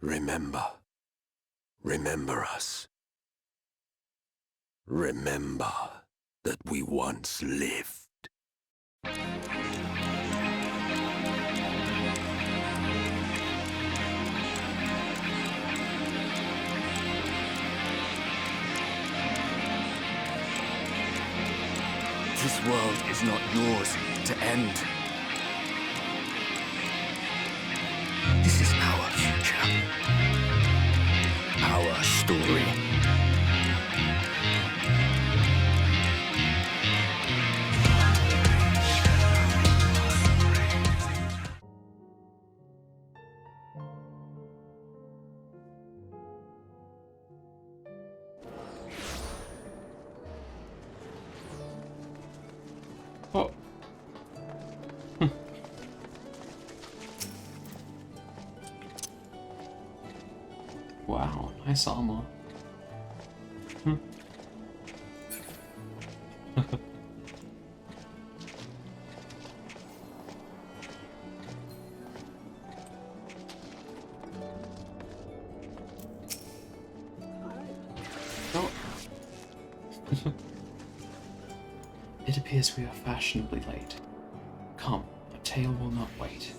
Remember. Remember us. Remember that we once lived. This world is not yours to end. This is our future. Our story. Oh. Wow, nice armor. Oh. It appears we are fashionably late. Come, a tale will not wait.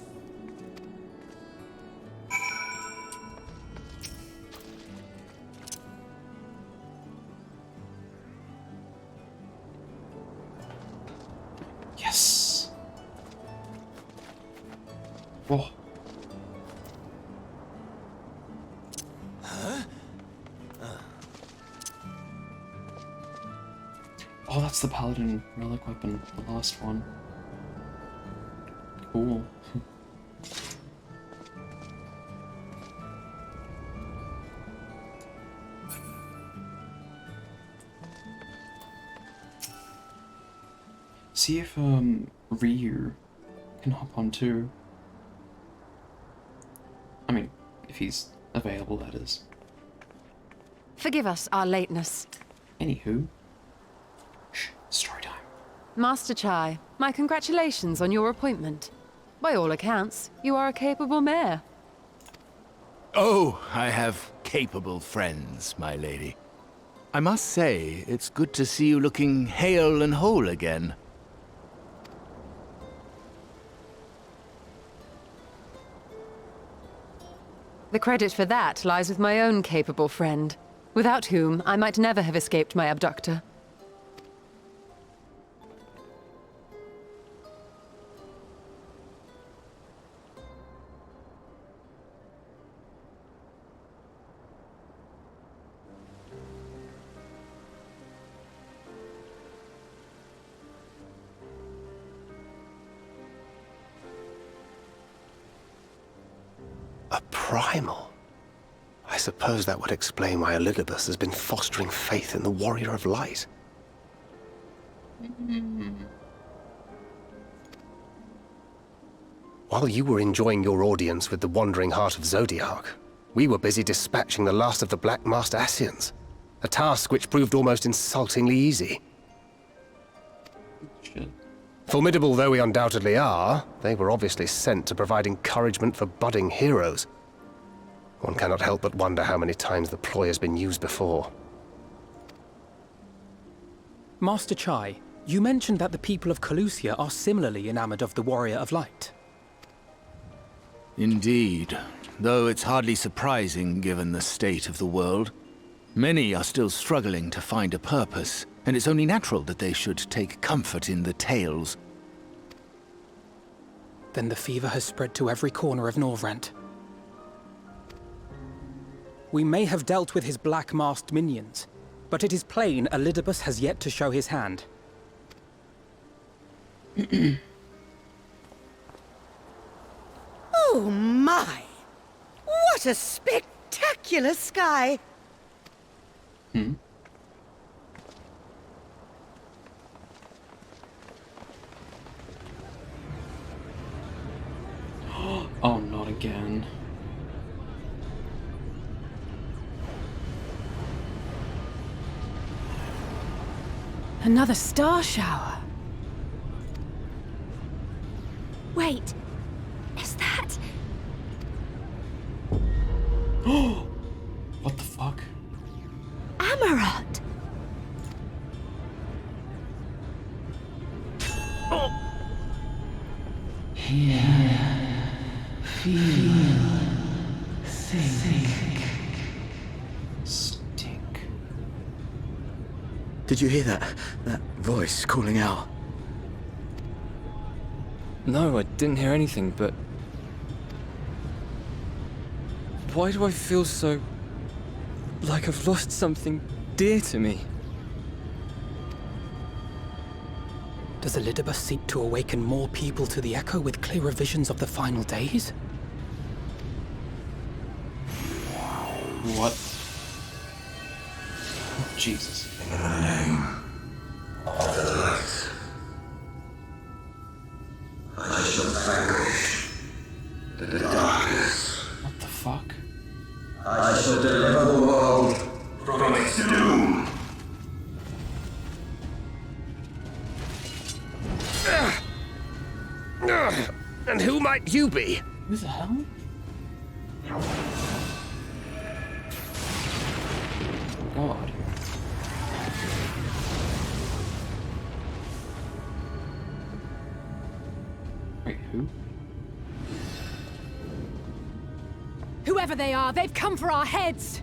Yes! Whoa. Oh, that's the paladin relic weapon, the last one. Cool. See if Ryu can hop on too. I mean, if he's available, that is. Forgive us our lateness. Anywho. Shh, story time. Master Chai, my congratulations on your appointment. By all accounts, you are a capable mayor. Oh, I have capable friends, my lady. I must say, it's good to see you looking hale and whole again. The credit for that lies with my own capable friend, without whom I might never have escaped my abductor. A primal? I suppose that would explain why Elizabeth has been fostering faith in the Warrior of Light. While you were enjoying your audience with the Wandering Heart of Zodiac, we were busy dispatching the last of the Black Master Ascians, a task which proved almost insultingly easy. Shit. Formidable though we undoubtedly are, they were obviously sent to provide encouragement for budding heroes. One cannot help but wonder how many times the ploy has been used before. Master Chai, you mentioned that the people of Calusia are similarly enamored of the Warrior of Light. Indeed, though it's hardly surprising given the state of the world. Many are still struggling to find a purpose, and it's only natural that they should take comfort in the tales. Then the fever has spread to every corner of Norvrent. We may have dealt with his black-masked minions, but it is plain Elidibus has yet to show his hand. Oh my! What a spectacular sky! Hmm? Oh, not again. Another star shower. Wait, is that... What the fuck? Amarat! Stink. Did you hear that? That voice calling out? No, I didn't hear anything, but... Why do I feel so... like I've lost something dear to me? Does Elidibus seek to awaken more people to the Echo with clearer visions of the final days? What? Jesus. In the name of the light, I shall vanquish the darkness. What the fuck? I shall deliver the world from its doom. And who might you be? Who the hell? God. Wait, who? Whoever they are, they've come for our heads!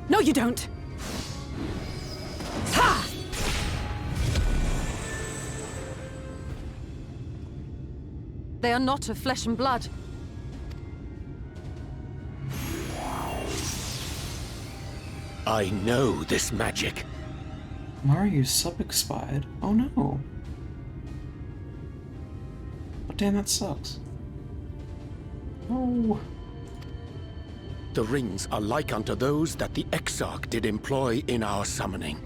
No, you don't! Ha! They are not of flesh and blood. I know this magic. Mario's sub expired. Oh no. Oh damn, that sucks. Oh. The rings are like unto those that the Exarch did employ in our summoning.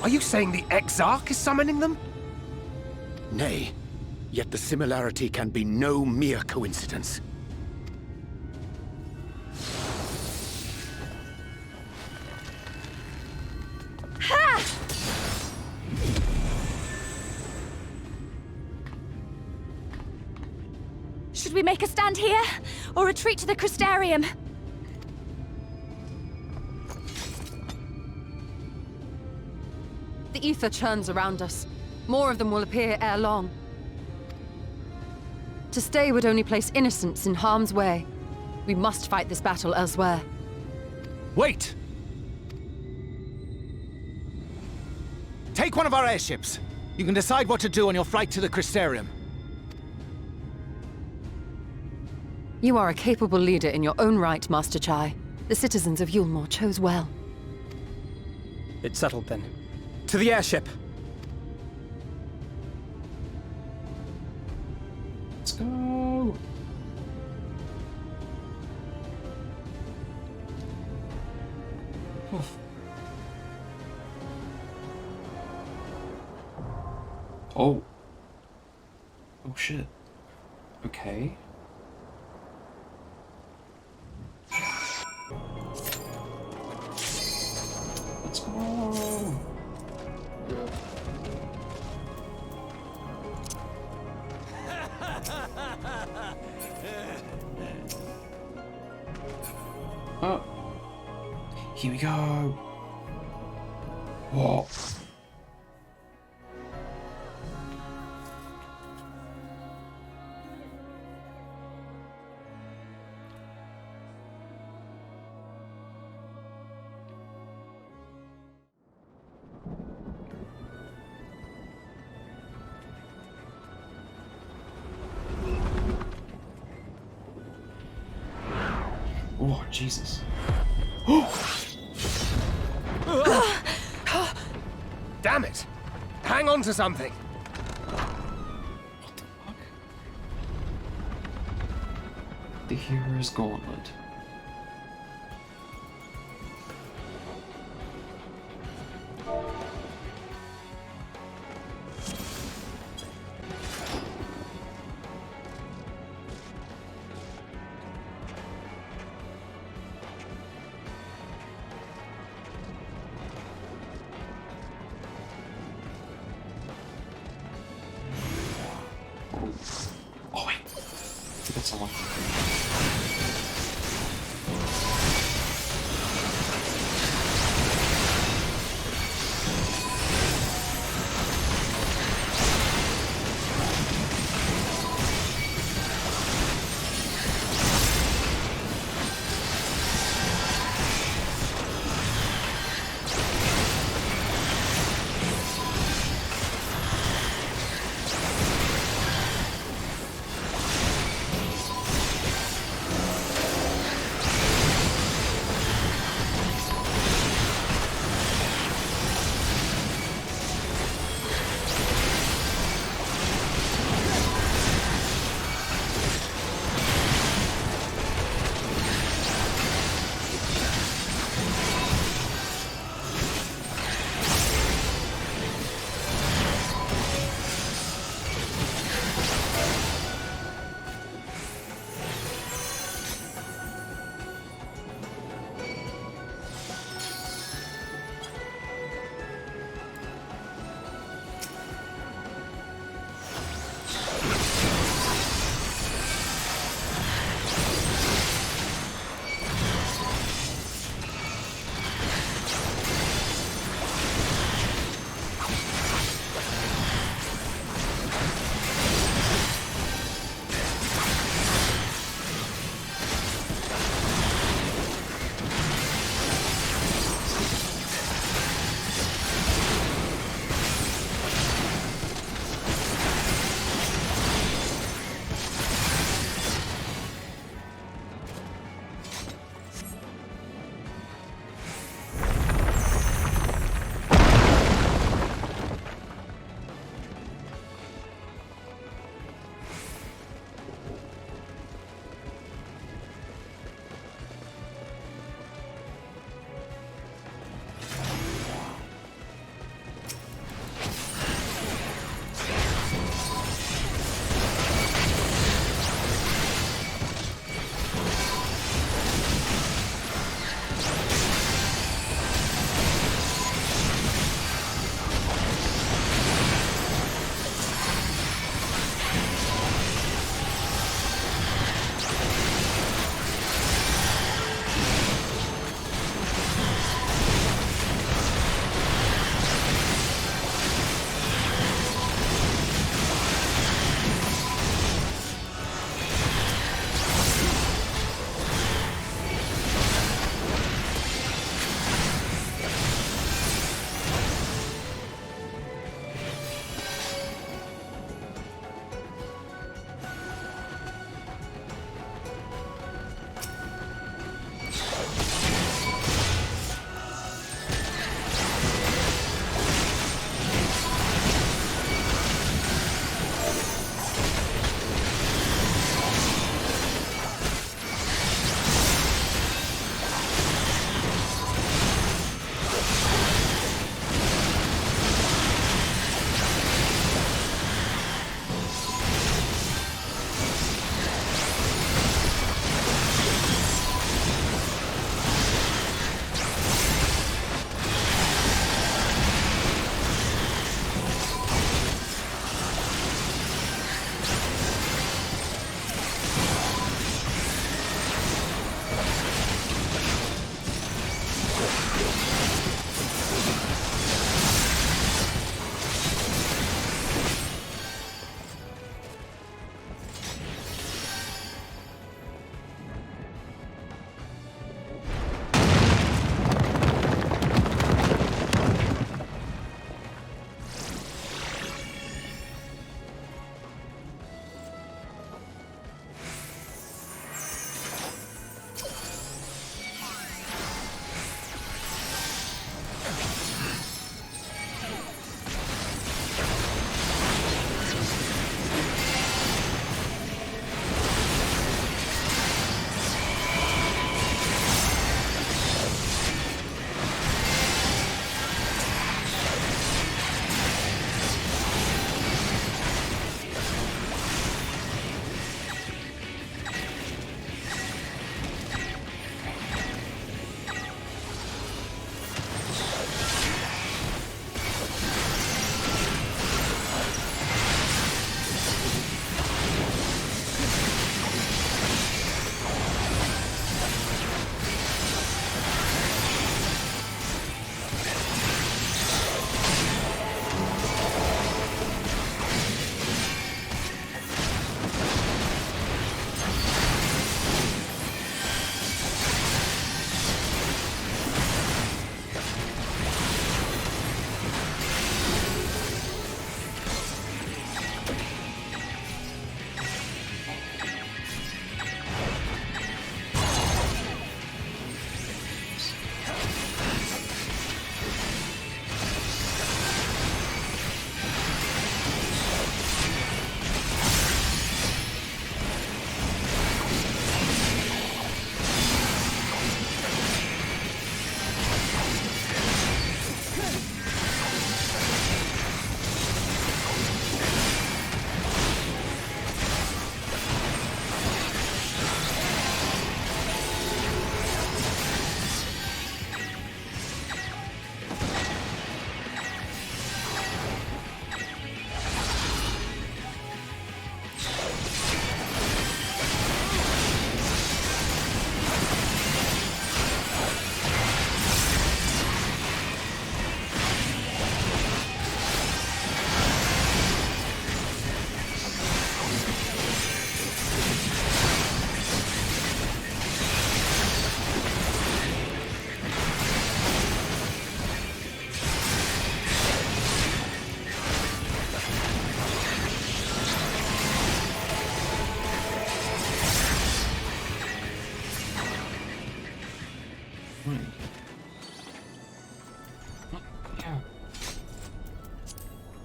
Are you saying the Exarch is summoning them? Nay, yet the similarity can be no mere coincidence. Should we make a stand here, or retreat to the Crystarium? The ether churns around us. More of them will appear ere long. To stay would only place innocents in harm's way. We must fight this battle elsewhere. Wait! Take one of our airships. You can decide what to do on your flight to the Crystarium. You are a capable leader in your own right, Master Chai. The citizens of Yulmore chose well. It's settled then. To the airship! Let's go. Oof. Oh. Oh shit. Okay. Let's go. Oh. Here we go. Whoa. Oh, Jesus. Damn it! Hang on to something! What the fuck? The Hero's Gauntlet. someone.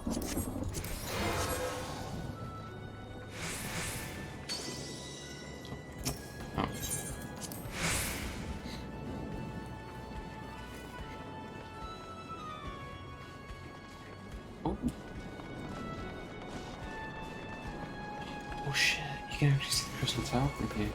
Oh. Oh. Oh shit, you can actually see the crystal tower from here.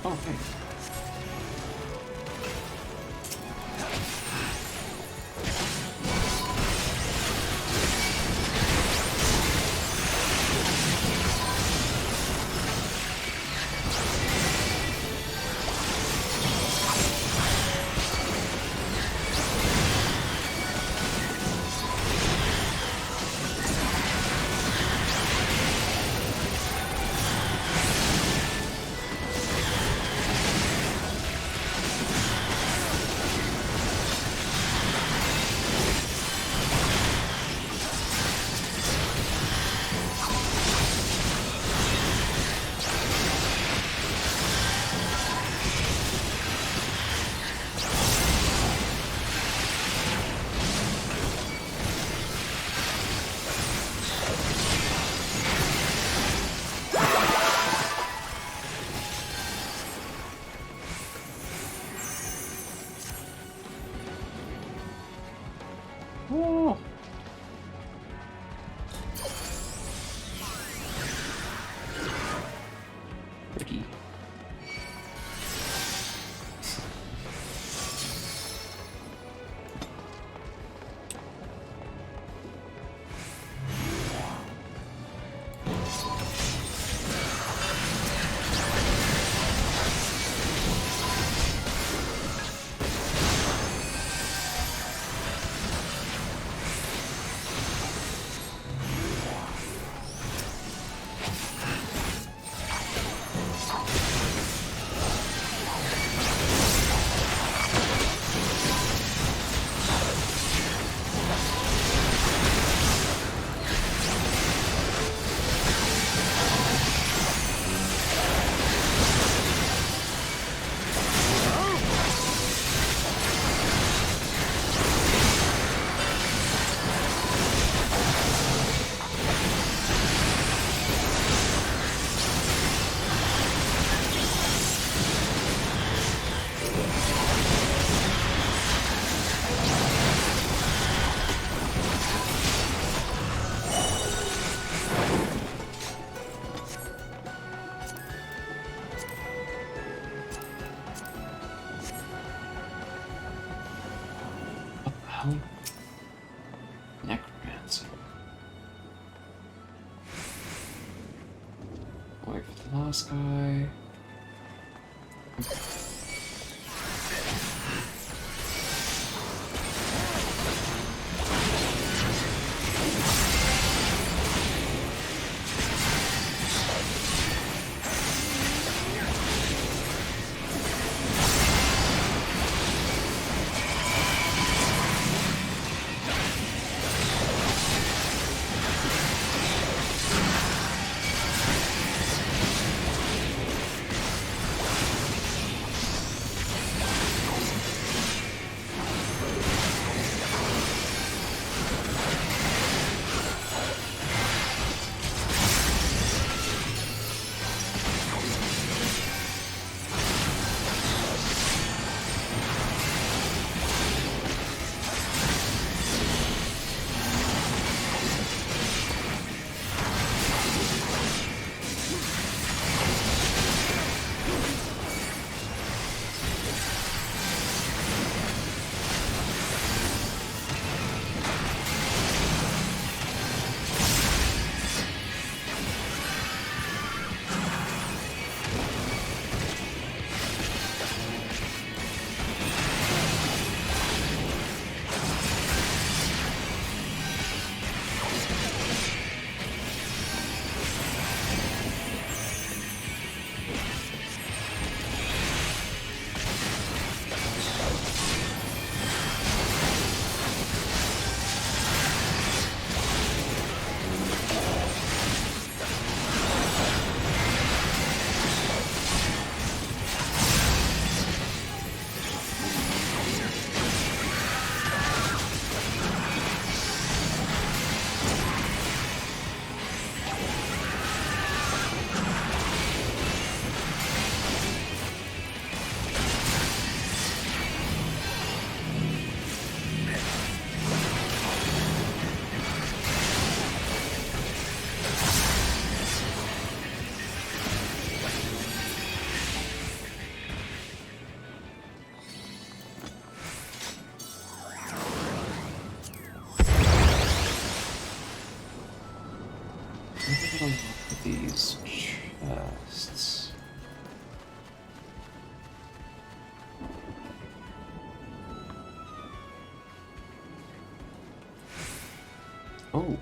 Oh, thanks. Oh. Pretty. What the hell? Necromancer. Wait for the last guy. Let me get a look at these chests. Oh.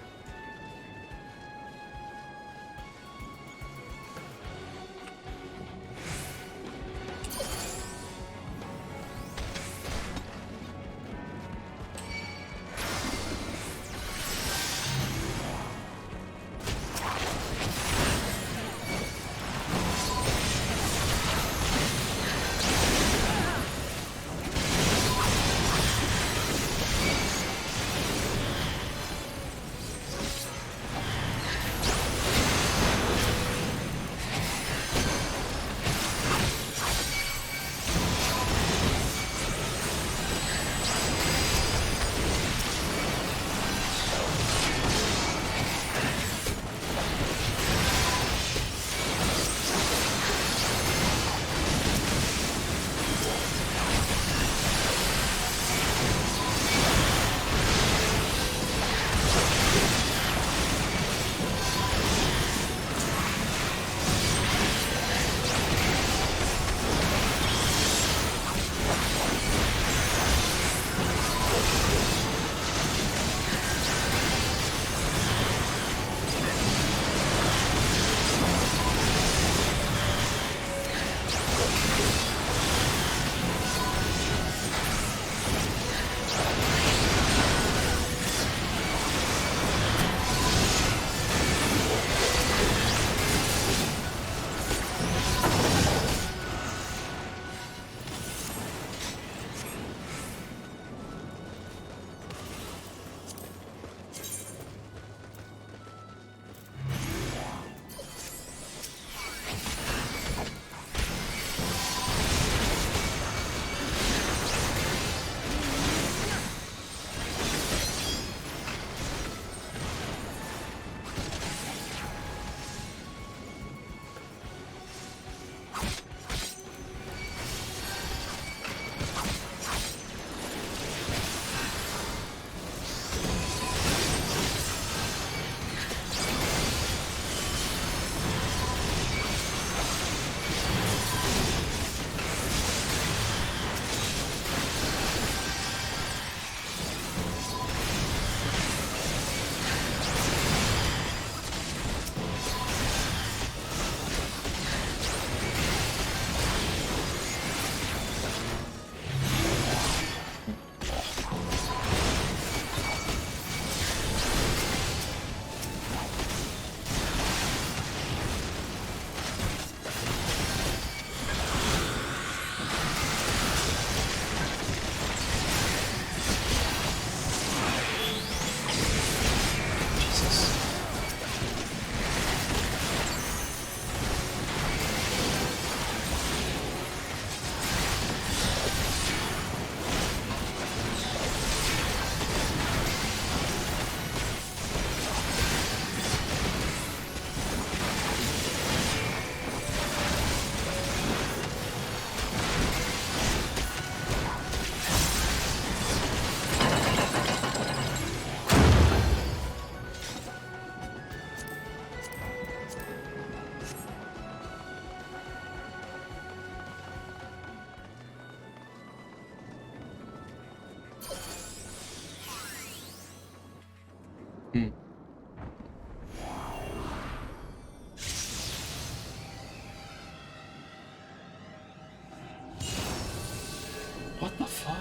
What the fuck?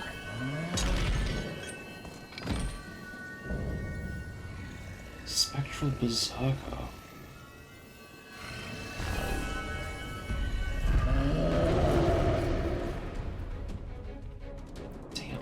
Spectral Berserker. Damn.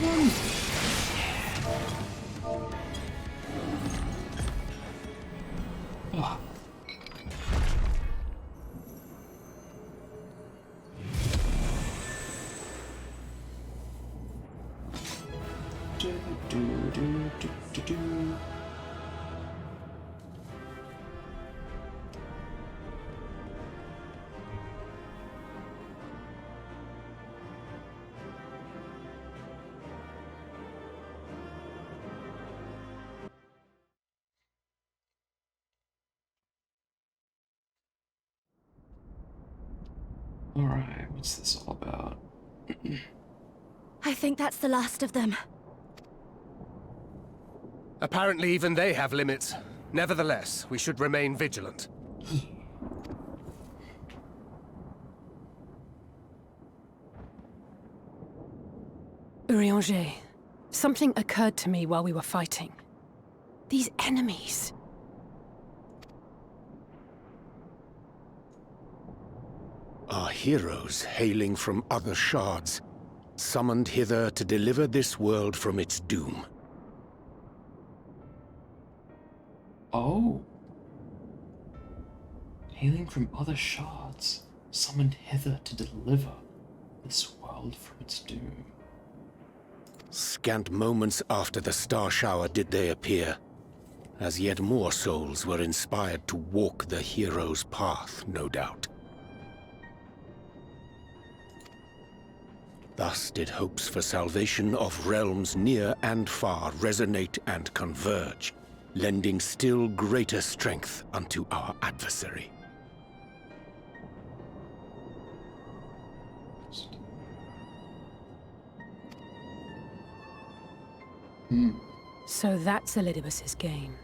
him! Oh. Do. Alright, what's this all about? I think that's the last of them. Apparently even they have limits. Nevertheless, we should remain vigilant. Urianger, something occurred to me while we were fighting. These enemies. Are heroes hailing from other shards, summoned hither to deliver this world from its doom. Oh. Hailing from other shards, summoned hither to deliver this world from its doom. Scant moments after the star shower did they appear, as yet more souls were inspired to walk the hero's path, no doubt. Thus did hopes for salvation of realms near and far resonate and converge, lending still greater strength unto our adversary. So that's Elidibus's game.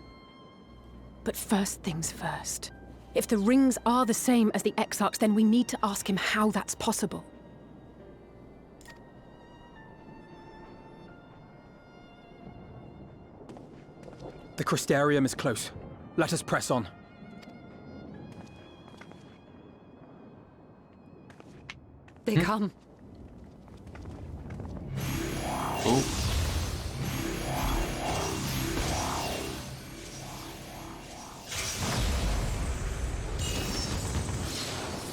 But first things first. If the rings are the same as the Exarchs, then we need to ask him how that's possible. The Crystarium is close. Let us press on. They come. Oh.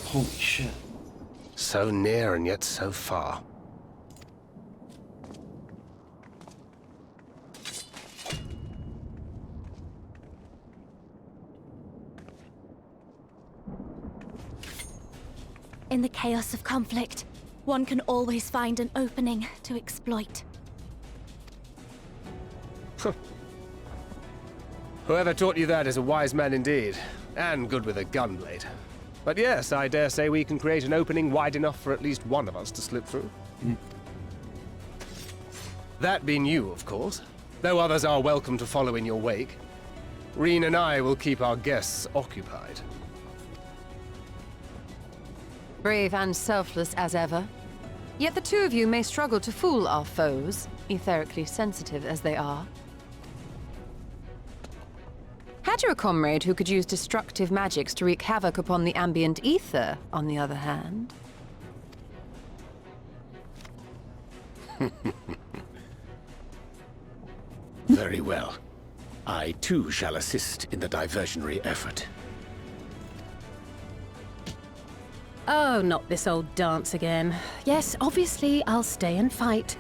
Holy shit. So near and yet so far. In the chaos of conflict, one can always find an opening to exploit. Whoever taught you that is a wise man indeed, and good with a gun blade. But yes, I dare say we can create an opening wide enough for at least one of us to slip through. That being you, of course, though others are welcome to follow in your wake. Reen and I will keep our guests occupied. Brave and selfless as ever. Yet the two of you may struggle to fool our foes, etherically sensitive as they are. Had you a comrade who could use destructive magics to wreak havoc upon the ambient ether, on the other hand? Very well. I too shall assist in the diversionary effort. Oh, not this old dance again. Yes, obviously, I'll stay and fight.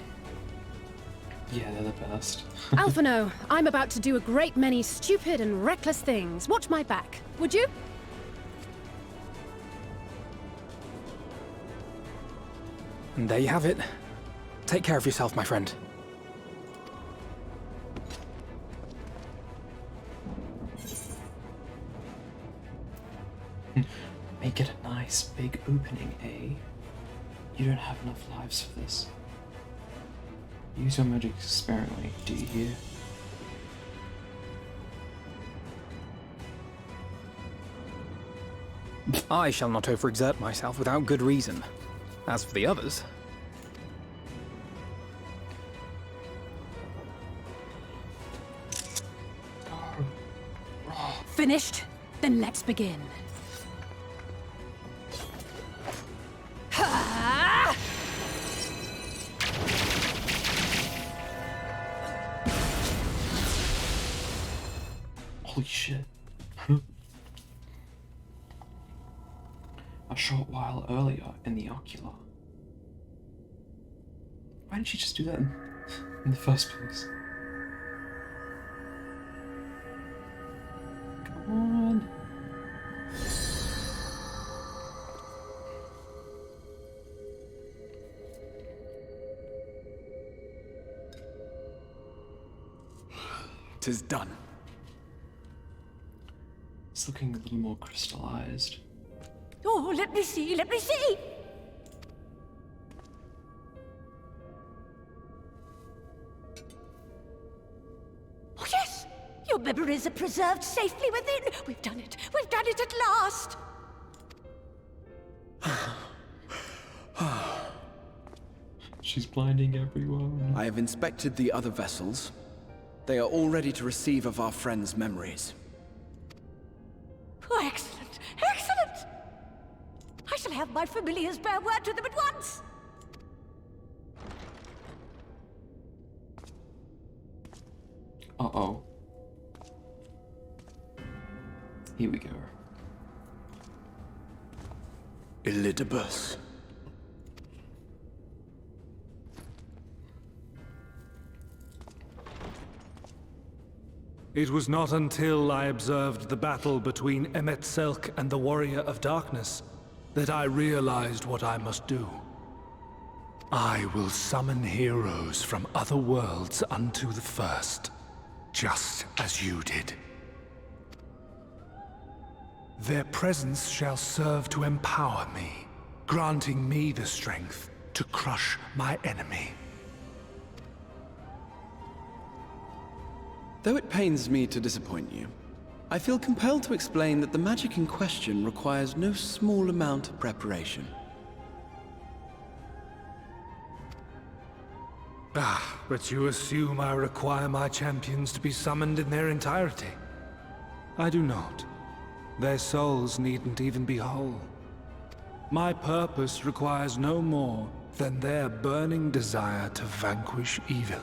Yeah, they're the best. Alphino, I'm about to do a great many stupid and reckless things. Watch my back, would you? And there you have it. Take care of yourself, my friend. Make it a nice big opening, eh? You don't have enough lives for this. Use your magic sparingly, do you hear? I shall not overexert myself without good reason. As for the others... Finished? Then let's begin. shit. A short while earlier in the ocular. Why didn't she just do that in the first place? Come on. Tis done. It's looking a little more crystallized. Oh, let me see, let me see! Oh, yes! Your memories are preserved safely within. We've done it at last! She's blinding everyone. I have inspected the other vessels. They are all ready to receive of our friends' memories. Oh, excellent! Excellent! I shall have my familiars bear word to them at once! Uh-oh. Here we go. Elidibus. It was not until I observed the battle between Emet-Selch and the Warrior of Darkness that I realized what I must do. I will summon heroes from other worlds unto the first, just as you did. Their presence shall serve to empower me, granting me the strength to crush my enemy. Though it pains me to disappoint you, I feel compelled to explain that the magic in question requires no small amount of preparation. Ah, but you assume I require my champions to be summoned in their entirety. I do not. Their souls needn't even be whole. My purpose requires no more than their burning desire to vanquish evil.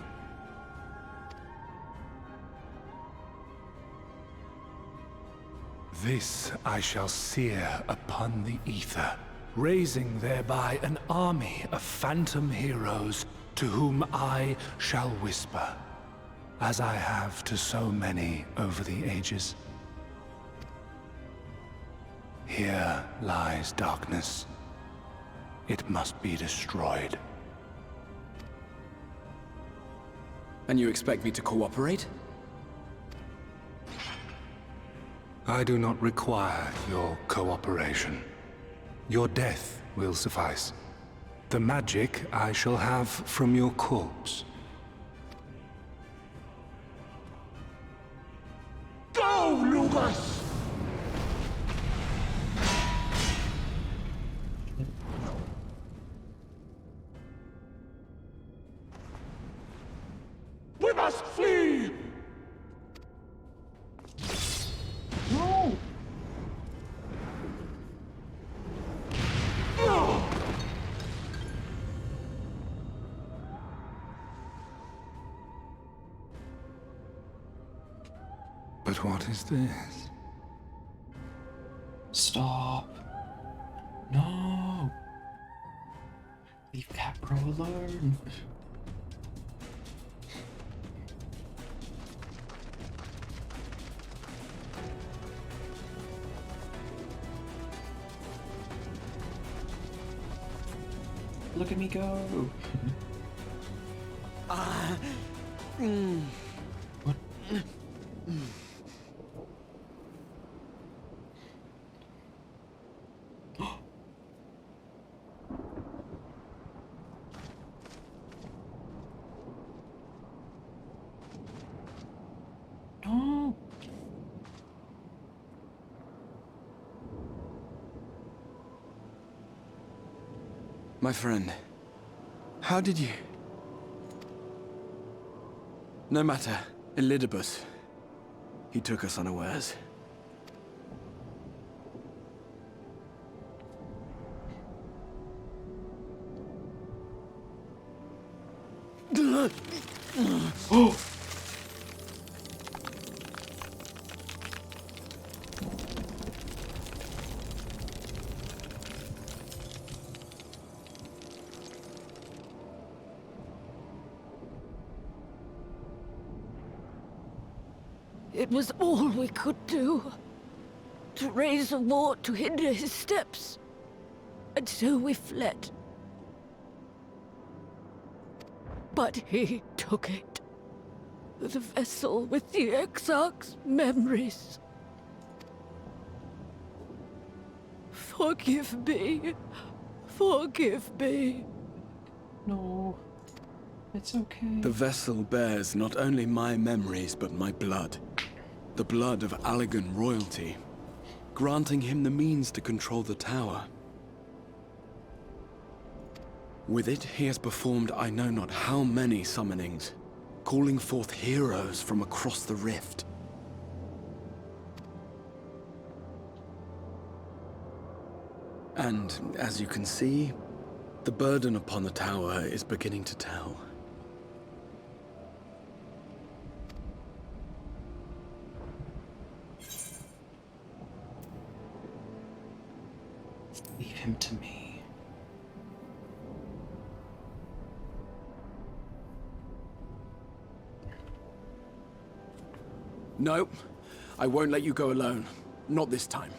This I shall sear upon the ether, raising thereby an army of phantom heroes to whom I shall whisper, as I have to so many over the ages. Here lies darkness. It must be destroyed. And you expect me to cooperate? I do not require your cooperation. Your death will suffice. The magic I shall have from your corpse. Go, Lucas! We must flee! No! No! But what is this? Stop. No. Leave Capro alone. Look at me go. What? No. My friend, how did you... No matter, Elidibus. He took us unawares. Oh! It was all we could do. To raise a war to hinder his steps. And so we fled. But he took it. The vessel with the Exarch's memories. Forgive me. Forgive me. No. It's okay. The vessel bears not only my memories, but my blood. The blood of Allegan royalty, granting him the means to control the tower. With it, he has performed I know not how many summonings, calling forth heroes from across the rift. And, as you can see, the burden upon the tower is beginning to tell. Leave him to me. No, I won't let you go alone. Not this time.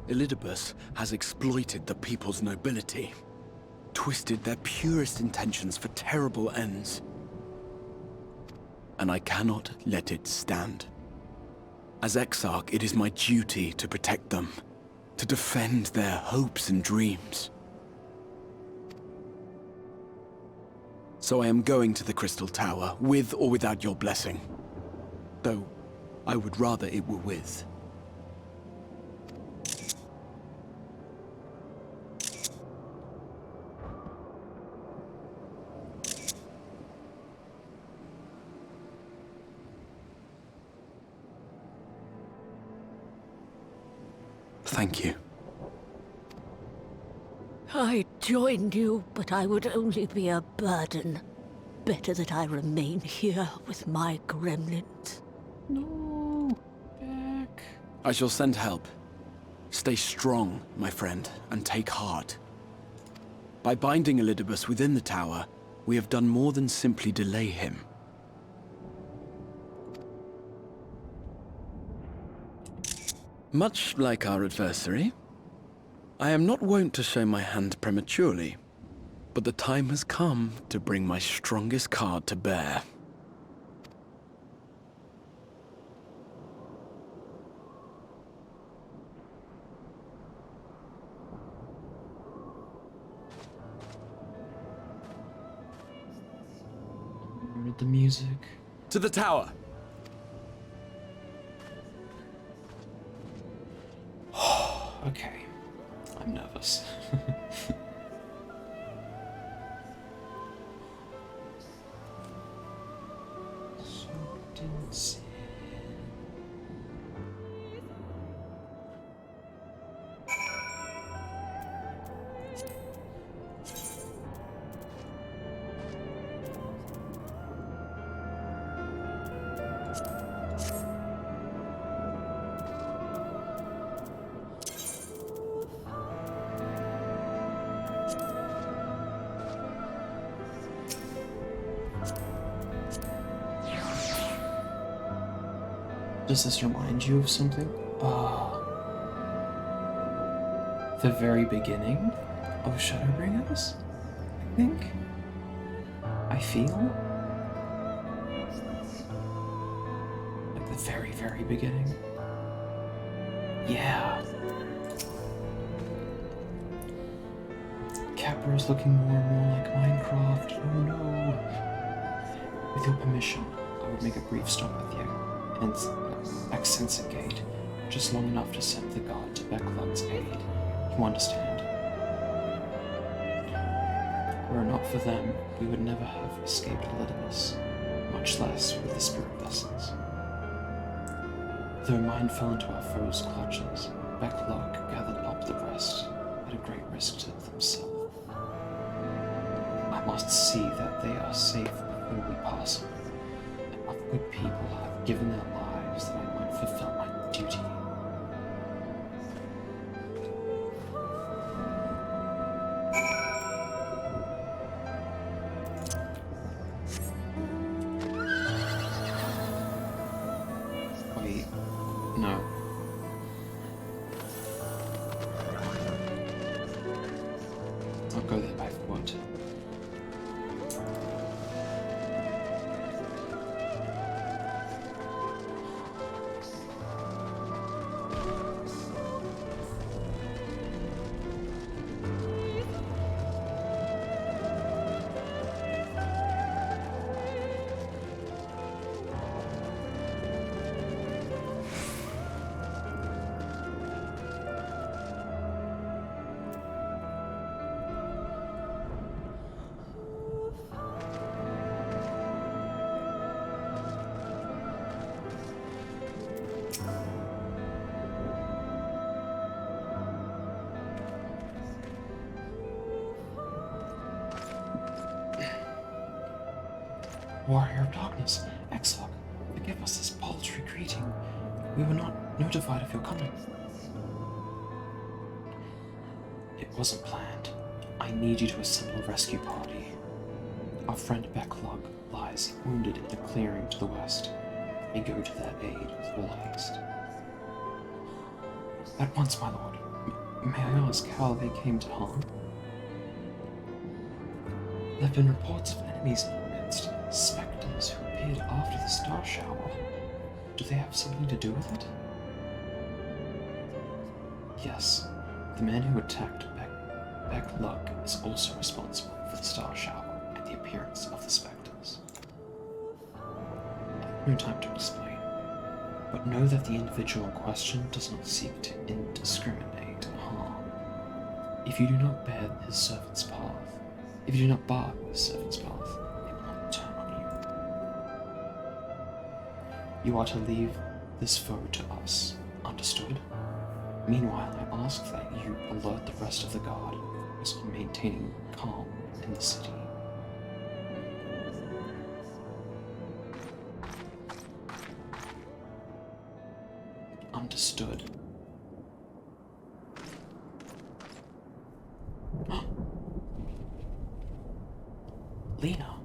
Elidibus has exploited the people's nobility, twisted their purest intentions for terrible ends. And I cannot let it stand. As Exarch, it is my duty to protect them, to defend their hopes and dreams. So I am going to the Crystal Tower, with or without your blessing. Though, I would rather it were with. Thank you. I'd join you, but I would only be a burden. Better that I remain here with my gremlins. No. Back. I shall send help. Stay strong, my friend, and take heart. By binding Elidibus within the tower, we have done more than simply delay him. Much like our adversary, I am not wont to show my hand prematurely, but the time has come to bring my strongest card to bear. Read the music. To the tower! Okay. I'm nervous. So didn't see. Does this remind you of something? The very beginning of Shadowbringers, I think? I feel? Like the very, very beginning. Yeah. Capra's looking more and more like Minecraft. Oh no. With your permission, I would make a brief stop with you. And Extensive Gate, just long enough to send the guard to Becklug's aid. You understand? Were it not for them, we would never have escaped Elidibus, much less with the spirit vessels. Though mine fell into our foes' clutches, Becklug gathered up the rest, at a great risk to themselves. I must see that they are safe before we pass them. Enough good people have given their lives that I might fulfill my duty. Wait. No. I'll go there by foot. Warrior of Darkness, XIV, forgive us this paltry greeting. We were not notified of your coming. It wasn't planned. I need you to assemble a rescue party. Our friend Backlog lies wounded in a clearing to the west. May go to their aid with all haste. At once, my lord. May I ask how they came to harm? There have been reports of enemies in our midst. Spectres who appeared after the star shower. Do they have something to do with it? Yes, the man who attacked Backlug is also responsible for the star shower and the appearance of the spectres. I have no time to explain, but know that the individual in question does not seek to indiscriminate harm. If you do not bear his servant's path, if you do not bar his servant's path, turn on you. You are to leave this foe to us, understood? Meanwhile, I ask that you alert the rest of the guard on maintaining calm in the city. Understood. Lena.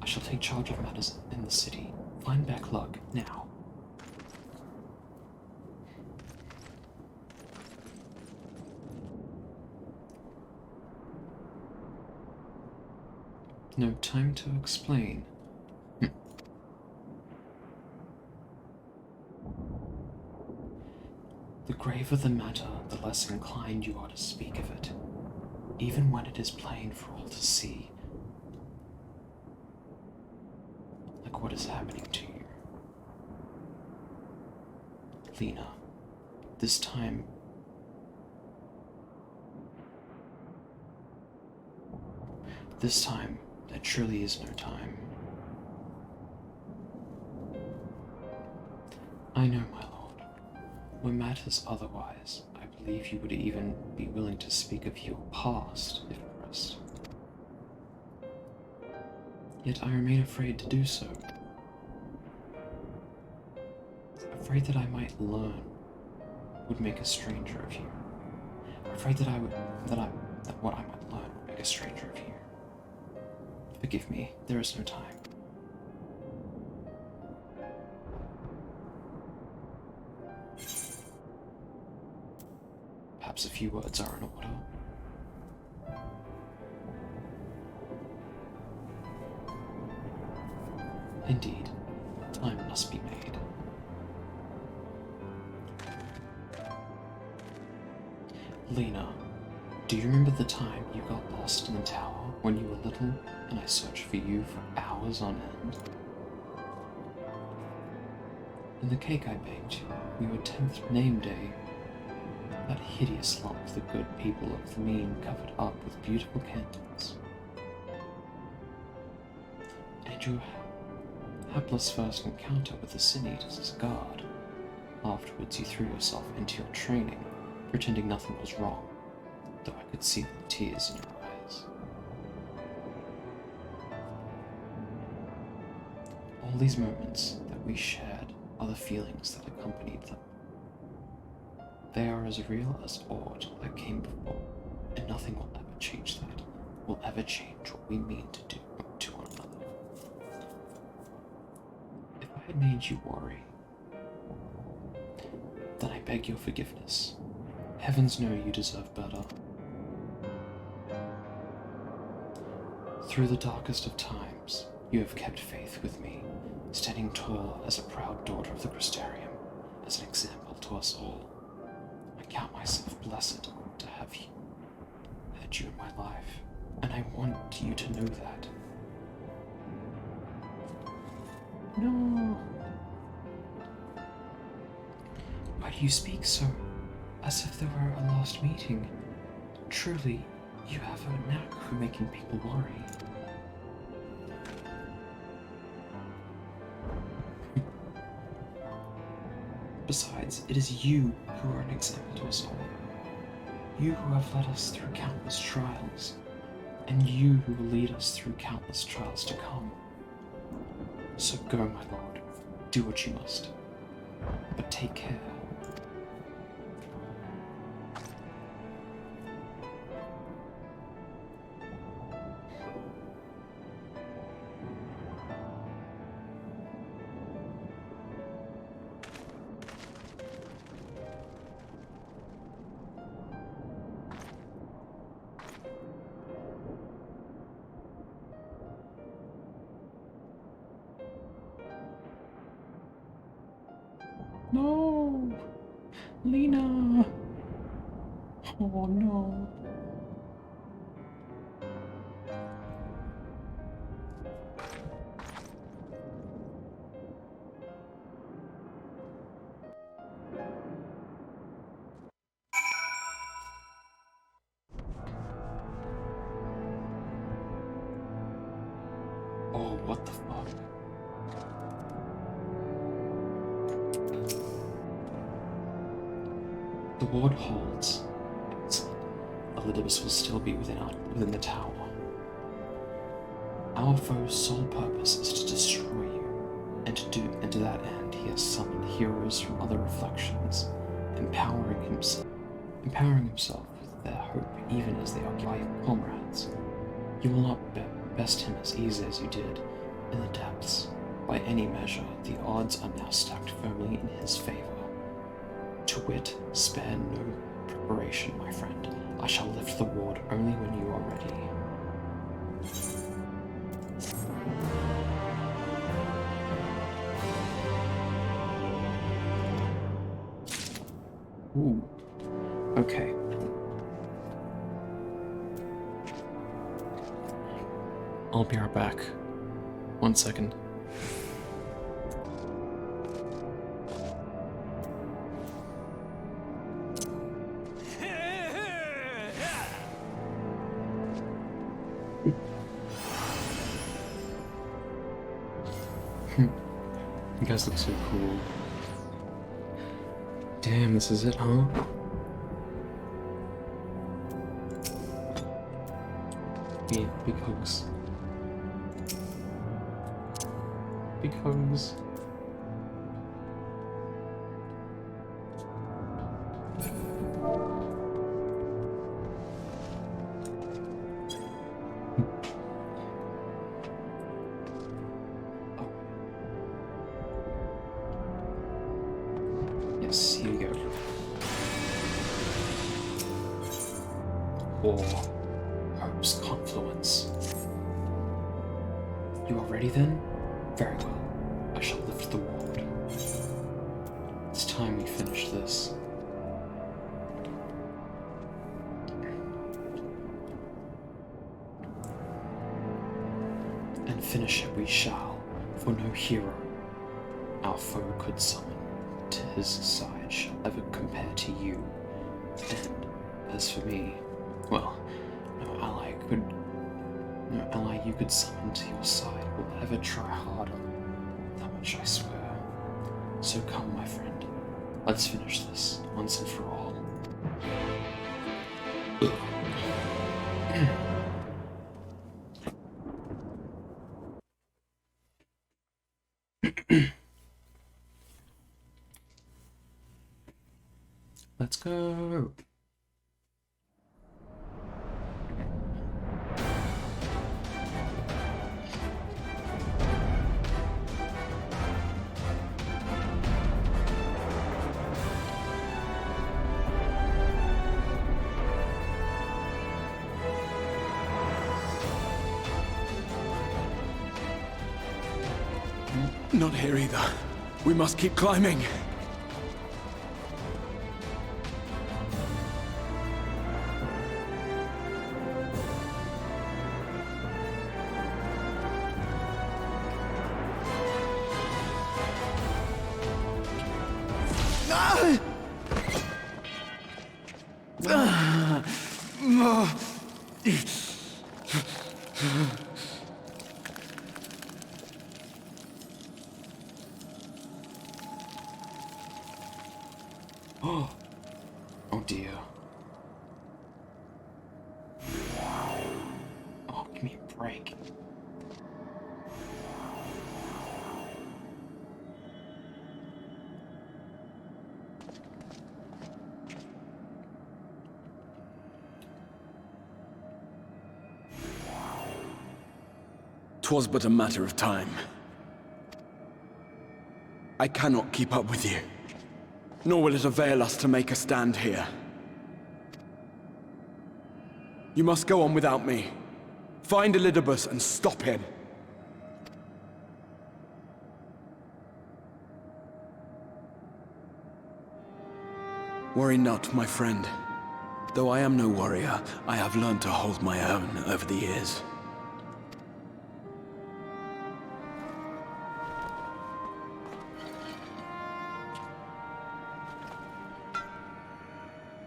I shall take charge of matters in the city. Find Backlug now. No time to explain. The graver the matter, the less inclined you are to speak of it, even when it is plain for all to see. Like what is happening to you. Lena, this time... This time, there truly is no time. I know, my lord. When matters otherwise, I believe you would even be willing to speak of your past, if pressed. Yet I remain afraid to do so. Afraid that I might learn would make a stranger of you. Afraid that what I might learn would make a stranger of you. Forgive me, there is no time. Perhaps a few words are in order. Indeed, time must be made. Lena, do you remember the time you got lost in the tower when you were little and I searched for you for hours on end? In the cake I baked, we were 10th name day. That hideous lump the good people of the mean covered up with beautiful candles. And your hapless first encounter with the Sin Eaters as a guard. Afterwards you threw yourself into your training, pretending nothing was wrong, though I could see the tears in your eyes. All these moments that we shared are the feelings that accompanied them. They are as real as aught that came before, and nothing will ever change that, will ever change what we mean to do to one another. I made you worry. Then I beg your forgiveness. Heavens know you deserve better. Through the darkest of times, you have kept faith with me, standing tall as a proud daughter of the Crystarium, as an example to us all. I count myself blessed to have had you in my life, and I want you to know that. No. Why do you speak so, as if there were a lost meeting? Truly, you have a knack for making people worry. Besides, it is you who are an example to us all. You who have led us through countless trials, and you who will lead us through countless trials to come. So go, my lord, do what you must, but take care. No! Lena! Oh no. Oh, what the fuck? The ward holds. Excellent. Elidibus will still be within the tower. Our foe's sole purpose is to destroy you, and to that end he has summoned heroes from other reflections, empowering himself with their hope even as they occupy your comrades. You will not best him as easy as you did in the depths. By any measure, the odds are now stacked firmly in his favor. To wit, spare no preparation, my friend. I shall lift the ward only when you are ready. Ooh. Okay. I'll be right back. 1 second. You guys look so cool. Damn, this is it, huh? Yeah, big hugs. Big hugs. Yes, here you go. Or Hope's Confluence. You are ready then? Very well. I shall lift the ward. It's time we finish this. And finish it we shall, for no hero our foe could summon to his side shall ever compare to you. And as for me, well, no ally you could summon to your side will ever try harder. That much I swear. So come, my friend, let's finish this once and for all. Let's go. Not here either. We must keep climbing. Oh dear. Oh, give me a break. "'Twas but a matter of time. I cannot keep up with you, nor will it avail us to make a stand here. You must go on without me. Find Elidibus and stop him. Worry not, my friend. Though I am no warrior, I have learned to hold my own over the years.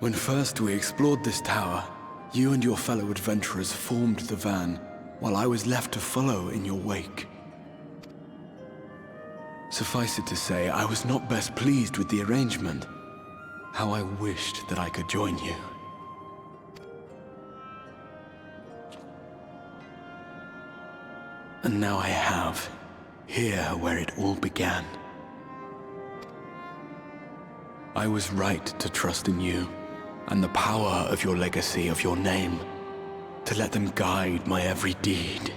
When first we explored this tower, you and your fellow adventurers formed the van, while I was left to follow in your wake. Suffice it to say, I was not best pleased with the arrangement. How I wished that I could join you. And now I have, here where it all began. I was right to trust in you, and the power of your legacy, of your name, to let them guide my every deed.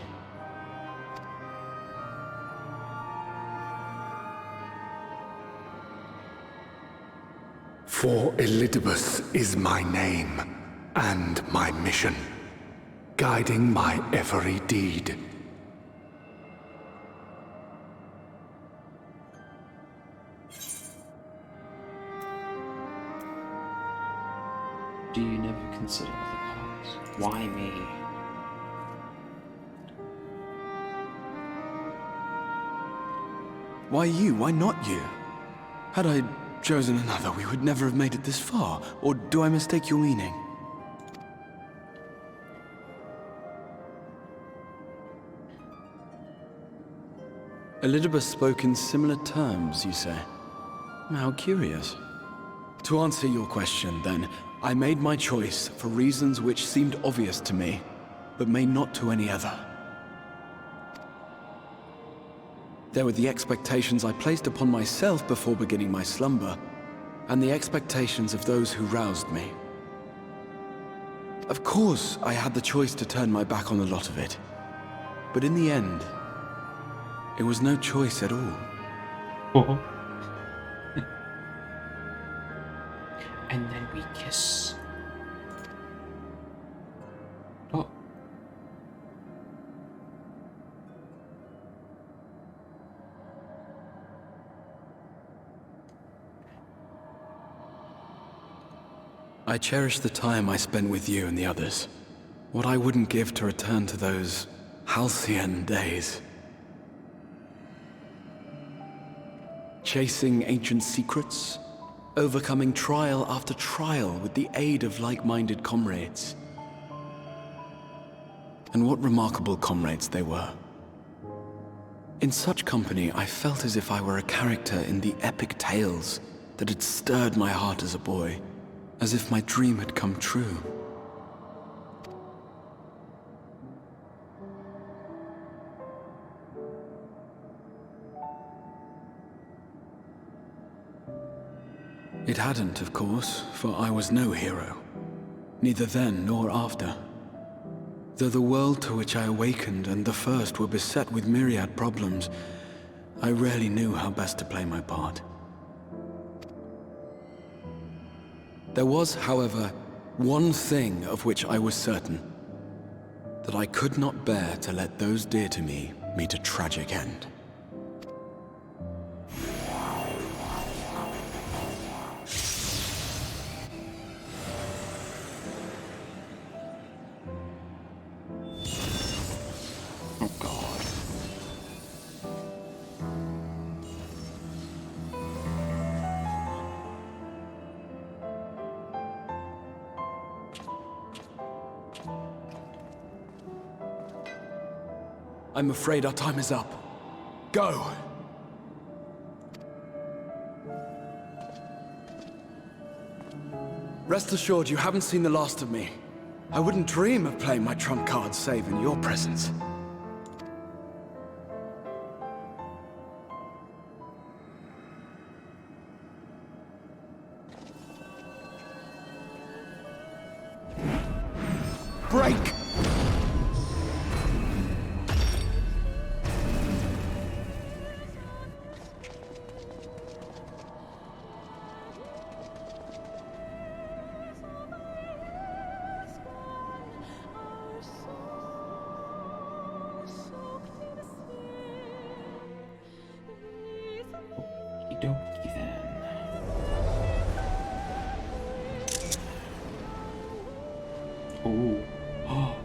For Elidibus is my name, and my mission, guiding my every deed. Do you never consider other paths? Why me? Why you? Why not you? Had I chosen another, we would never have made it this far. Or do I mistake your meaning? Elidibus spoke in similar terms, you say? How curious. To answer your question, then, I made my choice for reasons which seemed obvious to me, but may not to any other. There were the expectations I placed upon myself before beginning my slumber, and the expectations of those who roused me. Of course, I had the choice to turn my back on a lot of it, but in the end, it was no choice at all. And then we kiss. Oh. I cherish the time I spent with you and the others. What I wouldn't give to return to those halcyon days. Chasing ancient secrets, overcoming trial after trial with the aid of like-minded comrades. And what remarkable comrades they were. In such company, I felt as if I were a character in the epic tales that had stirred my heart as a boy, as if my dream had come true. It hadn't, of course, for I was no hero, neither then nor after. Though the world to which I awakened and the first were beset with myriad problems, I rarely knew how best to play my part. There was, however, one thing of which I was certain, that I could not bear to let those dear to me meet a tragic end. I'm afraid our time is up. Go! Rest assured you haven't seen the last of me. I wouldn't dream of playing my trump card save in your presence. Break! Okey-dokey then. Ooh. Oh.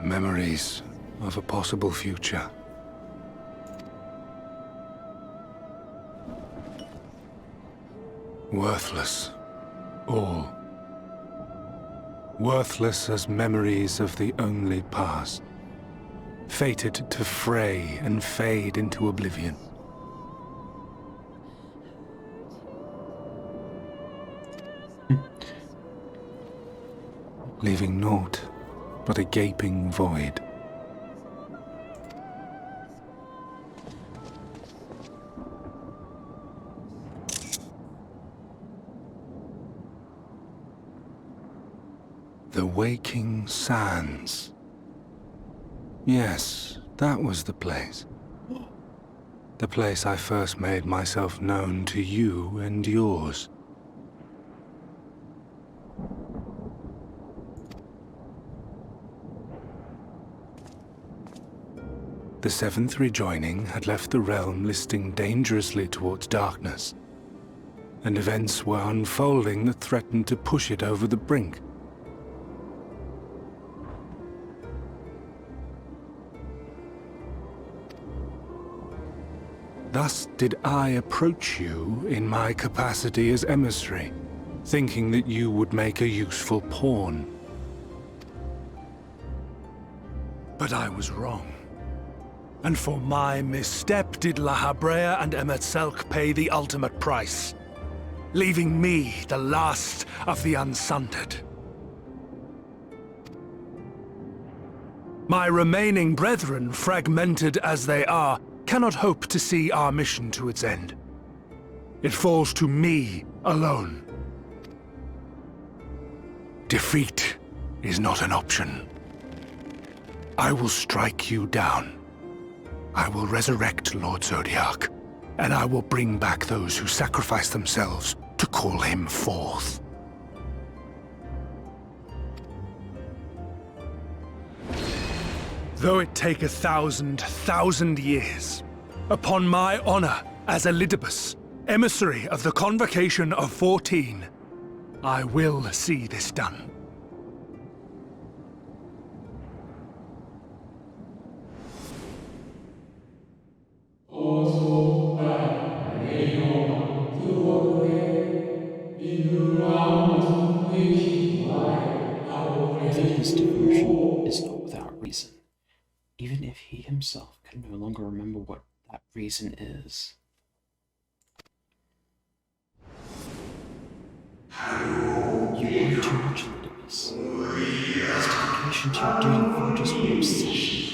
Memories of a possible future. Worthless. All. Worthless as memories of the only past. Fated to fray and fade into oblivion. Leaving naught but a gaping void. The Waking Sands. Yes, that was the place. The place I first made myself known to you and yours. The Seventh Rejoining had left the realm listing dangerously towards darkness, and events were unfolding that threatened to push it over the brink. Thus did I approach you in my capacity as emissary, thinking that you would make a useful pawn. But I was wrong. And for my misstep did La Habrea and Emet-Selch pay the ultimate price, leaving me the last of the Unsundered. My remaining brethren, fragmented as they are, cannot hope to see our mission to its end. It falls to me alone. Defeat is not an option. I will strike you down. I will resurrect Lord Zodiark, and I will bring back those who sacrifice themselves to call him forth. Though it take 1,000 years, upon my honor as Elidibus, emissary of the Convocation of 14, I will see this done. Even his delusion is not without reason, even if he himself can no longer remember what that reason is. You are too much, Elidibus. His dedication to your duty forges an obsession.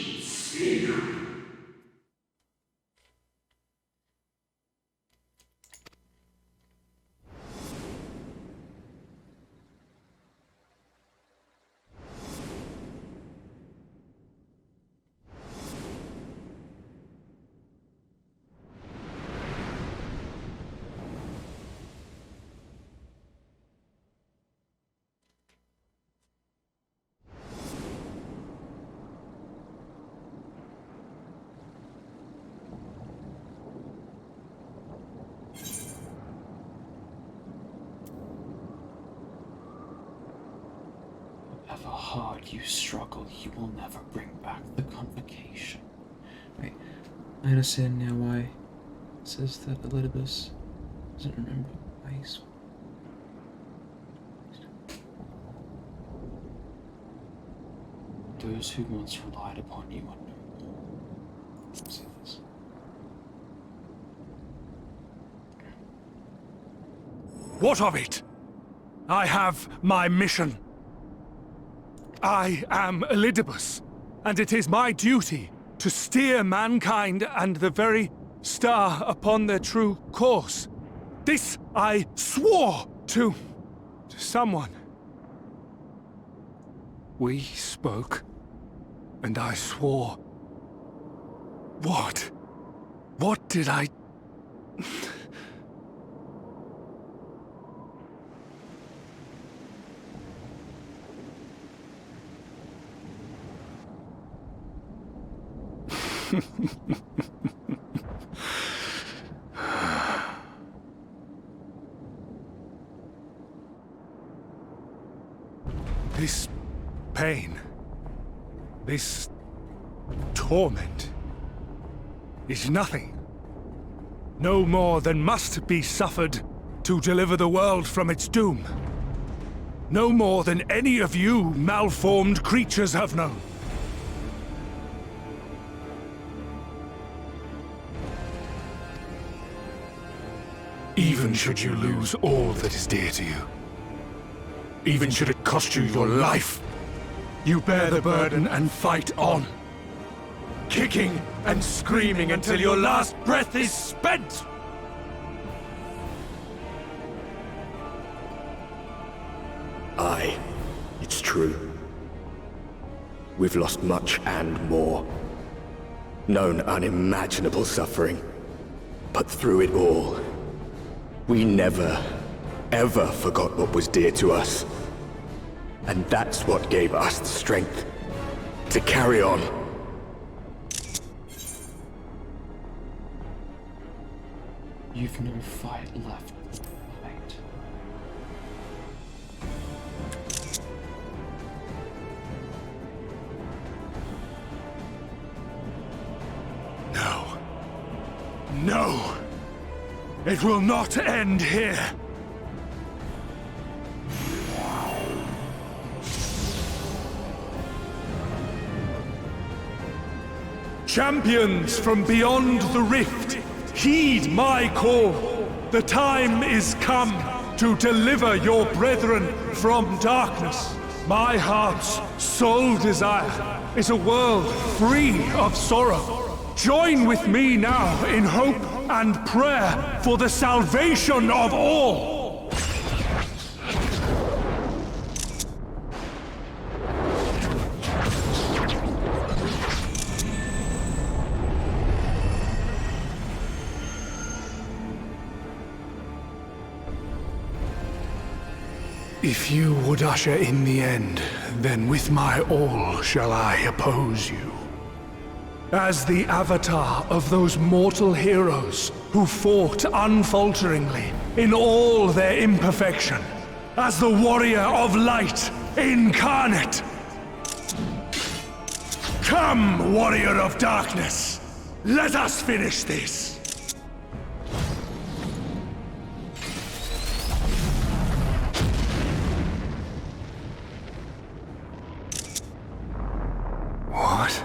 However hard you struggle, you will never bring back the Convocation. Right, I understand now why It says that Elidibus doesn't remember why he swore. Those who once relied upon you are no more. See this? What of it? I have my mission. I am Elidibus, and it is my duty to steer mankind and the very star upon their true course. This I swore to someone. We spoke, and I swore. What? What did I... This pain, this torment, is nothing. No more than must be suffered to deliver the world from its doom. No more than any of you malformed creatures have known. Even should you lose all that is dear to you, even should it cost you your life, you bear the burden and fight on, kicking and screaming until your last breath is spent! Aye, it's true. We've lost much and more. Known unimaginable suffering. But through it all, we never, ever forgot what was dear to us. And that's what gave us the strength to carry on. You've no fight left but fight. No. No! It will not end here! Champions from beyond the rift, heed my call! The time is come to deliver your brethren from darkness. My heart's sole desire is a world free of sorrow. Join with me now in hope and prayer for the salvation of all! If you would usher in the end, then with my all shall I oppose you. As the avatar of those mortal heroes who fought unfalteringly in all their imperfection, as the warrior of light incarnate. Come, warrior of darkness, let us finish this. What?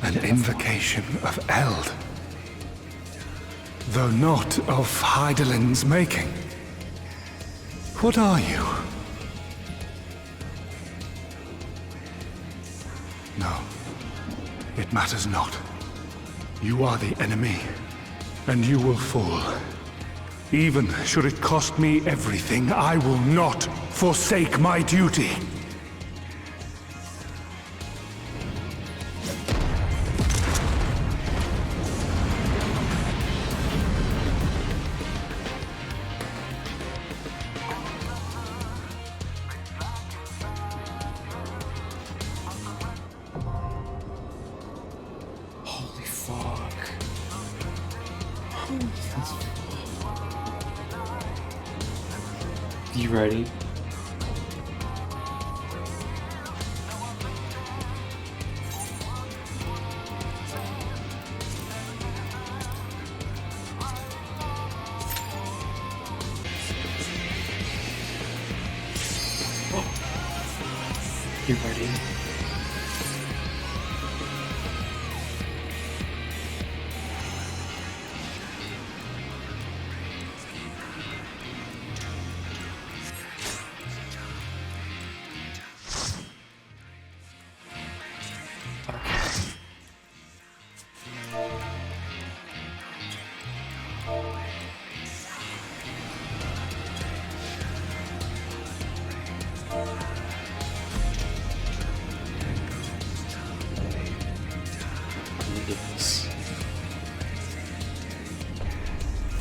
An invocation of Eld, though not of Hydaelyn's making. What are you? No. It matters not. You are the enemy, and you will fall. Even should it cost me everything, I will not forsake my duty. Holy fuck. Holy fuck. You ready? You ready?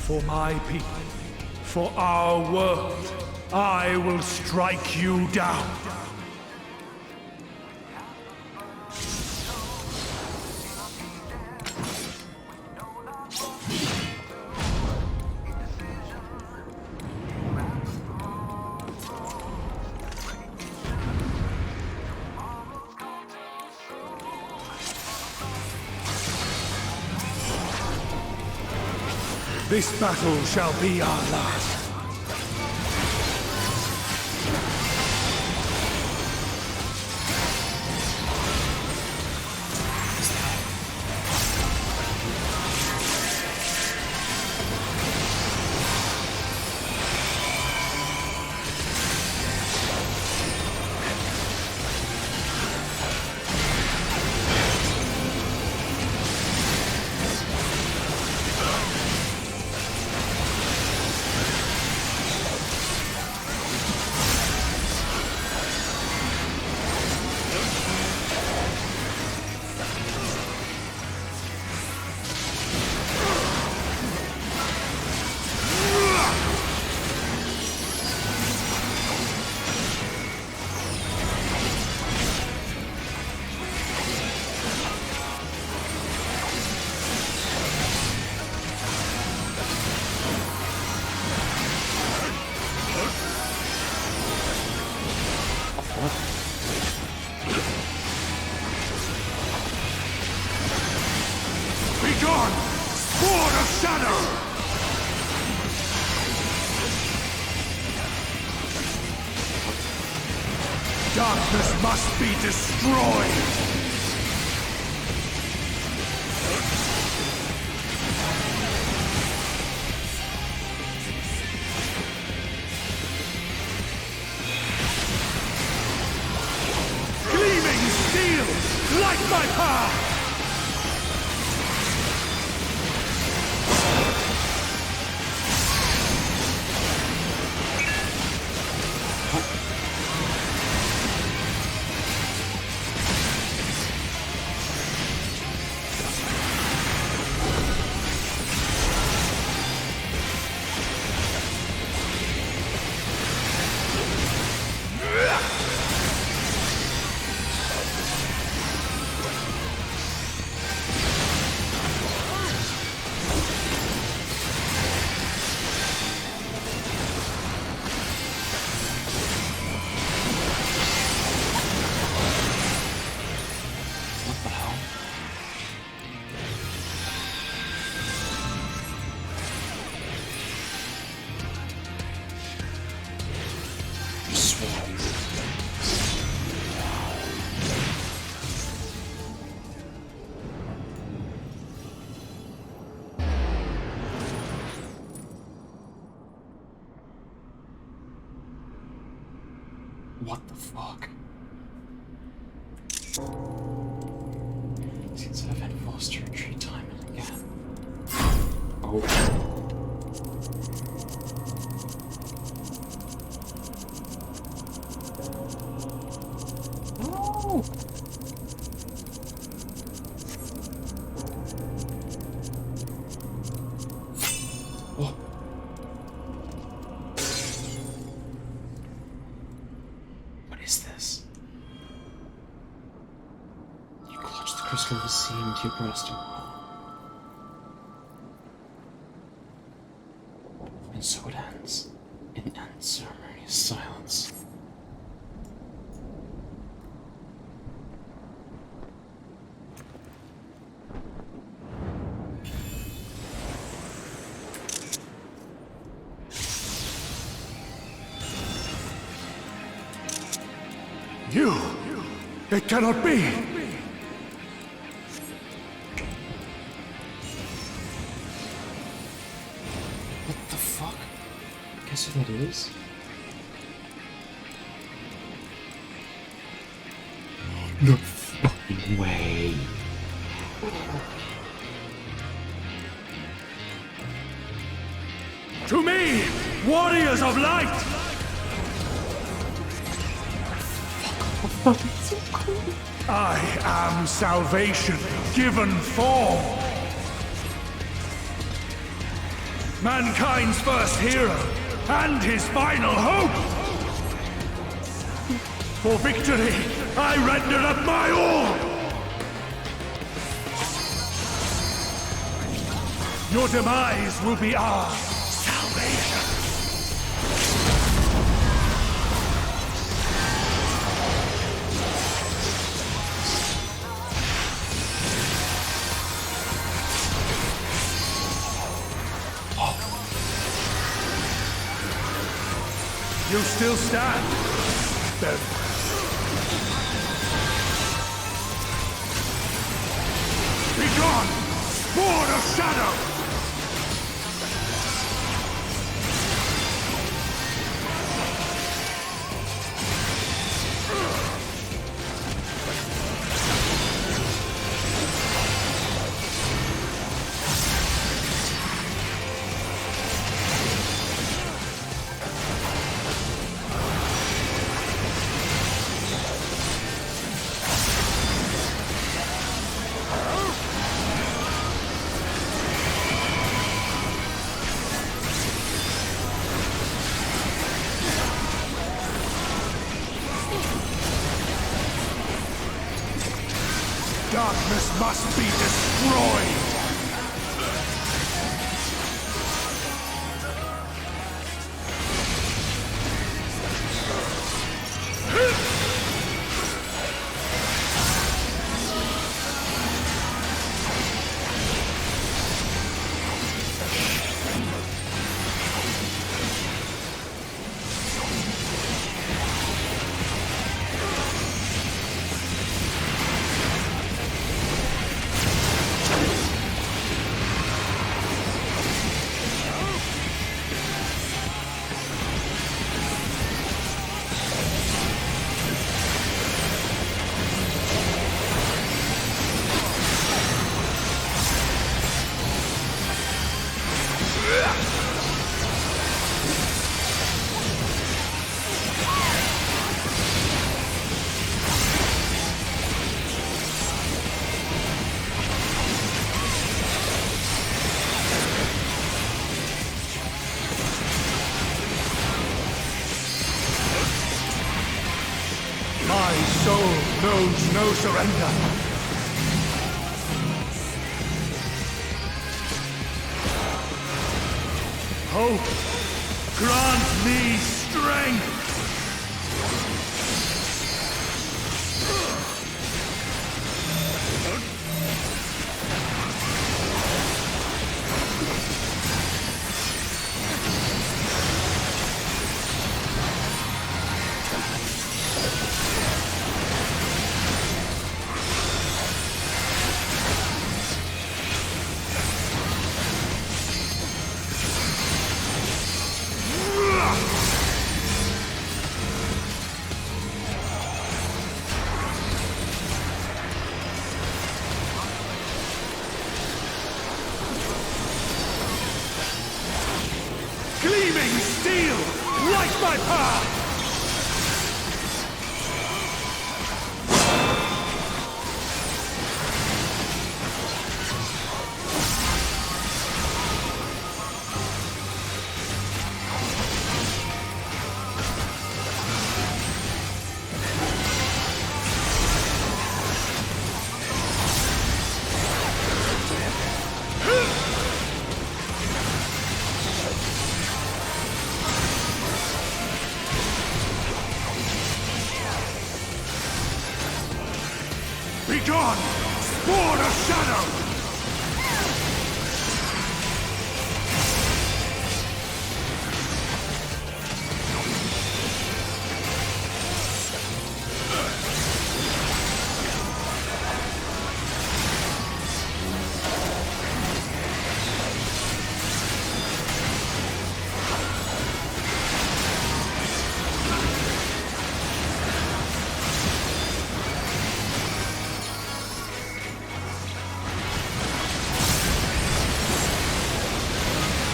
For my people, for our world, I will strike you down. This battle shall be our last. Begone! Sword of Shadow! Darkness must be destroyed! Gleaming steel! Light my path! What the fuck? lost to retreat time and again. Oh. Oh! Oh. What is this? You clutch the crystal of the sea into your breast and roll. And so it ends, in unceremonious silence. You! It cannot be! What the fuck? Guess who that is? No fucking way. To me, warriors of light! I am salvation given form. Mankind's first hero and his final hope. For victory, I render up my all. Your demise will be our salvation. You still stand, then. Begone, Lord of Shadow! Darkness must be destroyed! My soul knows no surrender. Hope, grant me strength. path! Begone! Spawn of Shadow!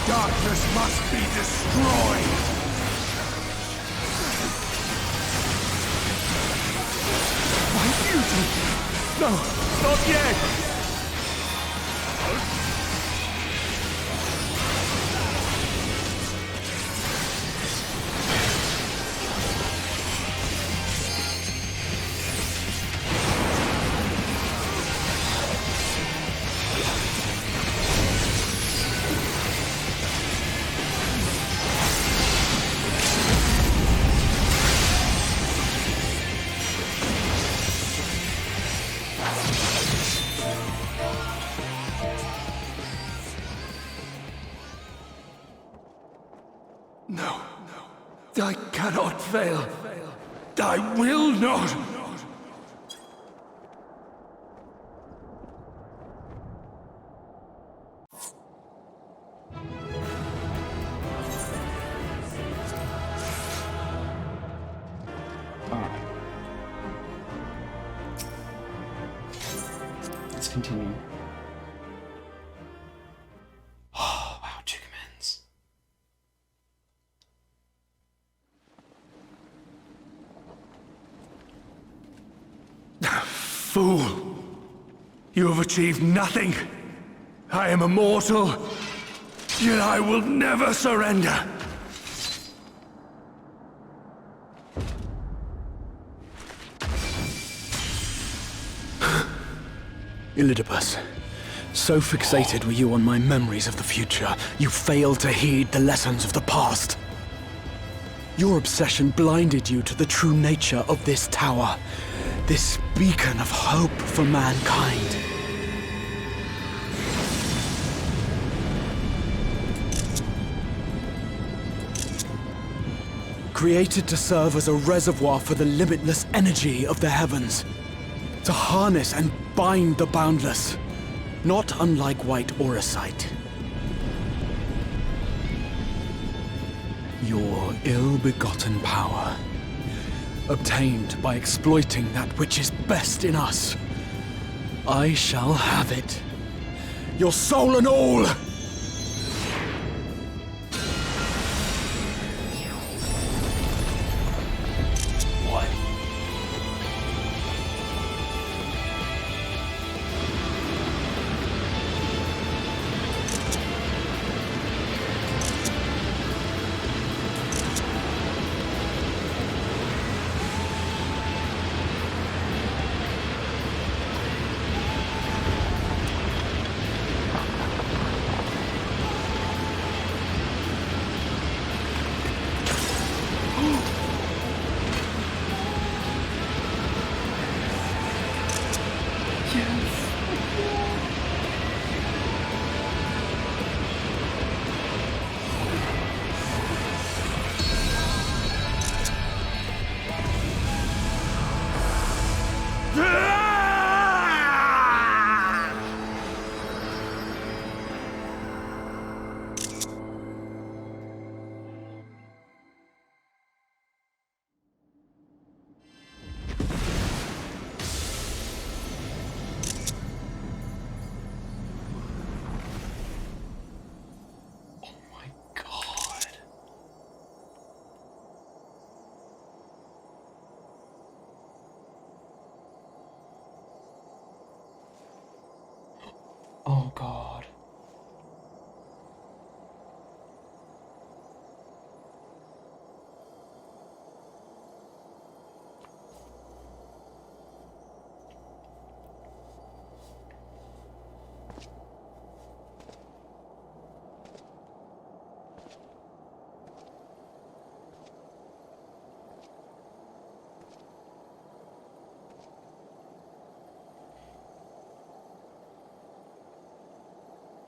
Darkness must be destroyed! My beauty! No, not yet! No, I cannot fail. I will not! Alright. Let's continue. Oh, wow, two commands. Fool! You have achieved nothing! I am immortal, yet I will never surrender! Elidibus, so fixated were you on my memories of the future, you failed to heed the lessons of the past. Your obsession blinded you to the true nature of this tower, this beacon of hope for mankind. Created to serve as a reservoir for the limitless energy of the heavens, to harness and bind the boundless, not unlike white auracite. Your ill-begotten power, obtained by exploiting that which is best in us. I shall have it. Your soul and all! What?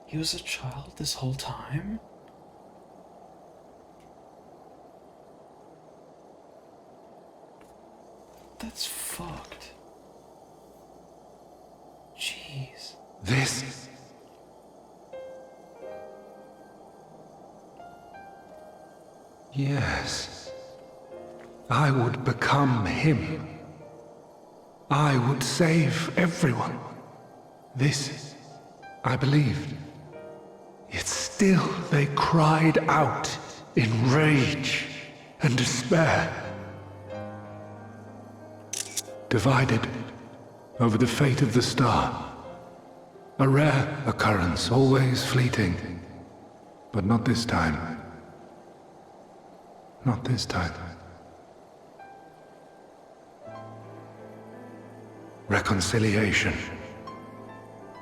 He was a child this whole time? That's fucked. Jeez. This... Yes. I would become him. I would save everyone. This, I believed. Yet still they cried out in rage and despair. Divided over the fate of the star. A rare occurrence, always fleeting. But not this time. Not this time. Reconciliation.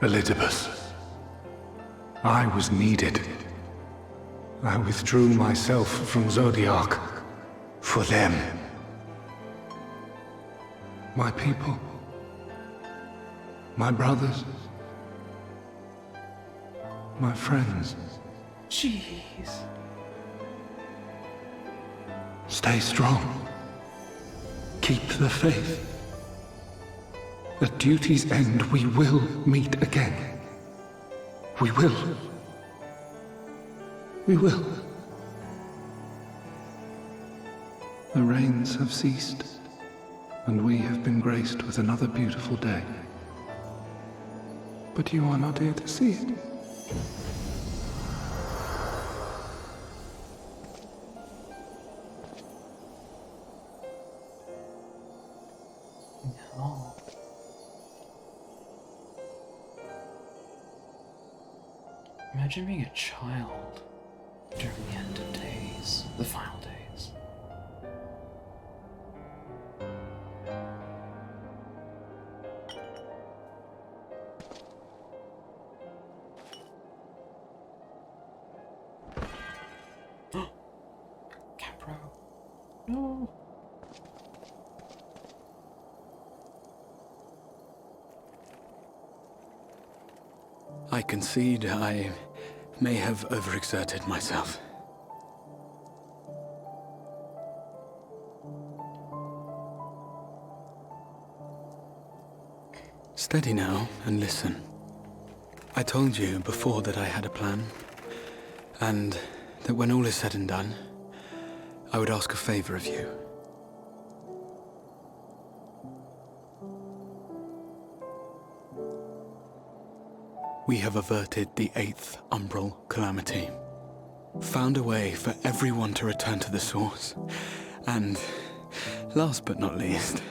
Elizabeth. I was needed. I withdrew myself from Zodiark for them. My people. My brothers. My friends. Jeez. Stay strong. Keep the faith. At duty's end, we will meet again. We will. We will. The rains have ceased, and we have been graced with another beautiful day. But you are not here to see it. No. Imagine being a child during the end of days, the final days. Capro. No. I concede I may have overexerted myself. Steady now and listen. I told you before that I had a plan, and that when all is said and done, I would ask a favor of you. We have averted the 8th Umbral Calamity. Found a way for everyone to return to the source. And, last but not least,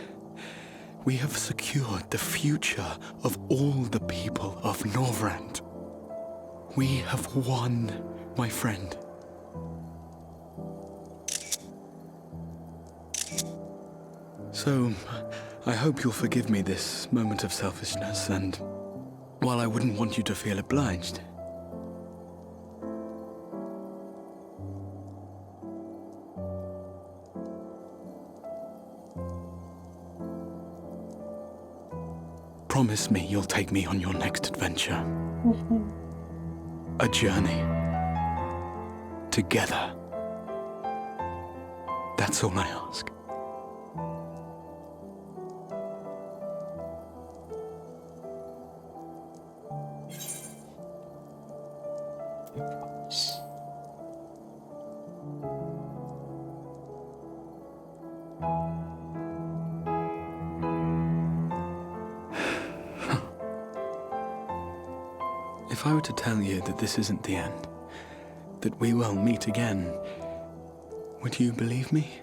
we have secured the future of all the people of Norvrand. We have won, my friend. So, I hope you'll forgive me this moment of selfishness, and while I wouldn't want you to feel obliged, promise me you'll take me on your next adventure. A journey. Together. That's all I ask. If I were to tell you that this isn't the end, that we will meet again, would you believe me?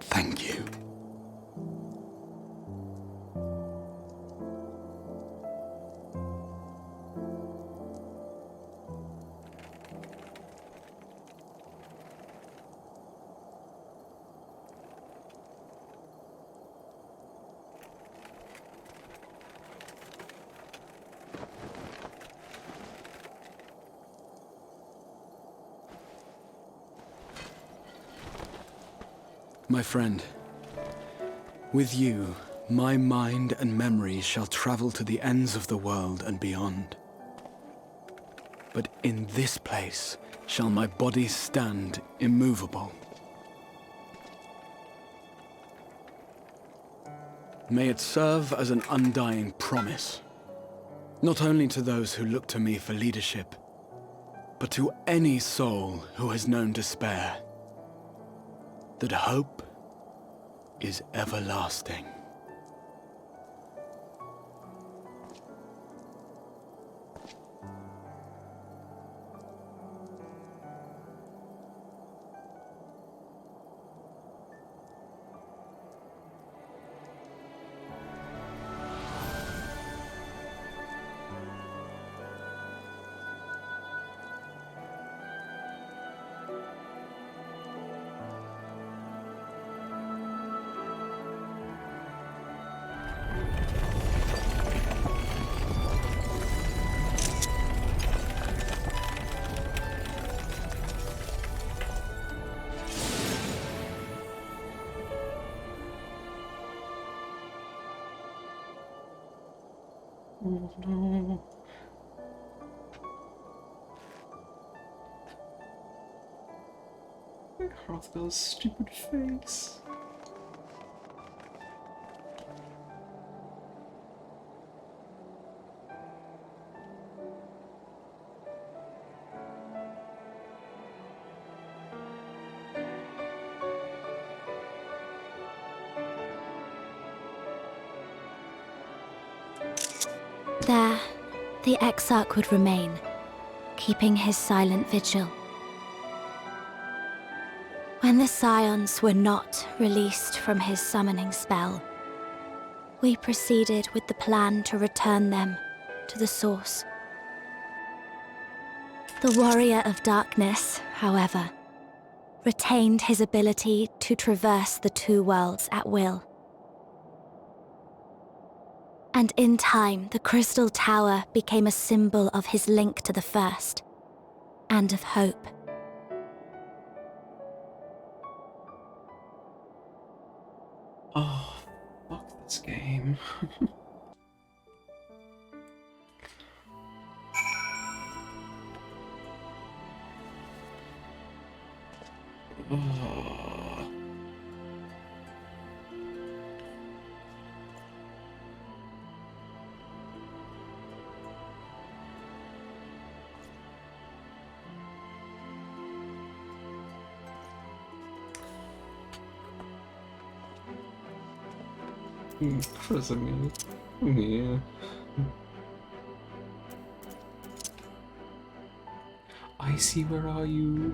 Thank you. My friend, with you, my mind and memories shall travel to the ends of the world and beyond. But in this place shall my body stand immovable. May it serve as an undying promise, not only to those who look to me for leadership, but to any soul who has known despair, that hope is everlasting. Oh no. Hrothgar's stupid face. There, the Exarch would remain, keeping his silent vigil. When the Scions were not released from his summoning spell, we proceeded with the plan to return them to the source. The Warrior of Darkness, however, retained his ability to traverse the two worlds at will. And in time, the Crystal Tower became a symbol of his link to the First, and of hope. Oh, fuck this game. Oh. Prison. Yeah. Icy, where are you?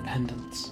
Pendants.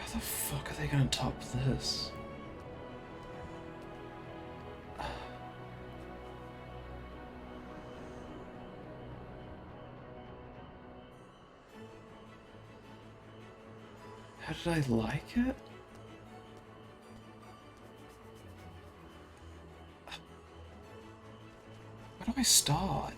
How the fuck are they gonna top this? How did I like it? Where do I start?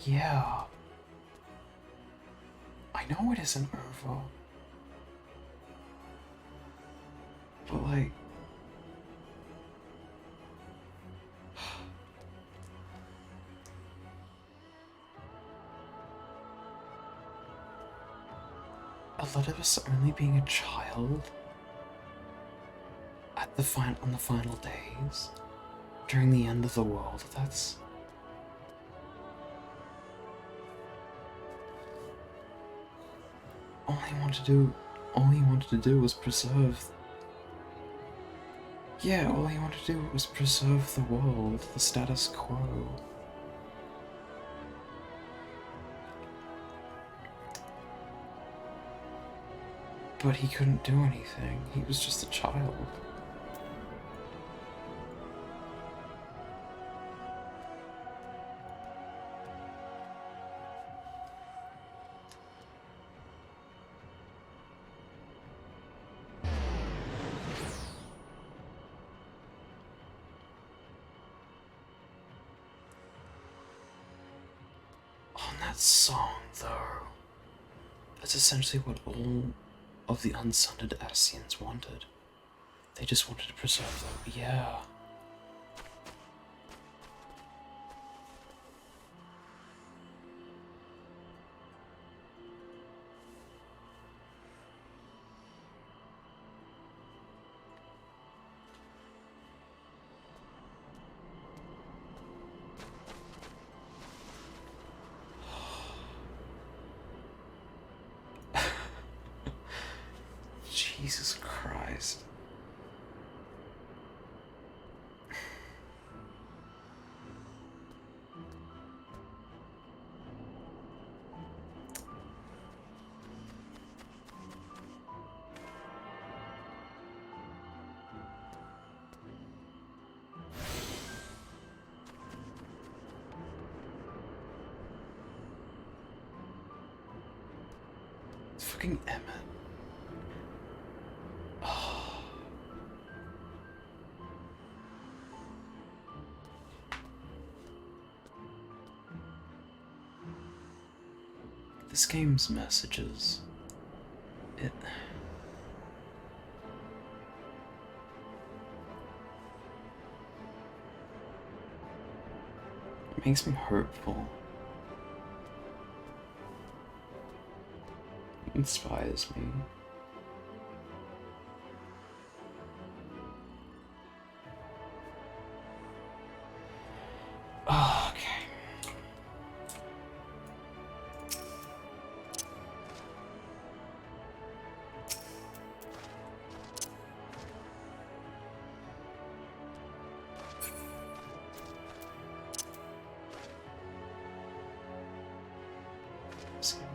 Yeah. I know it isn't over. But like... Elidibus only being a child at on the final days during the end of the world, that's... all he wanted to do was preserve... Yeah, all he wanted to do was preserve the world, the status quo. But he couldn't do anything. He was just a child. On that song, though, that's essentially what all of the unsundered Ascians wanted. They just wanted to preserve them. Yeah. Jesus Christ. It's fucking Emmett. This game's messages, it makes me hopeful. It inspires me.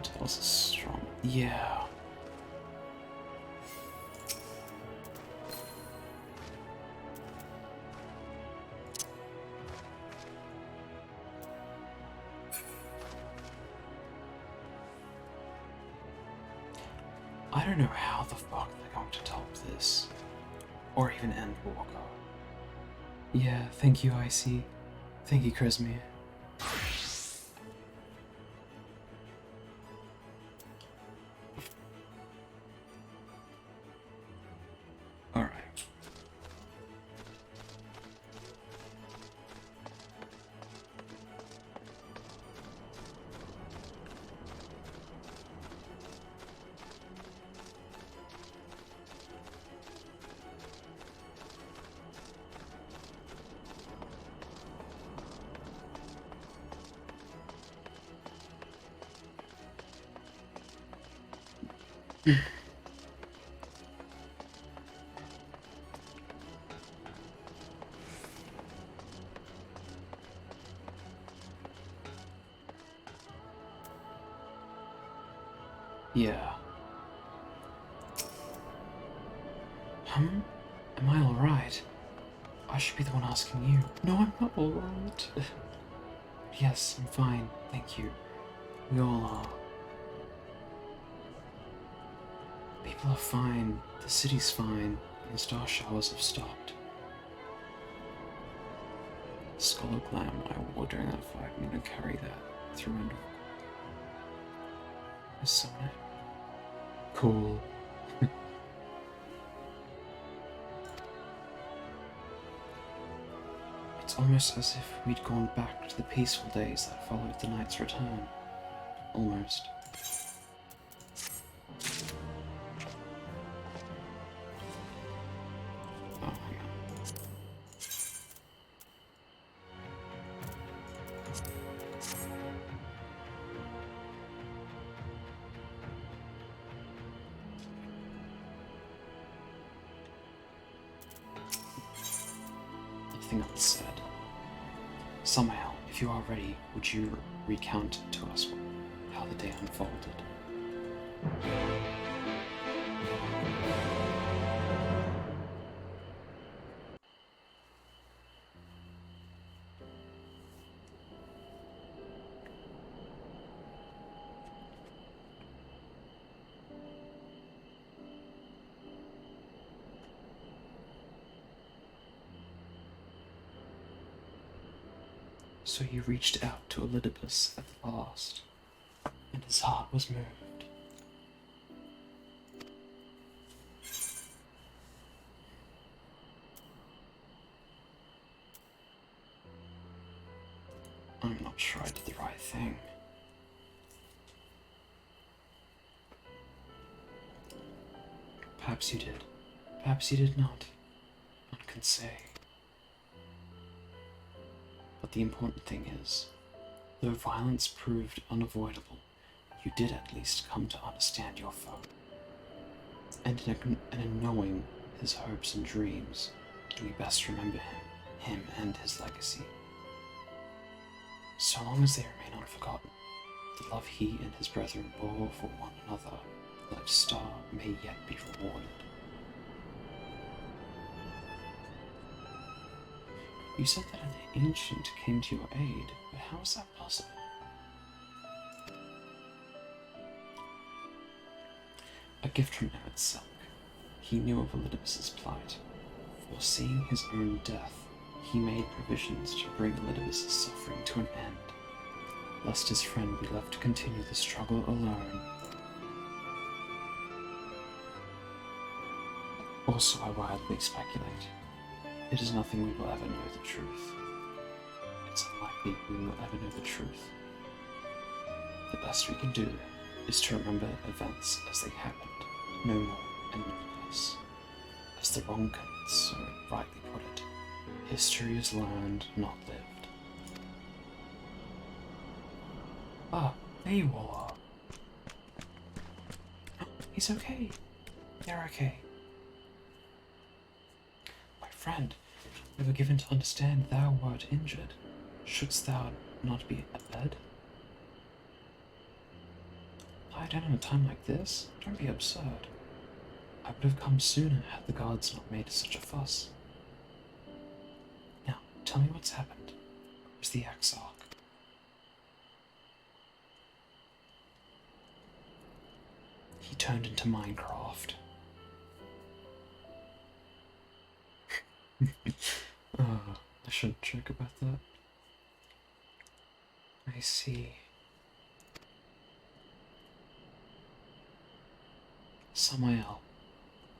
Tells us strong. Yeah. I don't know how the fuck they're going to top this. Or even end Walker. Yeah, thank you, Icy. Thank you, Chrismy. Yeah. Am I alright? I should be the one asking you. No, I'm not alright. Yes, I'm fine, thank you. We all are. People are fine, the city's fine, and the star showers have stopped. Scholar Glam and I were during that fight. I'm gonna carry that through and summon it. Cool. It's almost as if we'd gone back to the peaceful days that followed the knight's return. Almost. Oh, hang on. Nothing unsaid. Samael, if you are ready, would you recount to us how the day unfolded? So you reached out to Elidibus at the last, and his heart was moved. I'm not sure I did the right thing. Perhaps you did. Perhaps you did not. None can say. But the important thing is, though violence proved unavoidable, you did at least come to understand your foe. And in knowing his hopes and dreams, do we best remember him and his legacy. So long as they remain unforgotten, the love he and his brethren bore for one another, that star may yet be rewarded. You said that an ancient came to your aid, but how is that possible? A gift from Emmett Selk. He knew of Elidibus's plight. Foreseeing his own death, he made provisions to bring Elidibus's suffering to an end, lest his friend be left to continue the struggle alone. Also, I wildly speculate. It is nothing we will ever know the truth. It's unlikely we will ever know the truth. The best we can do is to remember events as they happened, no more and no less. As the Ronkans so rightly put it, history is learned, not lived. Ah, there you all are. Oh, he's okay. They're okay. Friend, we were given to understand thou wert injured. Shouldst thou not be abed? Lie down in a time like this? Don't be absurd. I would have come sooner had the gods not made such a fuss. Now, tell me what's happened. Where's the XIV? He turned into Minecraft. Oh, I shouldn't joke about that. I see. Samael,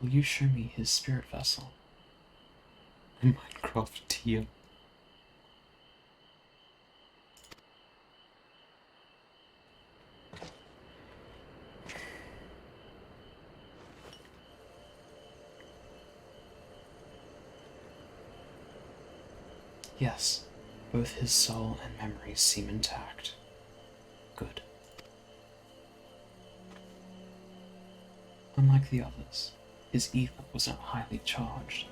will you show me his spirit vessel? Minecraft tier. Yes, both his soul and memories seem intact. Good. Unlike the others, his evil was not highly charged,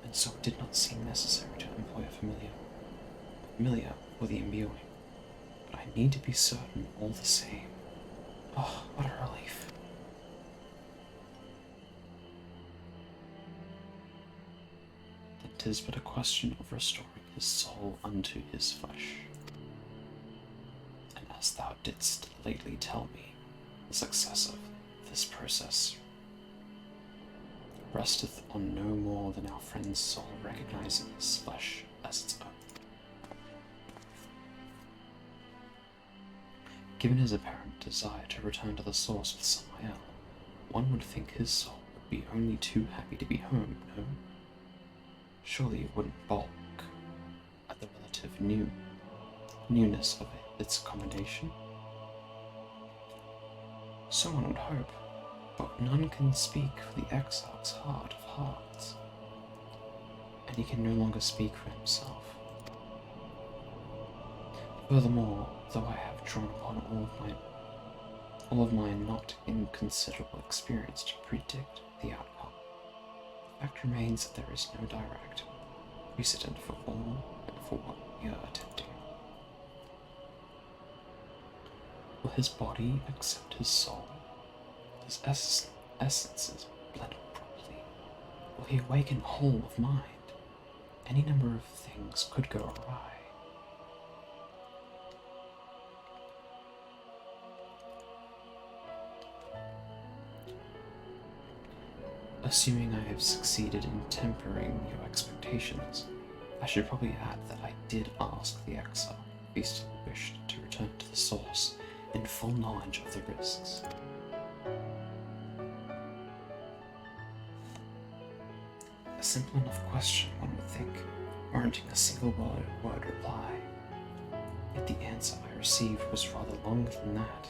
and so it did not seem necessary to employ a familiar for the imbuing. But I need to be certain all the same. Oh, what a relief. it is but a question of restoring his soul unto his flesh. And as thou didst lately tell me, the success of this process resteth on no more than our friend's soul recognizing his flesh as its own. Given his apparent desire to return to the source with Samael, one would think his soul would be only too happy to be home, no? Surely it wouldn't balk at the relative newness of its accommodation? So one would hope, but none can speak for the Exarch's heart of hearts, and he can no longer speak for himself. Furthermore, though I have drawn upon all of my not inconsiderable experience to predict the outcome, the fact remains that there is no direct precedent for all and for what we are attempting. Will his body accept his soul? His essences blend properly? Will he awaken whole of mind? Any number of things could go awry. Assuming I have succeeded in tempering your expectations, I should probably add that I did ask the exile if he still wished to return to the source in full knowledge of the risks. A simple enough question, one would think, warranting a single word reply. Yet the answer I received was rather longer than that,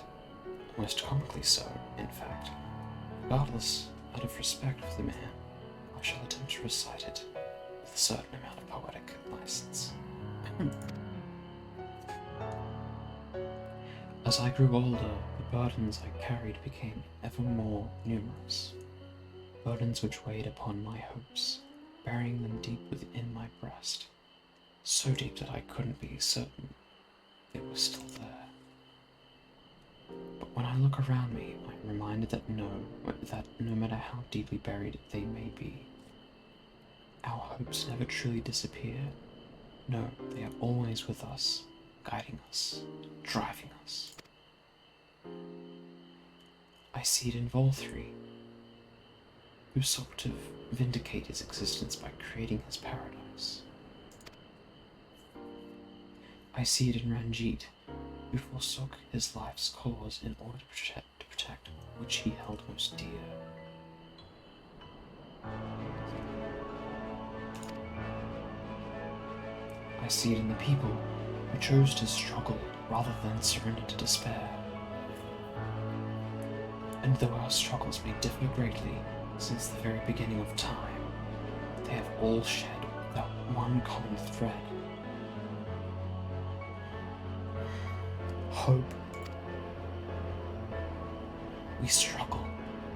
almost comically so, in fact. Regardless, out of respect for the man, I shall attempt to recite it with a certain amount of poetic license. As I grew older, the burdens I carried became ever more numerous. Burdens which weighed upon my hopes, burying them deep within my breast, so deep that I couldn't be certain it was still there. But when I look around me, I'm reminded that no matter how deeply buried they may be, our hopes never truly disappear. No, they are always with us, guiding us, driving us. I see it in Volthree, who sought to vindicate his existence by creating his paradise. I see it in Ranjit, who forsook his life's cause in order to protect which he held most dear. I see it in the people who chose to struggle rather than surrender to despair. And though our struggles may differ greatly since the very beginning of time, they have all shared that one common thread. Hope. We struggle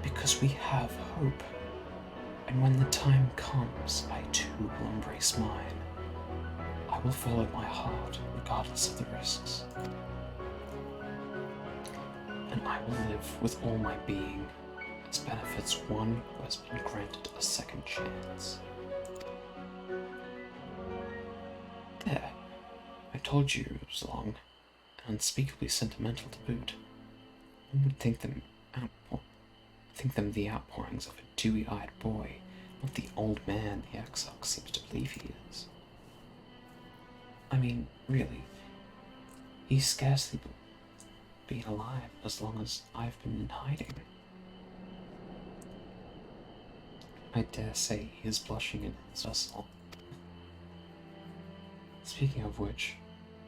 because we have hope, and when the time comes, I too will embrace mine. I will follow my heart, regardless of the risks. And I will live with all my being, as benefits one who has been granted a second chance. There, I told you it was long, and unspeakably sentimental to boot. One would think them the outpourings of a dewy-eyed boy, not the old man the Exarch seems to believe he is. I mean, really, he's scarcely been alive as long as I've been in hiding. I dare say he is blushing in his vessel. Speaking of which,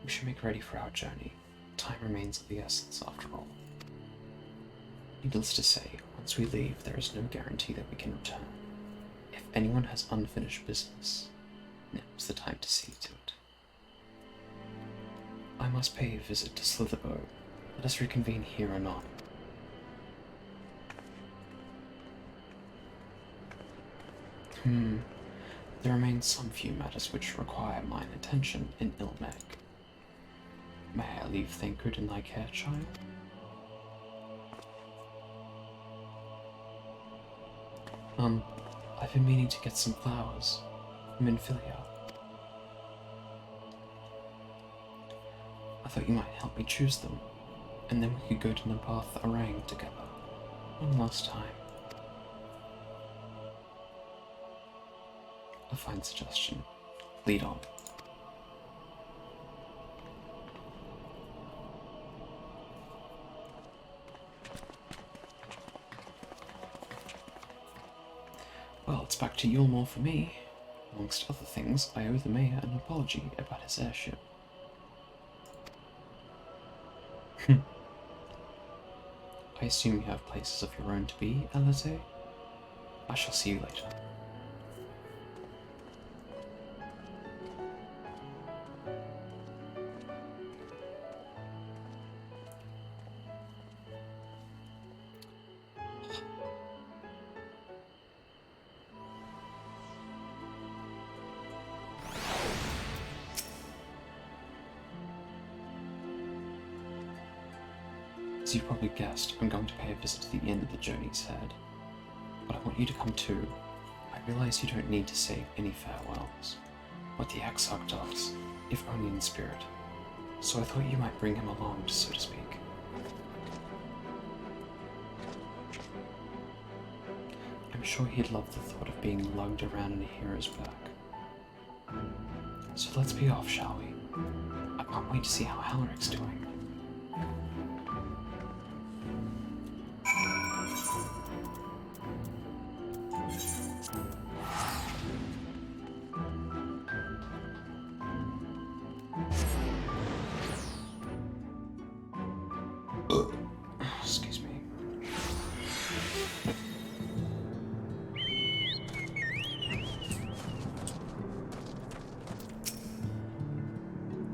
we should make ready for our journey. Time remains of the essence, after all. Needless to say, once we leave, there is no guarantee that we can return. If anyone has unfinished business, now's the time to see to it. I must pay a visit to Slitherbow. Let us reconvene here anon. There remain some few matters which require mine attention in Ilmeg. May I leave Thancred in thy care, child? I've been meaning to get some flowers I'm in Filial. I thought you might help me choose them, and then we could go to Nabath Orang together. One last time. A fine suggestion. Lead on. Well, it's back to Yulmore for me. Amongst other things, I owe the mayor an apology about his airship. I assume you have places of your own to be, Alize? I shall see you later. As you probably guessed, I'm going to pay a visit to the inn at the journey's head. But I want you to come too. I realize you don't need to say any farewells. What the XIV does, if only in spirit. So I thought you might bring him along, so to speak. I'm sure he'd love the thought of being lugged around in a hero's back. So let's be off, shall we? I can't wait to see how Halric's doing. Excuse me.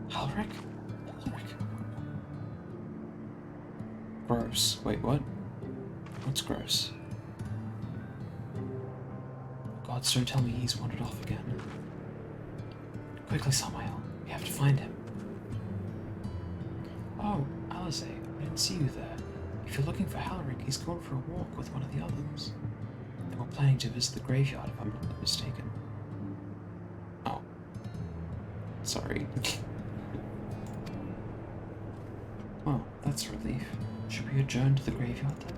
Halric? Gross. Wait, what? What's gross? Gods, don't tell me he's wandered off again. Quickly, Samael. We have to find him. Oh, Alize, I didn't see you there. If you're looking for Halric, he's gone for a walk with one of the others. They were planning to visit the graveyard, if I'm not mistaken. Oh. Sorry. Well, that's a relief. Should we adjourn to the graveyard then?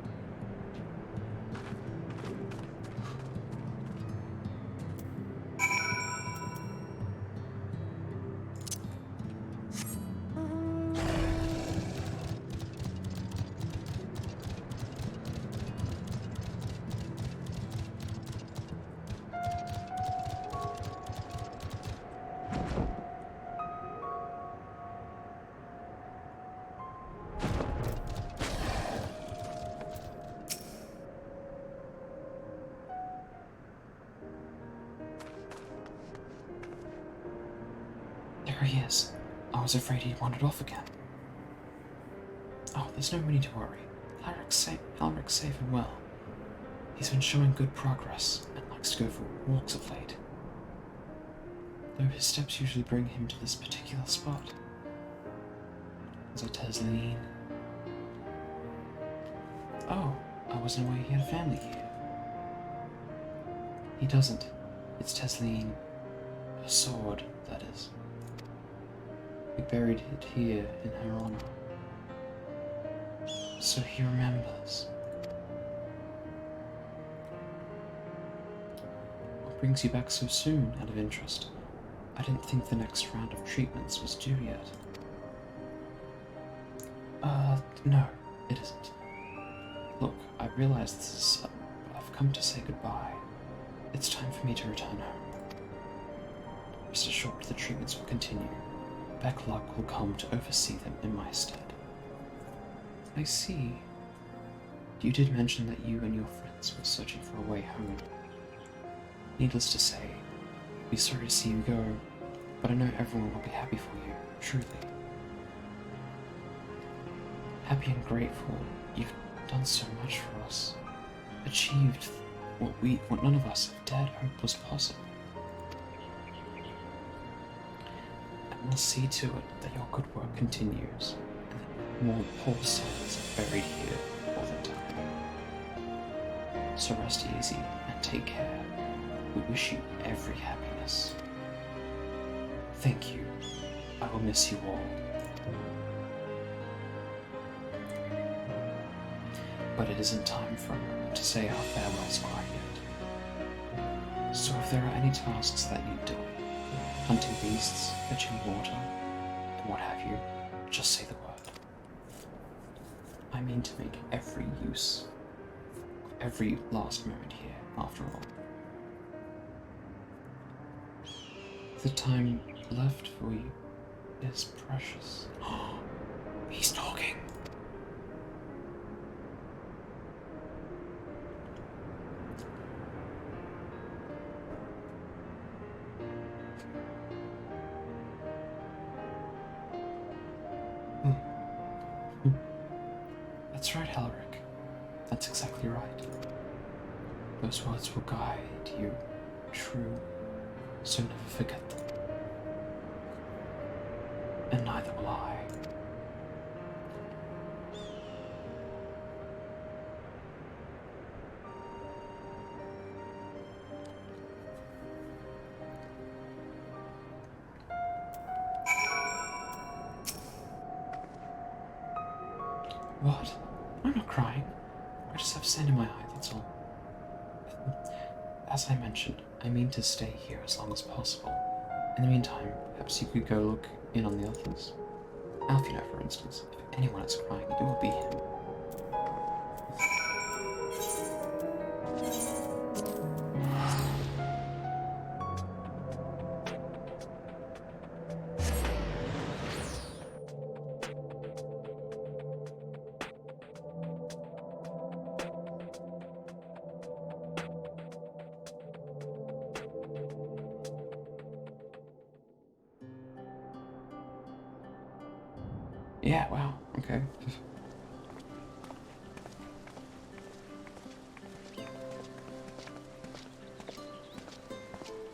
There he is. I was afraid he'd wandered off again. Oh, there's no need to worry. Halric's safe and well. He's been showing good progress and likes to go for walks of late. Though his steps usually bring him to this particular spot. Zotezline. Oh, I wasn't aware he had a family here. He doesn't. It's Tesline. A sword, that is. We buried it here in her honor. So he remembers. What brings you back so soon, out of interest? I didn't think the next round of treatments was due yet. No, it isn't. Look, I realize this is sudden, but I've come to say goodbye. It's time for me to return home. Rest assured the treatments will continue. Beckluck will come to oversee them in my stead. I see. You did mention that you and your friends were searching for a way home. Needless to say, I'll be sorry to see you go, but I know everyone will be happy for you, truly. Happy and grateful. You've done so much for us. Achieved what none of us have dared hope was possible. And we'll see to it that your good work continues, and that more poor souls are buried here all the time. So rest easy and take care. We wish you every happiness. Yes. Thank you. I will miss you all. But it isn't time for to say our farewells quite yet. So if there are any tasks that need doing, hunting beasts, fetching water, and what have you, just say the word. I mean to make every use, every last moment here, after all. The time left for you is precious. He's talking. That's right, Helric. That's exactly right. Those words will guide you true, so never forget them. And neither will I. What? I'm not crying. I just have sand in my eye, that's all. As I mentioned, I mean to stay here as long as possible. In the meantime, perhaps you could go look in on the others. Alfina, for instance. If anyone is crying, it will be him. Yeah, wow, okay.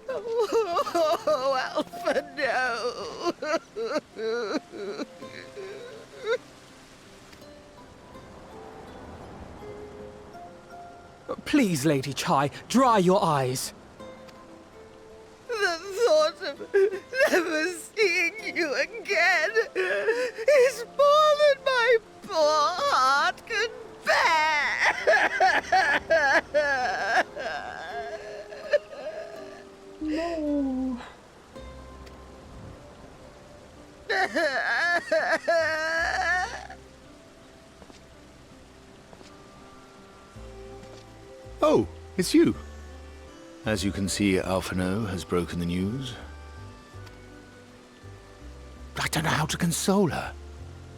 Oh, Alpha, no! Please, Lady Chai, dry your eyes. The thought of never seeing you again is more than my poor heart can bear. No. Oh, it's you. As you can see, Alphino has broken the news. I don't know how to console her.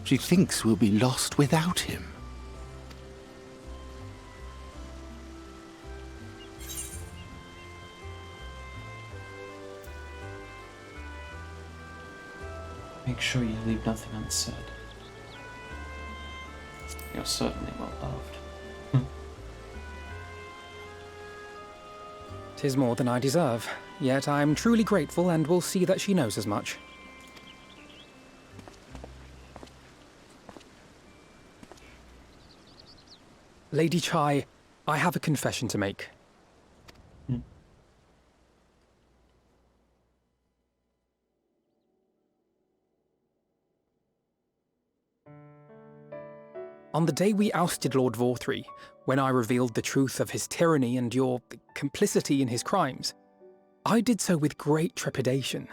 She thinks we'll be lost without him. Make sure you leave nothing unsaid. You're certainly well loved. 'Tis more than I deserve, yet I'm truly grateful and will see that she knows as much. Lady Chai, I have a confession to make. On the day we ousted Lord Vorthree, when I revealed the truth of his tyranny and your complicity in his crimes, I did so with great trepidation.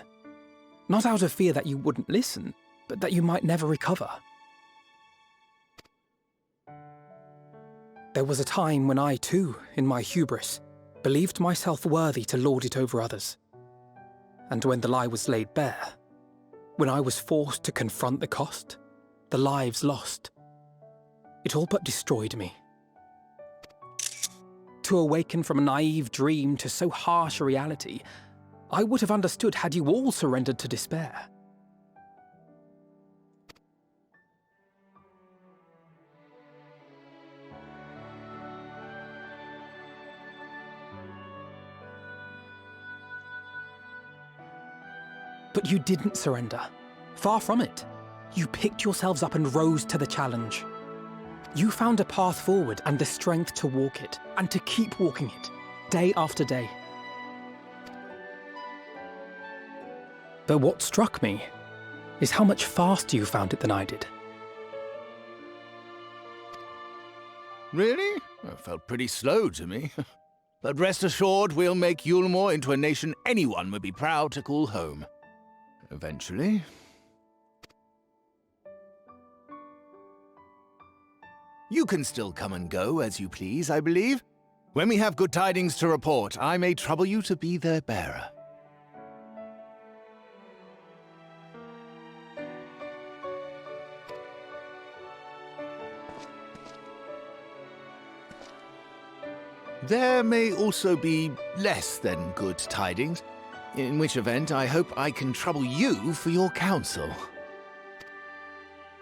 Not out of fear that you wouldn't listen, but that you might never recover. There was a time when I too, in my hubris, believed myself worthy to lord it over others. And when the lie was laid bare, when I was forced to confront the cost, the lives lost, it all but destroyed me. To awaken from a naive dream to so harsh a reality, I would have understood had you all surrendered to despair. But you didn't surrender. Far from it. You picked yourselves up and rose to the challenge. You found a path forward and the strength to walk it, and to keep walking it, day after day. Though what struck me is how much faster you found it than I did. Really? It felt pretty slow to me. But rest assured, we'll make Yulmore into a nation anyone would be proud to call home. Eventually. You can still come and go as you please, I believe. When we have good tidings to report, I may trouble you to be their bearer. There may also be less than good tidings, in which event I hope I can trouble you for your counsel.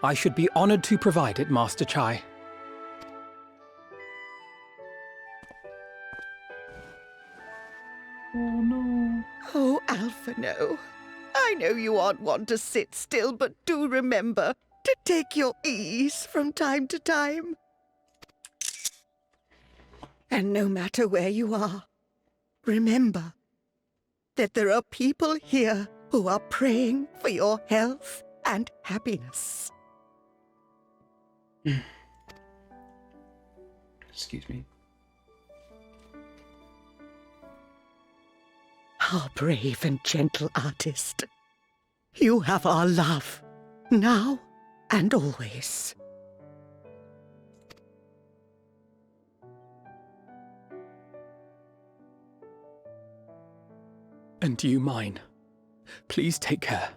I should be honored to provide it, Master Chai. Oh no. Oh, Alphino. I know you aren't one to sit still, but do remember to take your ease from time to time. And no matter where you are, remember that there are people here who are praying for your health and happiness. Excuse me. Our brave and gentle artist. You have our love, now and always. And you mine. Please take care.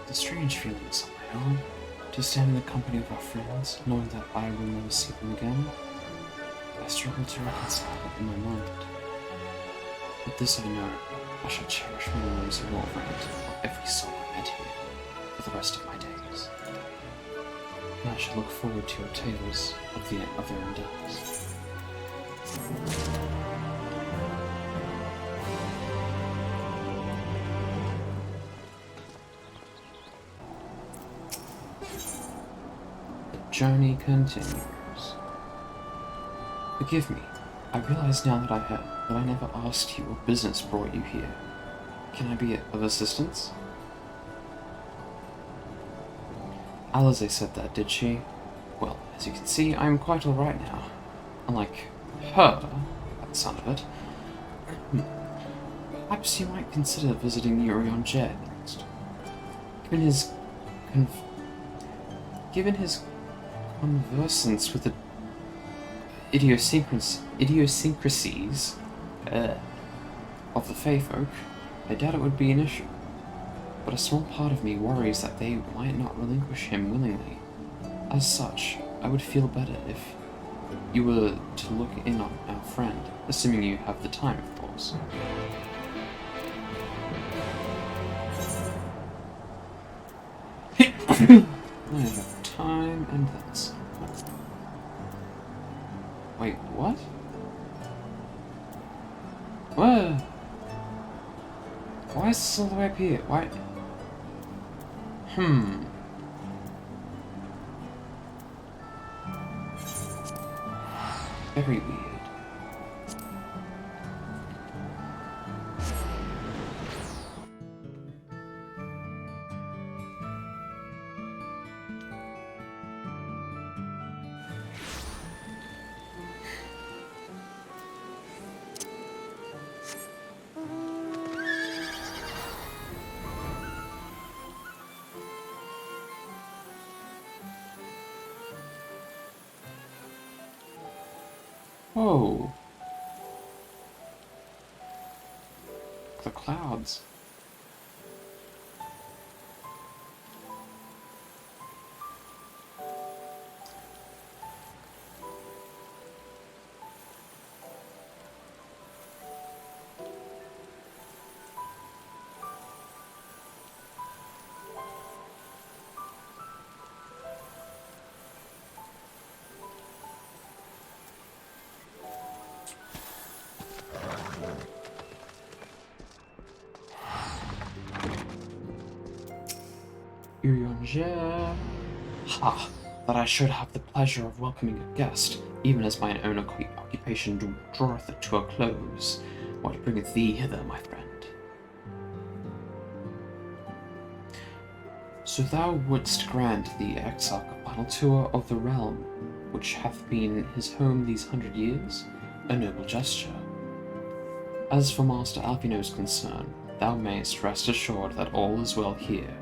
The strange feeling somehow, to stand in the company of our friends, knowing that I will never see them again. I struggle to reconcile it in my mind. But this I know, I shall cherish memories of Wolverine of every soul I met here for the rest of my days. And I shall look forward to your tales of their endeavors. Journey continues. Forgive me. I realize now that I never asked you what business brought you here. Can I be of assistance? Alize said that, did she? Well, as you can see, I'm quite alright now. Unlike her, by the sound of it. Perhaps you might consider visiting Urion Jed next. Given his conversance with the idiosyncrasies of the Fae folk, I doubt it would be an issue. But a small part of me worries that they might not relinquish him willingly. As such, I would feel better if you were to look in on our friend, assuming you have the time, of course. I have time and then some. Wait, what? What? Why is this all the way up here? Why? Very weird. Whoa. The clouds. Urianger. Ha! That I should have the pleasure of welcoming a guest, even as mine own occupation draweth it to a close. What bringeth thee hither, my friend? So thou wouldst grant the Exarch a final tour of the realm, which hath been his home these 100 years? A noble gesture. As for Master Alpino's concern, thou mayst rest assured that all is well here.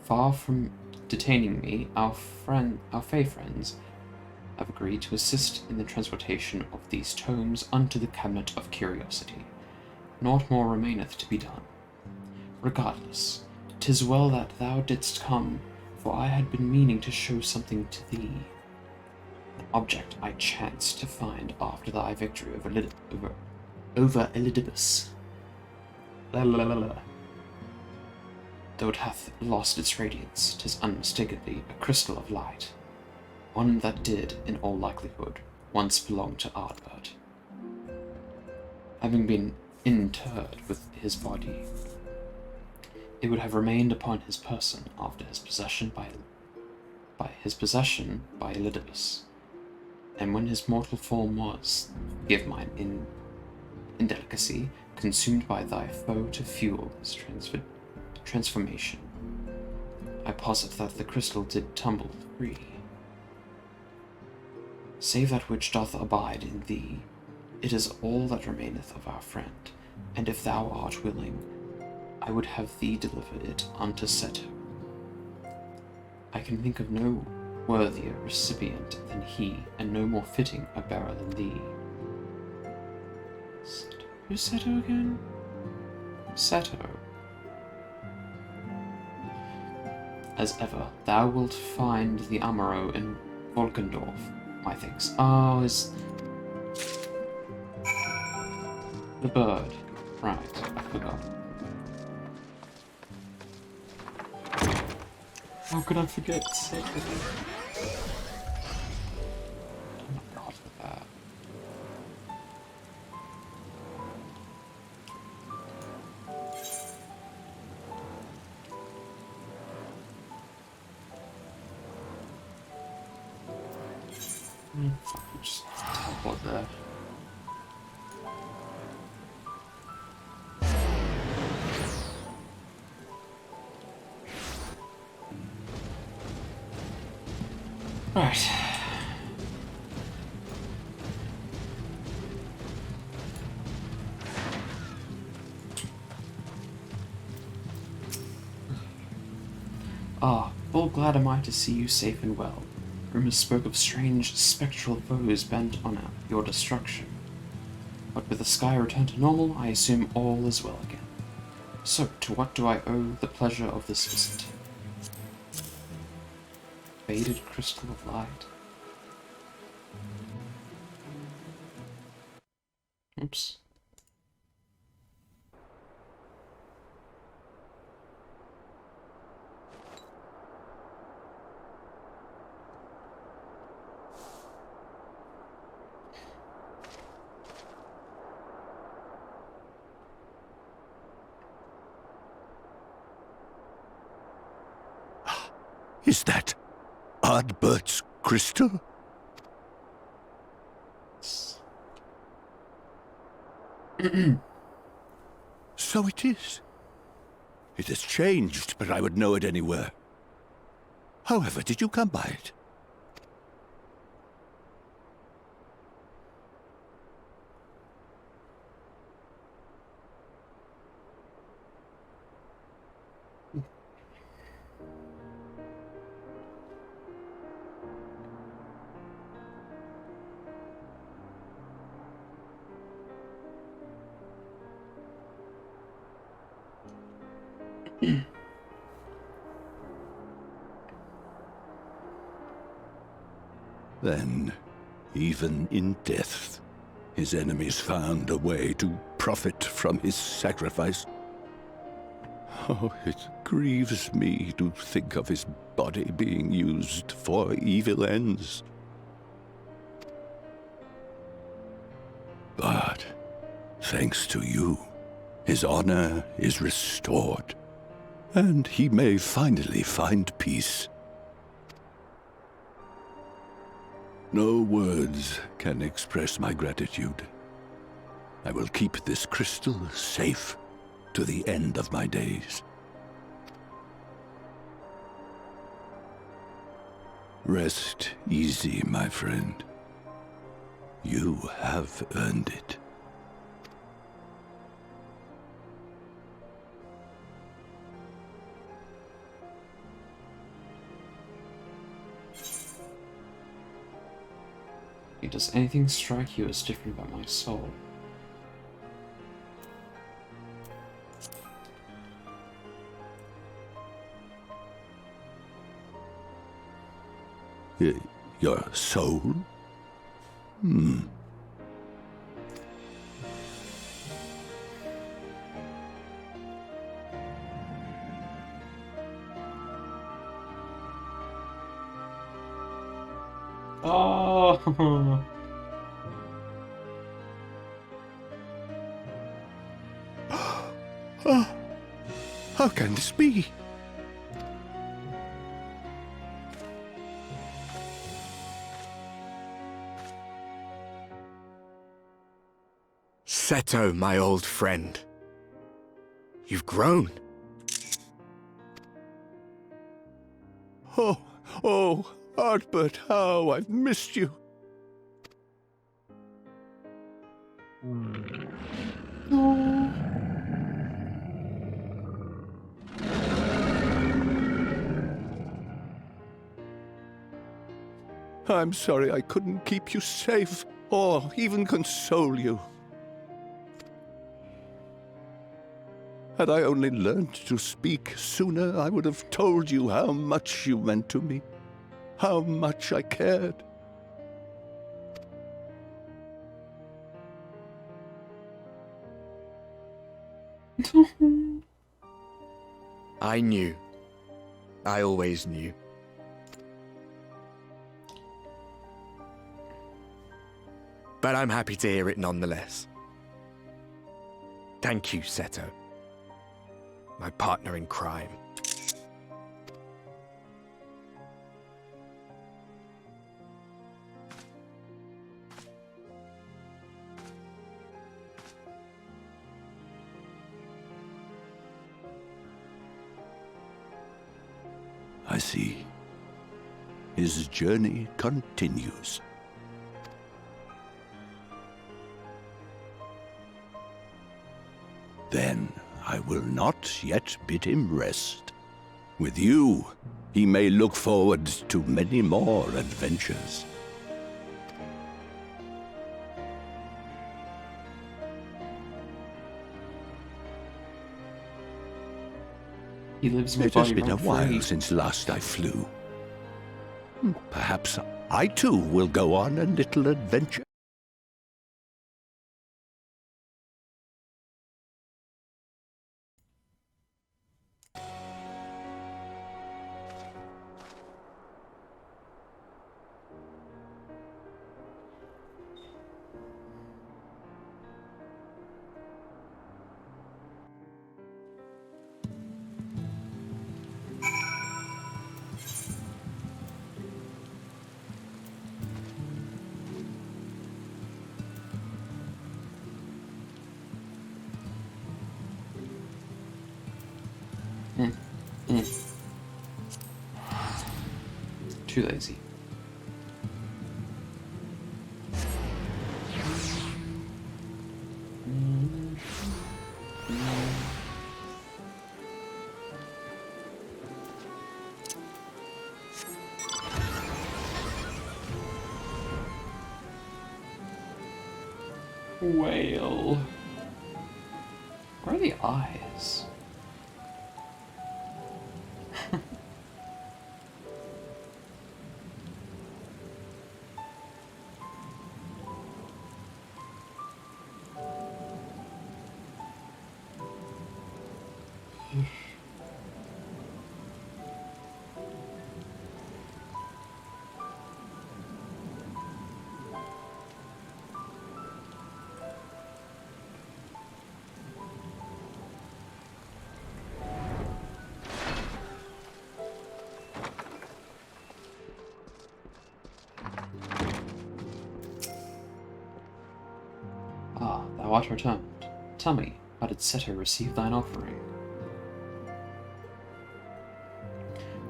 Far from detaining me, our Fey friends have agreed to assist in the transportation of these tomes unto the Cabinet of Curiosity. Naught more remaineth to be done. Regardless, 'tis well that thou didst come, for I had been meaning to show something to thee. An object I chanced to find after thy victory over Elidibus. Though it hath lost its radiance, 'tis unmistakably a crystal of light, one that did, in all likelihood, once belong to Ardbert. Having been interred with his body, it would have remained upon his person after his possession by Elidibus, and when his mortal form was, give mine indelicacy, consumed by thy foe to fuel his transformation. I posit that the crystal did tumble free. Save that which doth abide in thee, it is all that remaineth of our friend, and if thou art willing, I would have thee deliver it unto Seto. I can think of no worthier recipient than he, and no more fitting a bearer than thee. Who's Seto again? Seto. As ever, thou wilt find the Amaro in Volkendorf, methinks. Oh, is the bird. Right, I forgot. How could I forget Seto? Oh my god, for that. Just teleport there. Right. Ah, full glad am I to see you safe and well. Rumors spoke of strange, spectral foes bent on your destruction. But with the sky returned to normal, I assume all is well again. So, to what do I owe the pleasure of this visit? Faded crystal of light. Oops. Is that Ardbert's crystal? So it is. It has changed, but I would know it anywhere. However, did you come by it? Then, even in death, his enemies found a way to profit from his sacrifice. Oh, it grieves me to think of his body being used for evil ends. But, thanks to you, his honor is restored. and he may finally find peace. No words can express my gratitude. I will keep this crystal safe to the end of my days. Rest easy, my friend. You have earned it. Does anything strike you as different about my soul? Your soul? Oh! How can this be? Seto, my old friend. You've grown. Oh, Artbert, how I've missed you. I'm sorry I couldn't keep you safe, or even console you. Had I only learned to speak sooner, I would have told you how much you meant to me, how much I cared. I knew. I always knew. But I'm happy to hear it nonetheless. Thank you, Seto. My partner in crime. I see. His journey continues. Then I will not yet bid him rest. With you, he may look forward to many more adventures. He lives in my It has body been a rent while free. since last I flew. Perhaps I too will go on a little adventure. Too lazy. Whale. Where are the eyes? thou art returned. Tell me, how did Seto receive thine offering?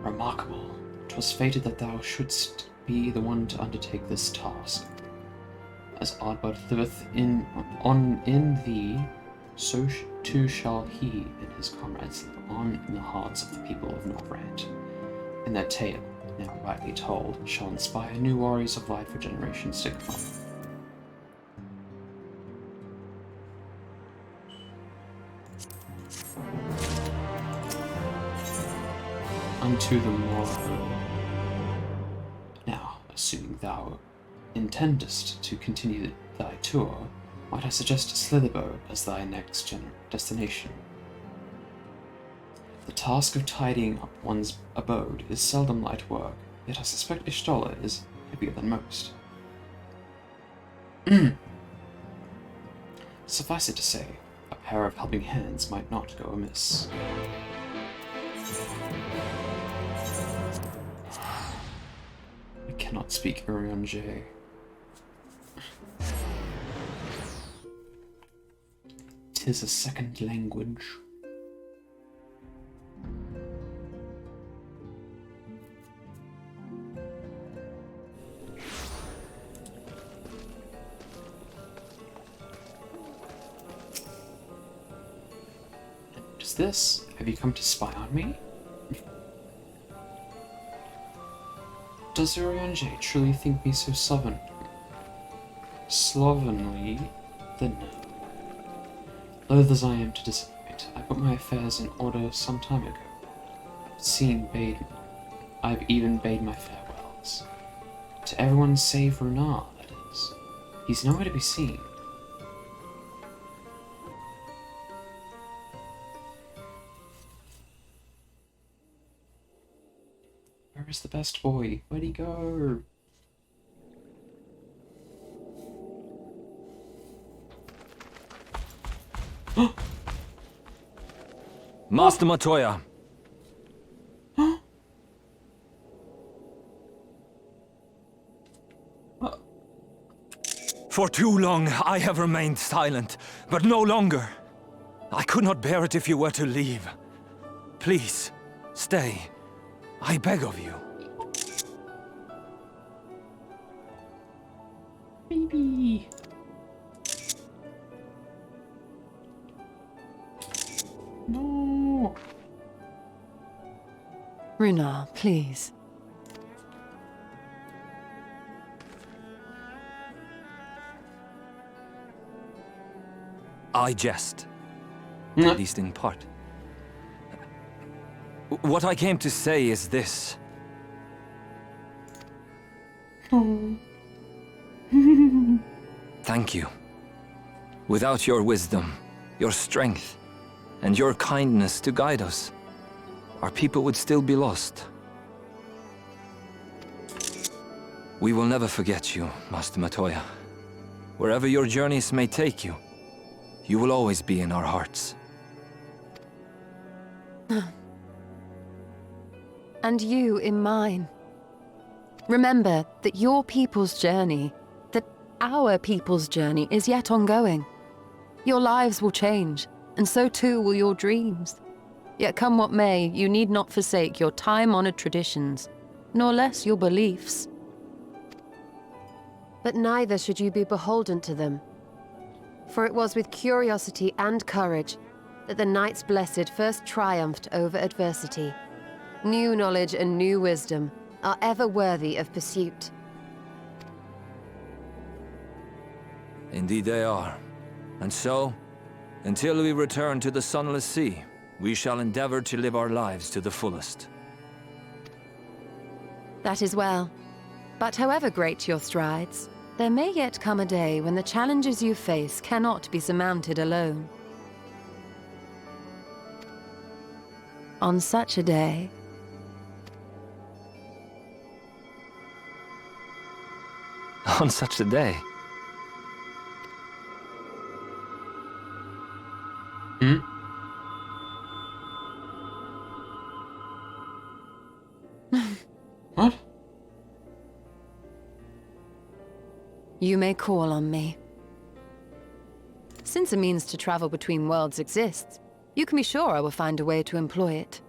Remarkable. 'Twas fated that thou shouldst be the one to undertake this task. As Ardbud liveth in thee, so too shall he and his comrades live on in the hearts of the people of Northrend. And their tale, now rightly told, shall inspire new warriors of light for generations to come. Unto the morrow. Now, assuming thou intendest to continue thy tour, might I suggest Slitherbow as thy next destination? The task of tidying up one's abode is seldom light work, yet I suspect Ishtola is heavier than most. Suffice it to say, a pair of helping hands might not go amiss. I cannot speak Urianger. Tis a second language. And is this? Have you come to spy on me? Does Urianger truly think me so slovenly? Then no. Loath as I am to disappoint, I put my affairs in order some time ago. I've even bade my farewells. To everyone save Runar, that is. He's nowhere to be seen. Where is the best boy? Where'd he go? Master Matoya. For too long I have remained silent, but no longer. I could not bear it if you were to leave. Please, stay. I beg of you. Baby. No. Runar, please. I jest. At least in part. What I came to say is this. Thank you. Without your wisdom, your strength, and your kindness to guide us, our people would still be lost. We will never forget you, Master Matoya. Wherever your journeys may take you, you will always be in our hearts. And you in mine. Remember that your people's journey, that our people's journey is yet ongoing. Your lives will change, and so too will your dreams. Yet come what may, you need not forsake your time-honored traditions, nor less your beliefs. But neither should you be beholden to them. For it was with curiosity and courage that the Knights Blessed first triumphed over adversity. New knowledge and new wisdom are ever worthy of pursuit. Indeed they are. And so, until we return to the Sunless Sea, we shall endeavor to live our lives to the fullest. That is well. But however great your strides, there may yet come a day when the challenges you face cannot be surmounted alone. On such a day... On such a day? What? You may call on me. Since a means to travel between worlds exists, you can be sure I will find a way to employ it.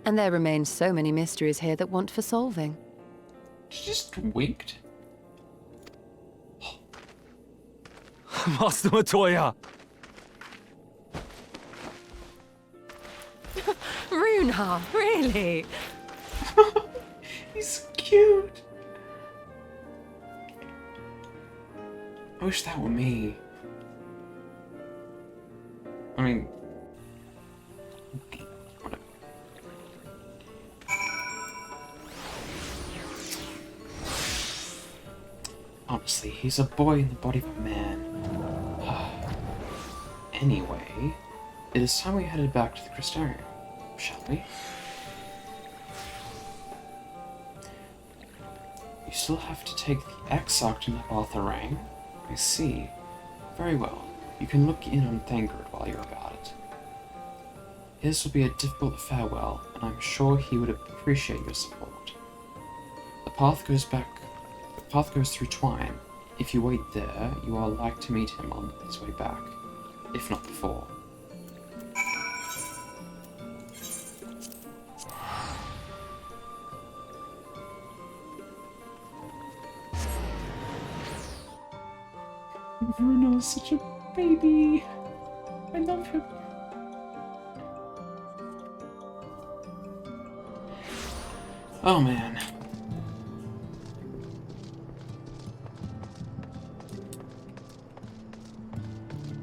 And there remain so many mysteries here that want for solving. She just winked. Master Matoya! Runha, really? He's cute. I wish that were me. I mean, whatever. Honestly, he's a boy in the body of a man. Anyway, it is time we headed back to the Crystarium, shall we? You still have to take the XIV to Nabatha. I see. Very well. You can look in on Thangard while you're about it. His will be a difficult farewell, and I'm sure he would appreciate your support. The path goes through Twine. If you wait there, you are like to meet him on his way back, if not before. Bruno's such a baby. I love him. Oh man.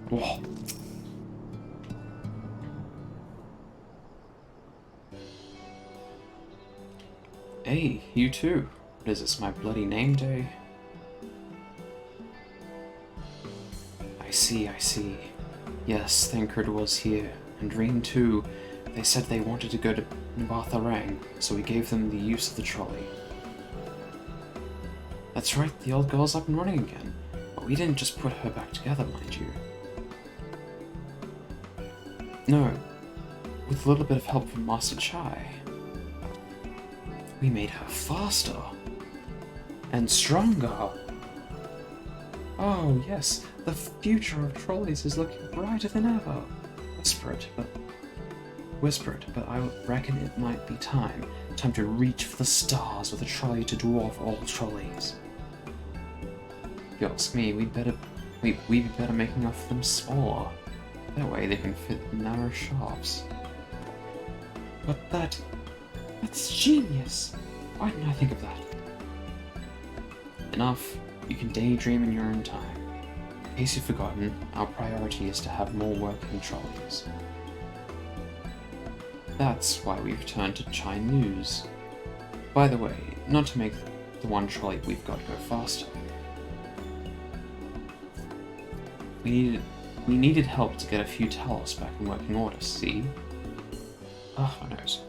Whoa. Hey, you too. What is this, my bloody name day? I see. Yes, Thancred was here, and Reen too. They said they wanted to go to Nabatha, so we gave them the use of the trolley. That's right, the old girl's up and running again. But we didn't just put her back together, mind you. No, with a little bit of help from Master Chai. We made her faster. And stronger. Oh, yes, the future of trolleys is looking brighter than ever. Whisper it, but I reckon it might be time. Time to reach for the stars with a trolley to dwarf all trolleys. If you ask me, we'd be better making off them smaller. That way they can fit narrow shafts. But that's genius! Why didn't I think of that? Enough. You can daydream in your own time. In case you've forgotten, our priority is to have more working trolleys. That's why we've turned to Chai News. By the way, not to make the one trolley we've got go faster. We needed help to get a few Talos back in working order, see? Oh, my nose.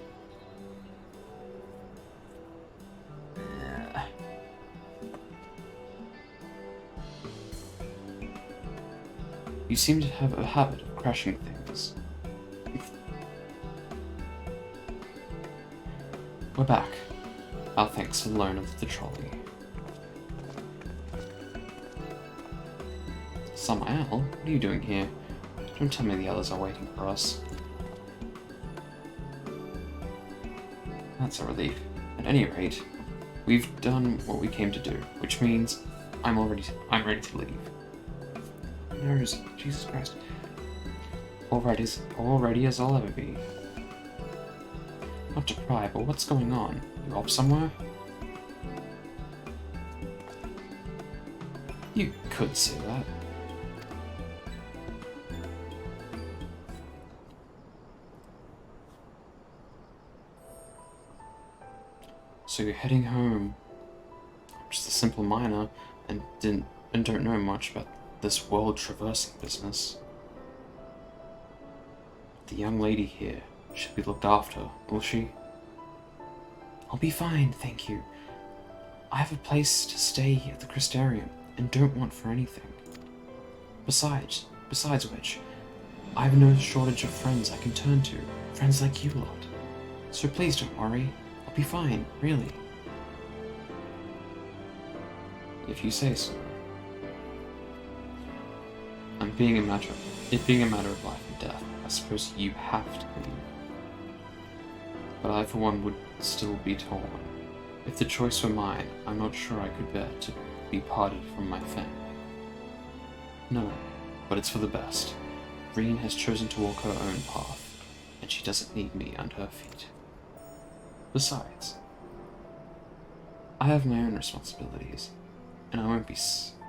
You seem to have a habit of crashing things. We're back. Our thanks for the loan of the trolley. Samael, what are you doing here? Don't tell me the others are waiting for us. That's a relief. At any rate, we've done what we came to do, which means I'm ready to leave. Nose, Jesus Christ. Already as I'll ever be. Not to pry, but what's going on? You off somewhere? You could say that. So you're heading home. I'm just a simple miner and don't know much about this world traversing business. The young lady here should be looked after, will she? I'll be fine, thank you. I have a place to stay at the Crystarium and don't want for anything. Besides which, I have no shortage of friends I can turn to, friends like you lot. So please don't worry, I'll be fine, really. If you say so. It being a matter of life and death, I suppose you have to leave. But I, for one, would still be torn. If the choice were mine, I'm not sure I could bear to be parted from my family. No, but it's for the best. Reen has chosen to walk her own path, and she doesn't need me under her feet. Besides, I have my own responsibilities, and I won't be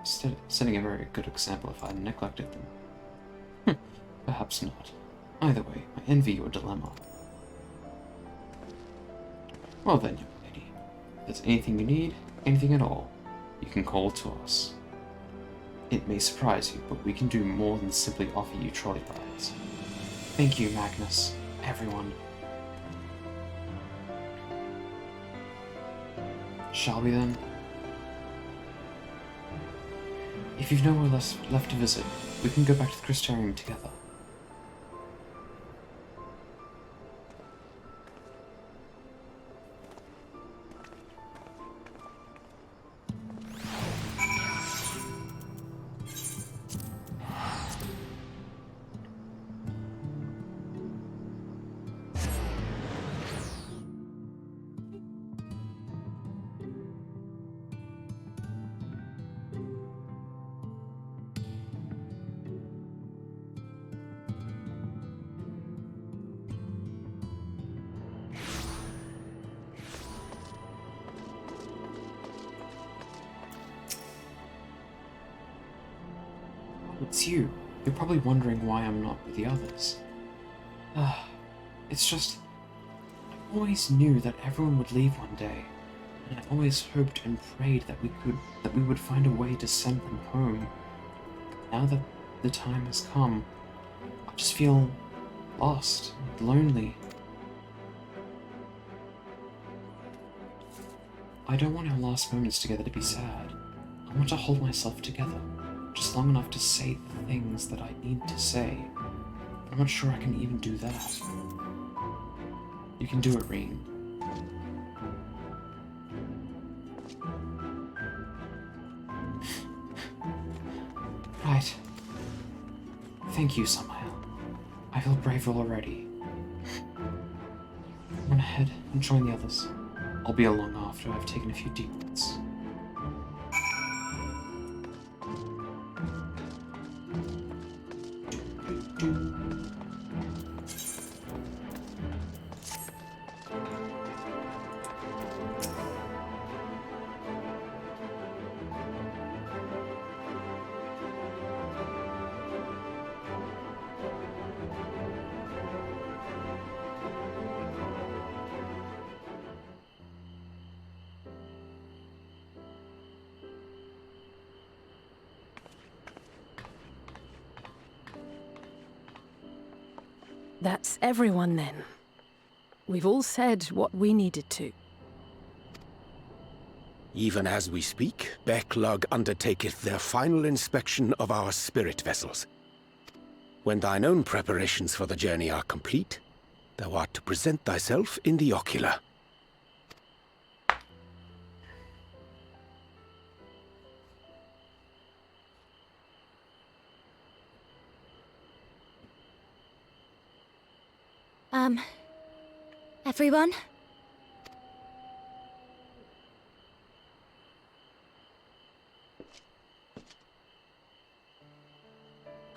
setting a very good example if I neglected them. Perhaps not. Either way, I envy your dilemma. Well then, young lady, if there's anything you need, anything at all, you can call to us. It may surprise you, but we can do more than simply offer you trolley rides. Thank you, Magnus. Everyone. Shall we then? If you've nowhere left to visit, we can go back to the Crystarium together. It's you. You're probably wondering why I'm not with the others. It's just, I always knew that everyone would leave one day, and I always hoped and prayed that we would find a way to send them home. Now that the time has come, I just feel lost and lonely. I don't want our last moments together to be sad. I want to hold myself together, just long enough to say the things that I need to say. I'm not sure I can even do that. You can do it, Reen. Right. Thank you, Samael. I feel braver already. Run ahead and join the others. I'll be along after I've taken a few deep breaths. That's everyone then. We've all said what we needed to. Even as we speak, Backlog undertaketh their final inspection of our spirit vessels. When thine own preparations for the journey are complete, thou art to present thyself in the ocular. Everyone?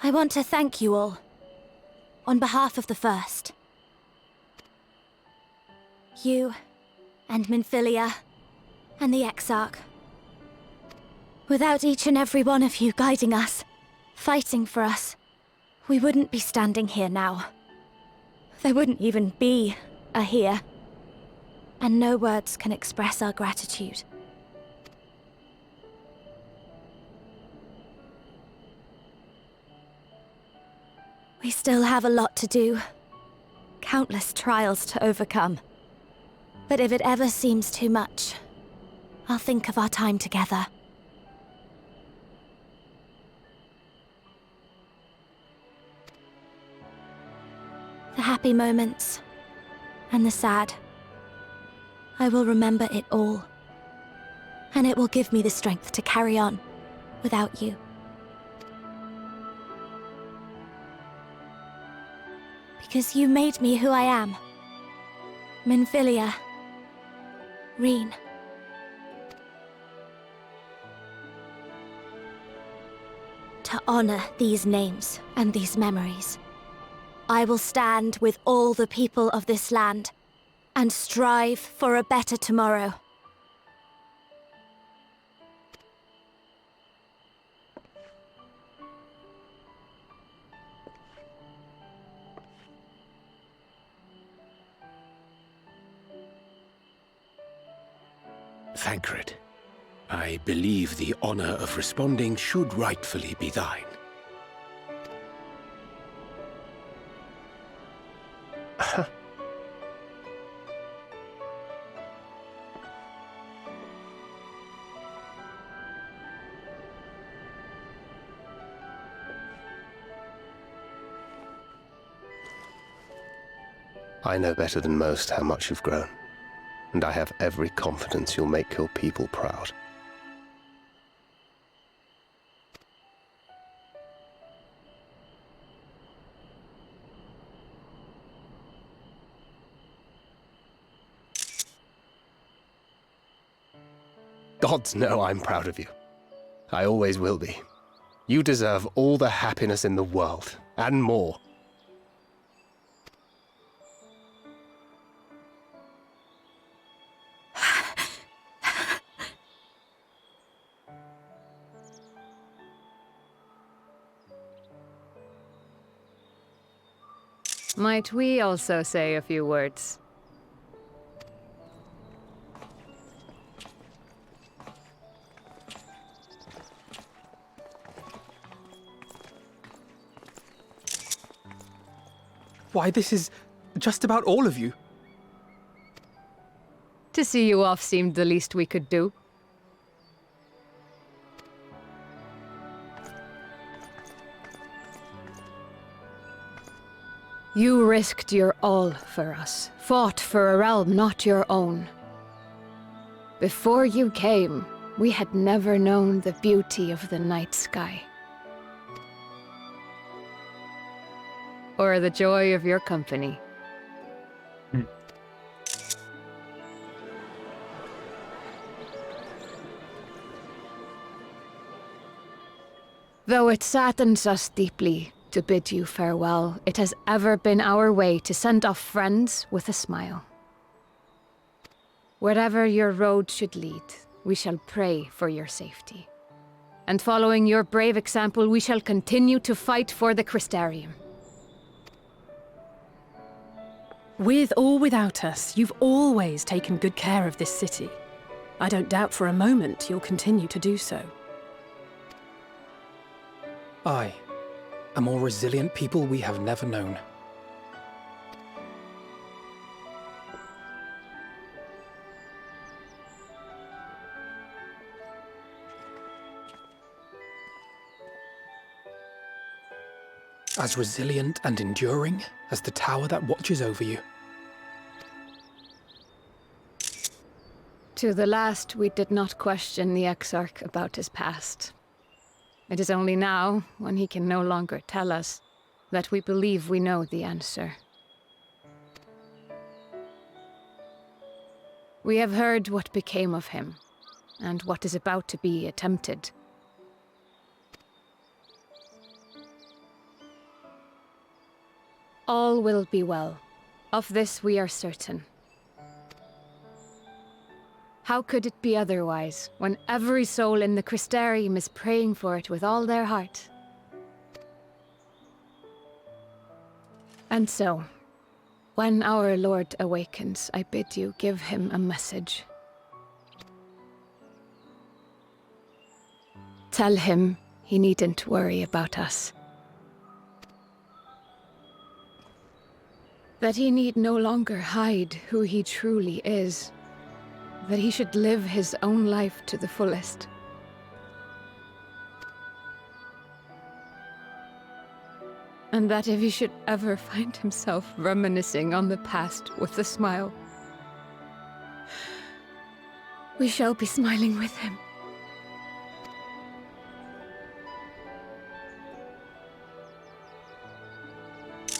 I want to thank you all, on behalf of the First. You, and Minfilia, and the Exarch. Without each and every one of you guiding us, fighting for us, we wouldn't be standing here now. There wouldn't even be a here. And no words can express our gratitude. We still have a lot to do. Countless trials to overcome. But if it ever seems too much, I'll think of our time together. The happy moments, and the sad. I will remember it all. And it will give me the strength to carry on without you. Because you made me who I am. Minfilia. Reen. To honor these names and these memories, I will stand with all the people of this land and strive for a better tomorrow. Thancred, I believe the honor of responding should rightfully be thine. I know better than most how much you've grown, and I have every confidence you'll make your people proud. Gods know I'm proud of you. I always will be. You deserve all the happiness in the world, and more. Might we also say a few words? Why, this is just about all of you. To see you off seemed the least we could do. You risked your all for us, fought for a realm not your own. Before you came, we had never known the beauty of the night sky. Or the joy of your company. Though it saddens us deeply to bid you farewell, it has ever been our way to send off friends with a smile. Wherever your road should lead, we shall pray for your safety. And following your brave example, we shall continue to fight for the Crystarium. With or without us, you've always taken good care of this city. I don't doubt for a moment you'll continue to do so. Aye. A more resilient people we have never known. As resilient and enduring as the tower that watches over you. To the last, we did not question the Exarch about his past. It is only now, when he can no longer tell us, that we believe we know the answer. We have heard what became of him, and what is about to be attempted. All will be well. Of this we are certain. How could it be otherwise, when every soul in the Crystarium is praying for it with all their heart? And so, when our Lord awakens, I bid you give him a message. Tell him he needn't worry about us. That he need no longer hide who he truly is. That he should live his own life to the fullest. And that if he should ever find himself reminiscing on the past with a smile, we shall be smiling with him.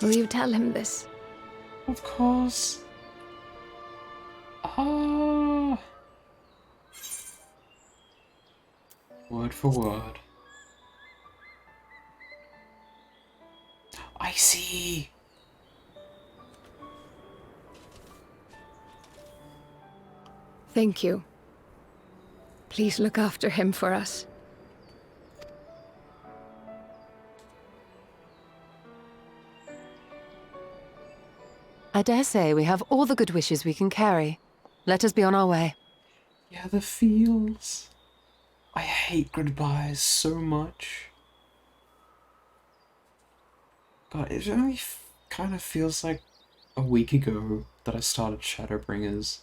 Will you tell him this? Of course. Ah. Word for word. I see. Thank you. Please look after him for us. I dare say we have all the good wishes we can carry. Let us be on our way. Yeah, the feels. I hate goodbyes so much. God, it only kind of feels like a week ago that I started Shadowbringers.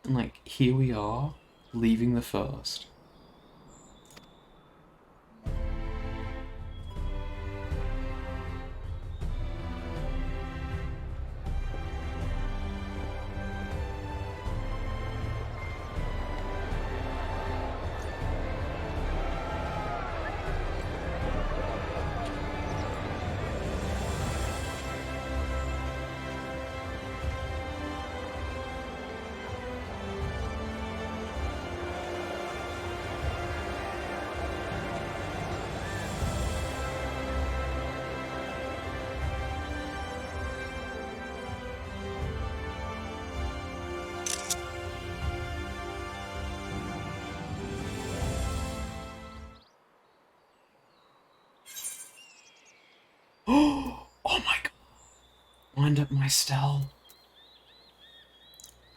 And like, here we are, leaving the first. Oh my god. Wind up my stell.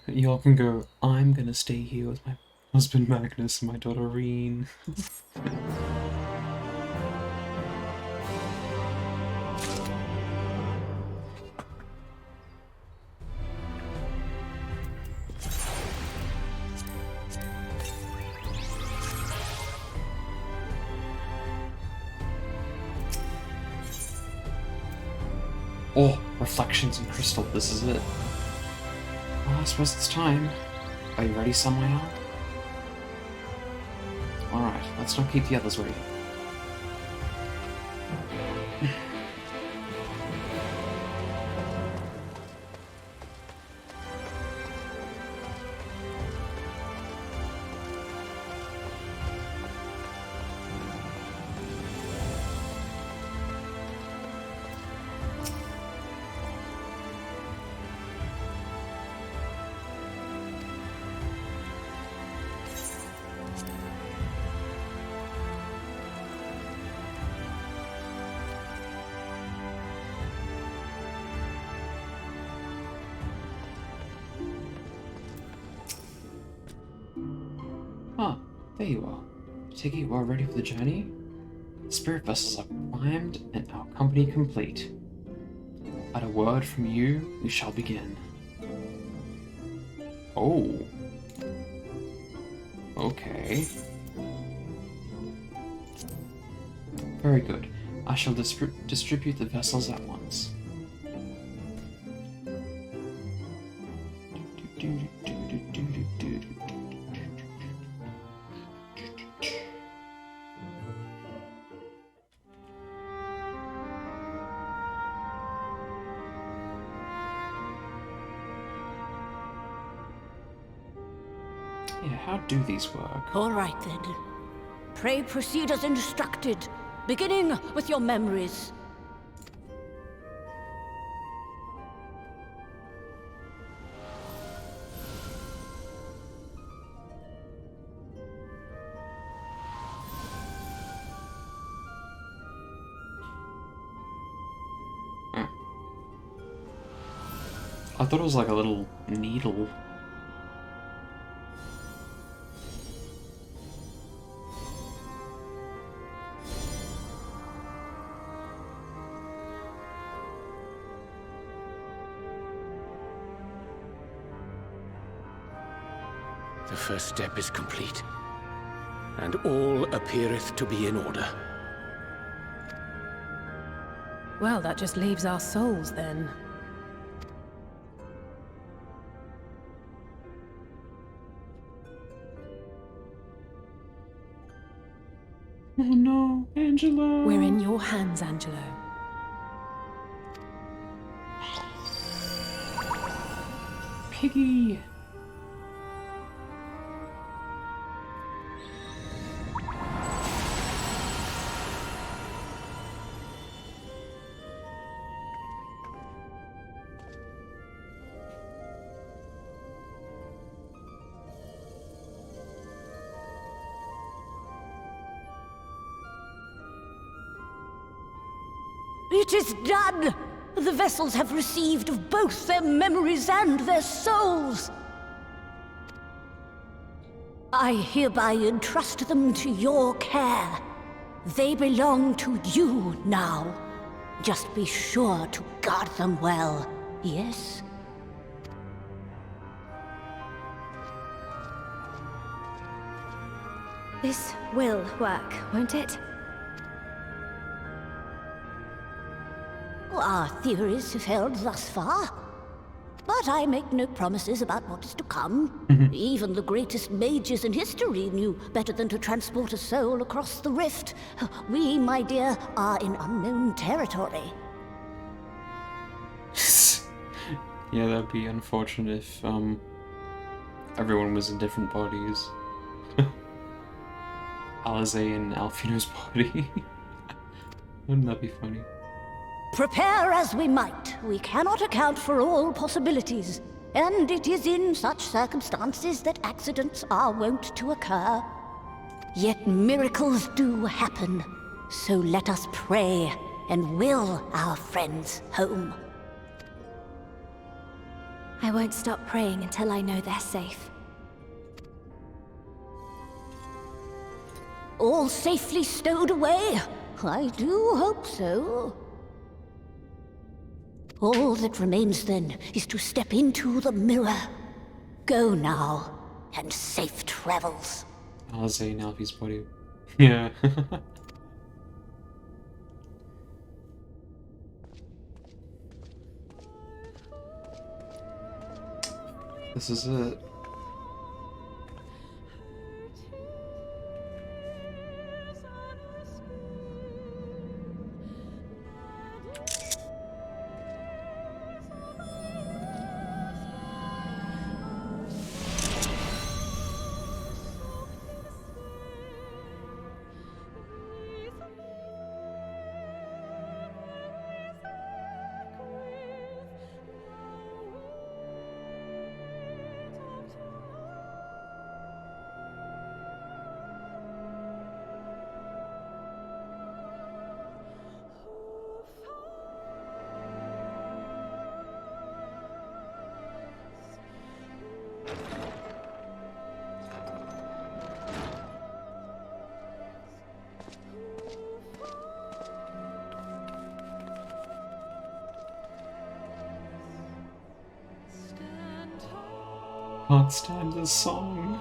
Y'all can go, I'm gonna stay here with my husband Magnus and my daughter Reen. Oh, reflections in crystal, this is it. Well, I suppose it's time. Are you ready, Samael? Alright, let's not keep the others waiting. Ah, there you are. I take it you are ready for the journey? The spirit vessels are primed and our company complete. At a word from you, we shall begin. Oh. Okay. Very good. I shall distribute the vessels at once. Yeah, how do these work? All right then. Pray proceed as instructed, beginning with your memories. I thought it was like a little needle. The first step is complete, and all appeareth to be in order. Well, that just leaves our souls then. Oh no, Angelo! We're in your hands, Angelo. piggy! It is done! The vessels have received of both their memories and their souls. I hereby entrust them to your care. They belong to you now. Just be sure to guard them well, yes? This will work, won't it? Our theories have held thus far. But I make no promises about what is to come. Even the greatest mages in history knew better than to transport a soul across the rift. We, my dear, are in unknown territory. Yeah, that'd be unfortunate if, everyone was in different bodies. Alize in Alfino's body. Wouldn't that be funny? Prepare as we might, we cannot account for all possibilities. And it is in such circumstances that accidents are wont to occur. Yet miracles do happen. So let us pray and will our friends home. I won't stop praying until I know they're safe. All safely stowed away? I do hope so. All that remains then is to step into the mirror. Go now, and safe travels. Alize in Alfie's body. Yeah. This is it. Can't stand this song.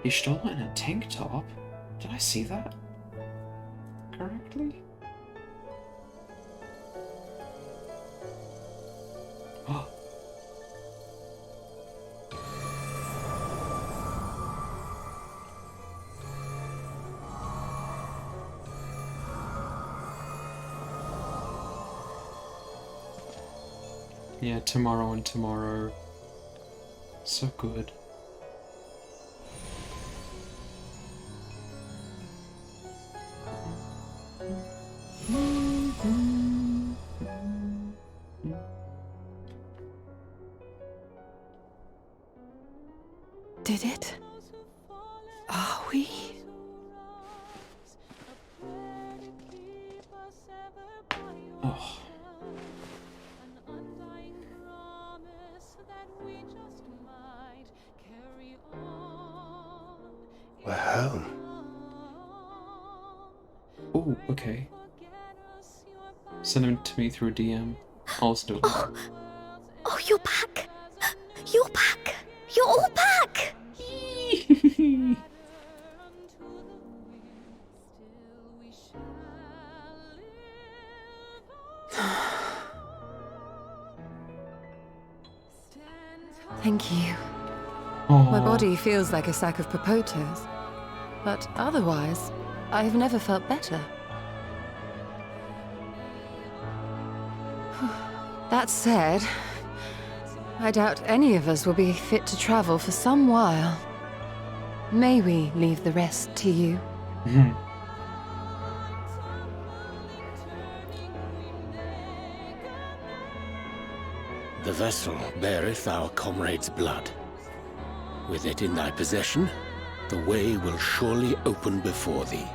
You stole it in a tank top? Did I see that correctly? Oh. Yeah, tomorrow and tomorrow. So good. Did it? Are we? Oh, okay. Send him to me through a DM. I'll listen to it. Oh, you're back! You're back! You're all back! Thank you. Oh. My body feels like a sack of potatoes, but otherwise, I have never felt better. That said, I doubt any of us will be fit to travel for some while. May we leave the rest to you? The vessel beareth our comrade's blood. With it in thy possession, the way will surely open before thee.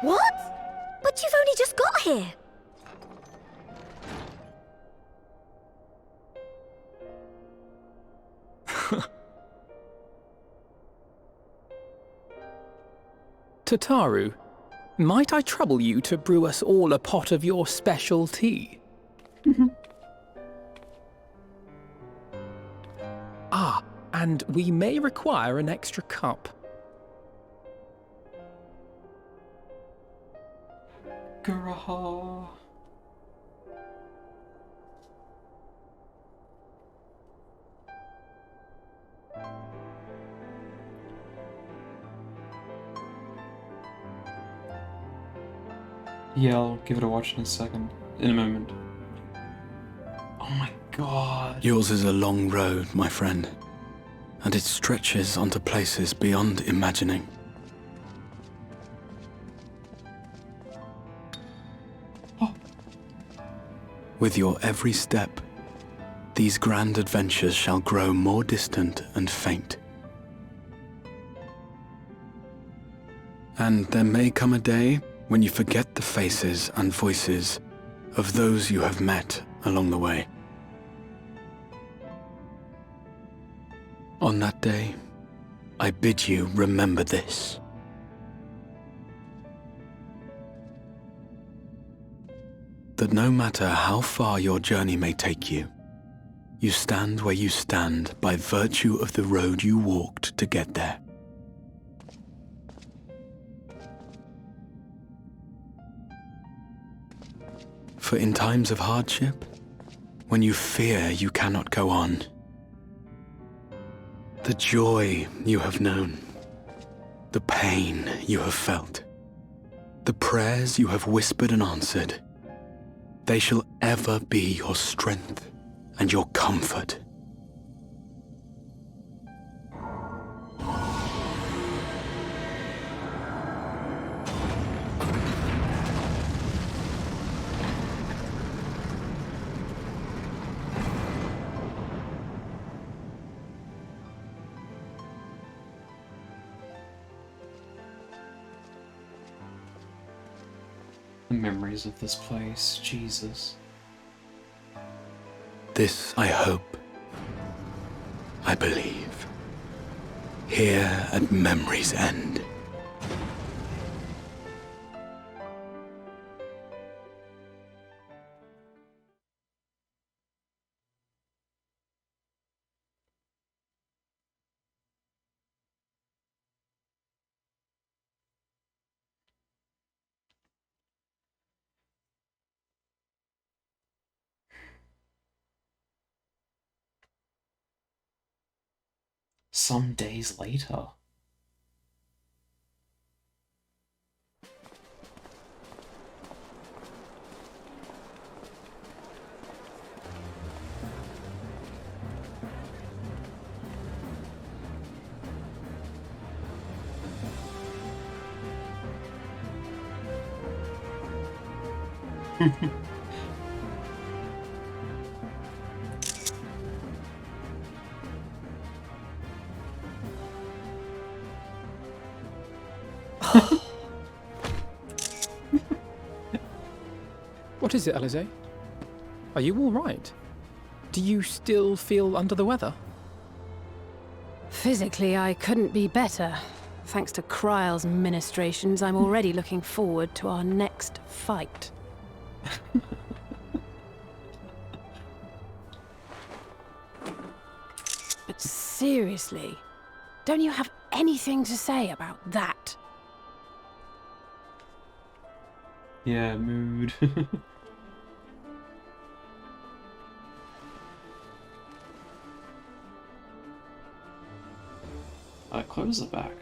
What? But you've only just got here. Tataru, might I trouble you to brew us all a pot of your special tea? Ah, and we may require an extra cup. Guraha. Yeah, I'll give it a watch in a second. In a moment. Oh my god. Yours is a long road, my friend, and it stretches onto places beyond imagining. With your every step, these grand adventures shall grow more distant and faint. And there may come a day when you forget the faces and voices of those you have met along the way. On that day, I bid you remember this. That no matter how far your journey may take you, you stand where you stand by virtue of the road you walked to get there. For in times of hardship, when you fear you cannot go on, the joy you have known, the pain you have felt, the prayers you have whispered and answered, they shall ever be your strength and your comfort. The memories of this place, Jesus. This I hope, I believe, here at memory's end. Some days later. What is it, Alize? Are you all right? Do you still feel under the weather? Physically, I couldn't be better. Thanks to Kryle's ministrations, I'm already looking forward to our next fight. But seriously, don't you have anything to say about that? Yeah, mood. Close the back.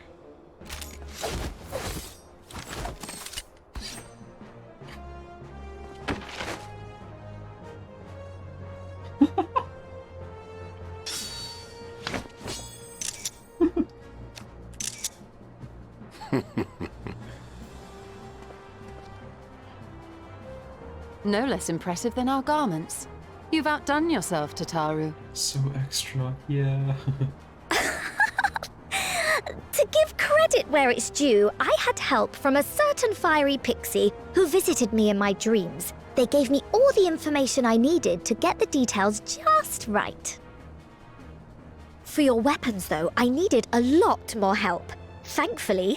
No less impressive than our garments. You've outdone yourself, Tataru. So extra, yeah. To give credit where it's due, I had help from a certain fiery pixie who visited me in my dreams. They gave me all the information I needed to get the details just right. For your weapons, though, I needed a lot more help. Thankfully,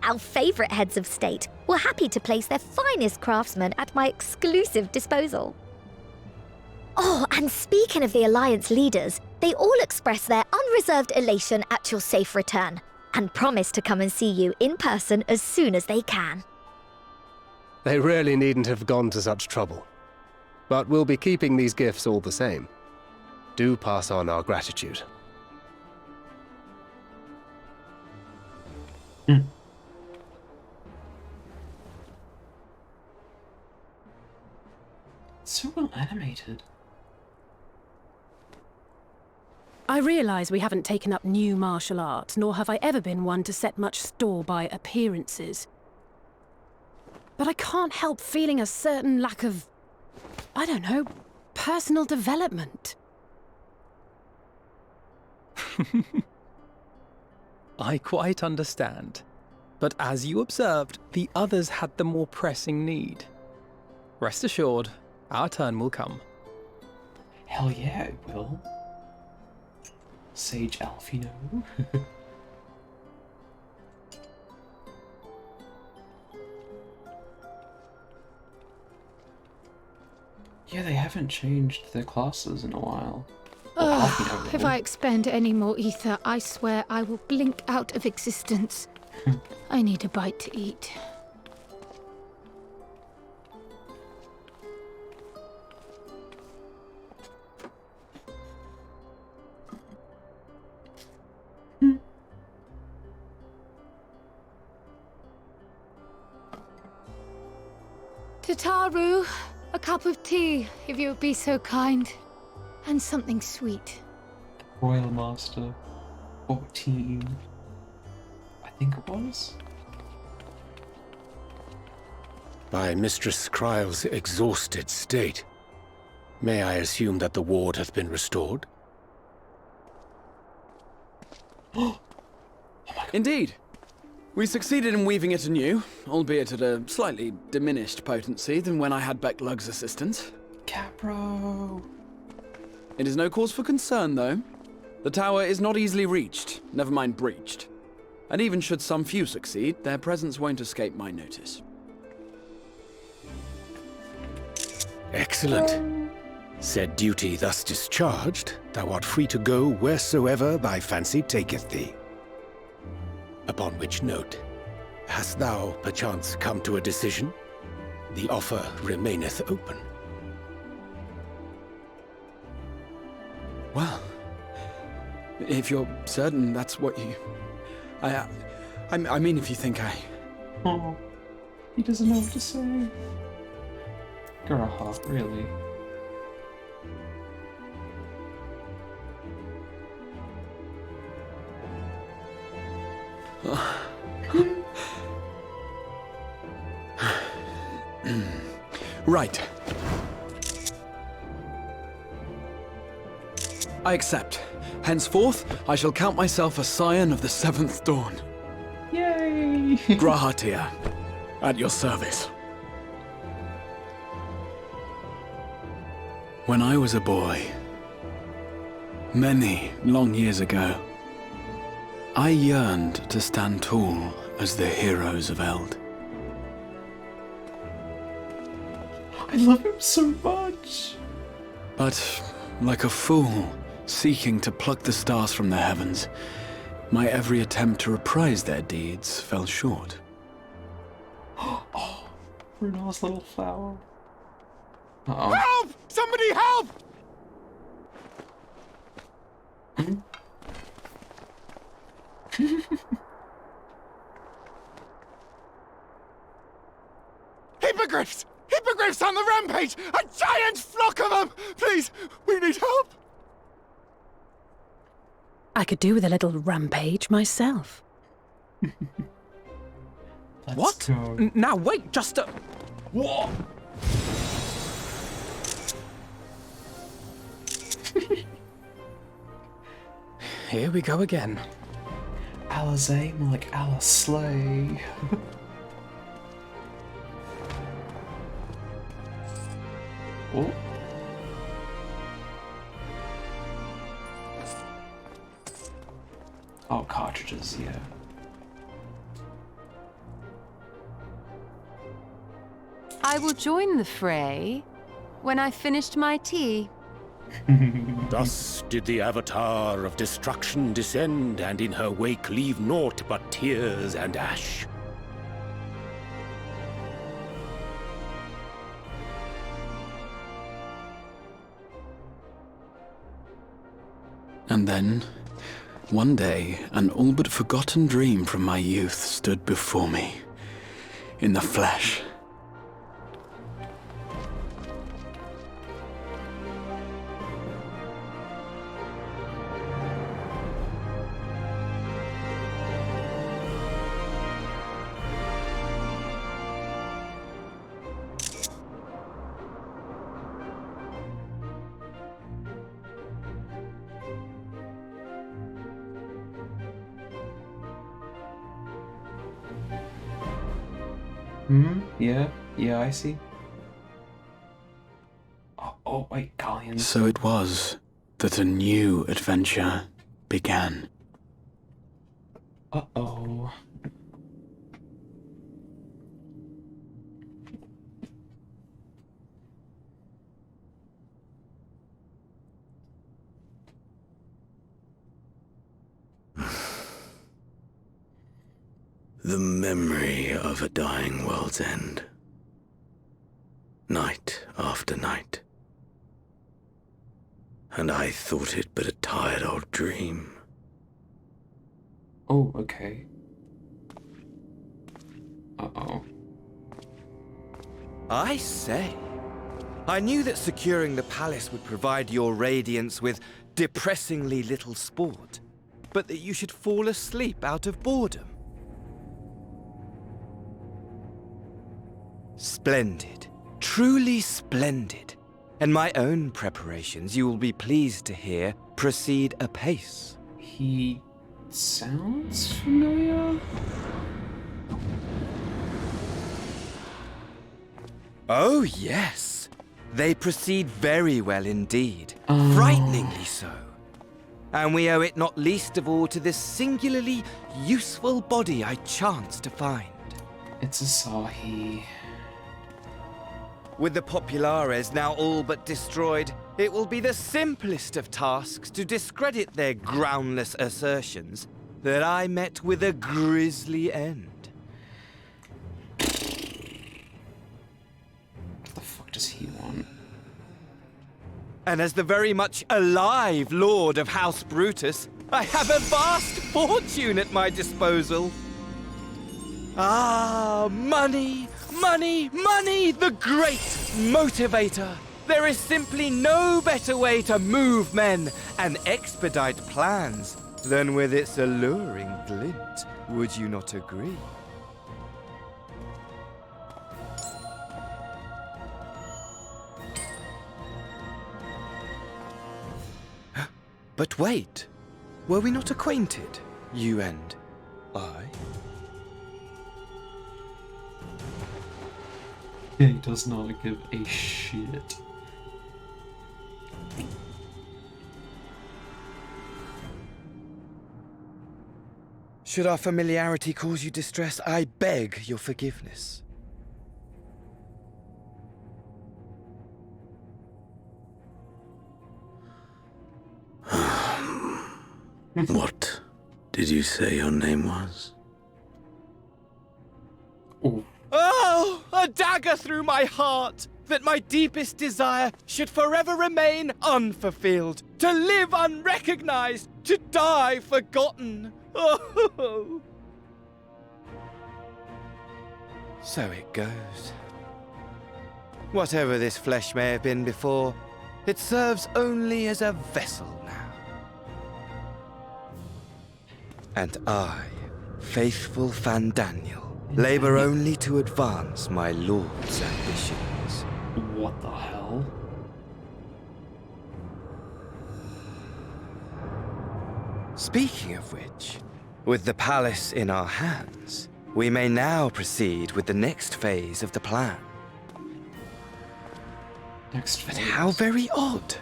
our favourite heads of state were happy to place their finest craftsmen at my exclusive disposal. Oh, and speaking of the Alliance leaders, they all expressed their unreserved elation at your safe return, and promise to come and see you in person as soon as they can. They really needn't have gone to such trouble. But we'll be keeping these gifts all the same. Do pass on our gratitude. So well animated. I realise we haven't taken up new martial arts, nor have I ever been one to set much store by appearances. But I can't help feeling a certain lack of, I don't know, personal development. I quite understand. But as you observed, the others had the more pressing need. Rest assured, our turn will come. Hell yeah, it will. Sage elf, you know? Yeah, they haven't changed their classes in a while. Ugh, if I expend any more ether, I swear I will blink out of existence. I need a bite to eat. Tataru, a cup of tea, if you would be so kind. And something sweet. Royal Master 14, I think it was? By Mistress Kryle's exhausted state, may I assume that the ward hath been restored? Indeed. We succeeded in weaving it anew, albeit at a slightly diminished potency than when I had Becklug's assistance. Capro. It is no cause for concern, though. The tower is not easily reached, never mind breached. And even should some few succeed, their presence won't escape my notice. Excellent. Said duty thus discharged, thou art free to go wheresoever thy fancy taketh thee. Upon which note, hast thou perchance come to a decision? The offer remaineth open. Well, if you're certain that's what you... I mean, if you think I... Oh, he doesn't know what to say. Girl, really? Right. I accept. Henceforth, I shall count myself a scion of the Seventh Dawn. Yay! Grahatia, at your service. When I was a boy, many long years ago, I yearned to stand tall as the heroes of Eld. I love him so much. But, like a fool seeking to pluck the stars from the heavens, my every attempt to reprise their deeds fell short. Oh, Bruno's little flower. Uh-oh. Help! Somebody help! Hippogriffs! Hippogriffs on the rampage! A giant flock of them! Please, we need help! I could do with a little rampage myself. What? Now wait, just a... What? Here we go again. Alizé, more like Alice Slay. Oh. Oh, cartridges, yeah. I will join the fray when I finished my tea. Thus did the Avatar of Destruction descend, and in her wake leave naught but tears and ash. And then, one day, an all but forgotten dream from my youth stood before me, in the flesh. Yeah, I see. Oh wait, Galleons. So it was that a new adventure began. Uh-oh. The memory of a dying world's end. Night after night. And I thought it but a tired old dream. Oh, okay. Uh-oh. I say. I knew that securing the palace would provide your radiance with depressingly little sport, but that you should fall asleep out of boredom. Splendid. Truly splendid. And my own preparations, you will be pleased to hear, proceed apace. He sounds familiar? Oh, yes. They proceed very well indeed. Frighteningly so. And we owe it not least of all to this singularly useful body I chanced to find. It's Asahi. With the Populares now all but destroyed, it will be the simplest of tasks to discredit their groundless assertions that I met with a grisly end. What the fuck does he want? And as the very much alive Lord of House Brutus, I have a vast fortune at my disposal. Ah, money! Money, money, the great motivator. There is simply no better way to move men and expedite plans than with its alluring glint. Would you not agree? But wait, were we not acquainted, you and I? He does not give a shit. Should our familiarity cause you distress, I beg your forgiveness. What did you say your name was? Oh, a dagger through my heart! That my deepest desire should forever remain unfulfilled, to live unrecognized, to die forgotten. Oh. So it goes. Whatever this flesh may have been before, it serves only as a vessel now. And I, faithful Fandaniel, labor only to advance my lord's ambitions. What the hell? Speaking of which, with the palace in our hands, we may now proceed with the next phase of the plan. Next phase? But how very odd.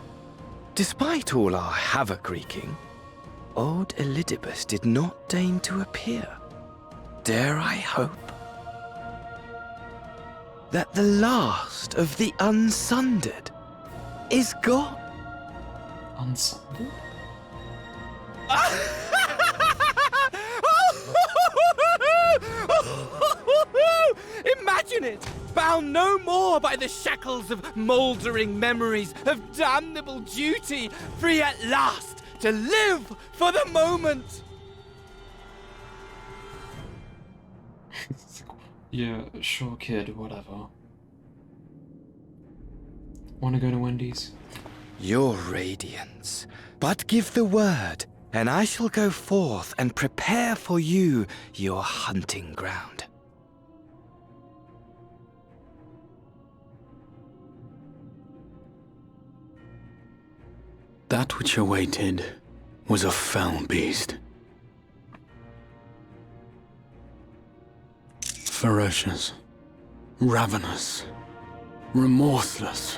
Despite all our havoc-wreaking, old Elidibus did not deign to appear. Dare I hope that the last of the Unsundered is gone? Unsundered? Imagine it! Bound no more by the shackles of mouldering memories of damnable duty, free at last to live for the moment! Yeah, sure, kid, whatever. Wanna go to Wendy's? Your radiance. But give the word, and I shall go forth and prepare for you your hunting ground. That which awaited was a fell beast. Ferocious, ravenous, remorseless.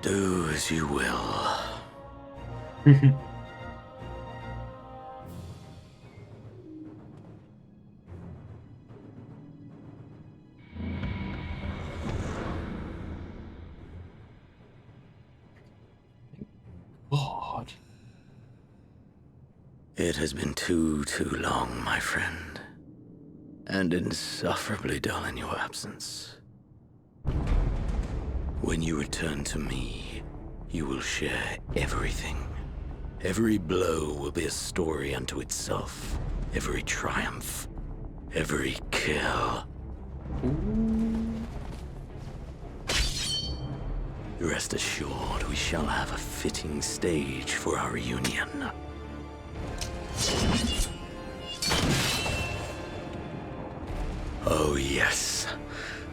Do as you will. God. It has been too long, my friend. And insufferably dull in your absence. When you return to me, you will share everything. Every blow will be a story unto itself. Every triumph. Every kill. Rest assured, we shall have a fitting stage for our reunion. Oh yes.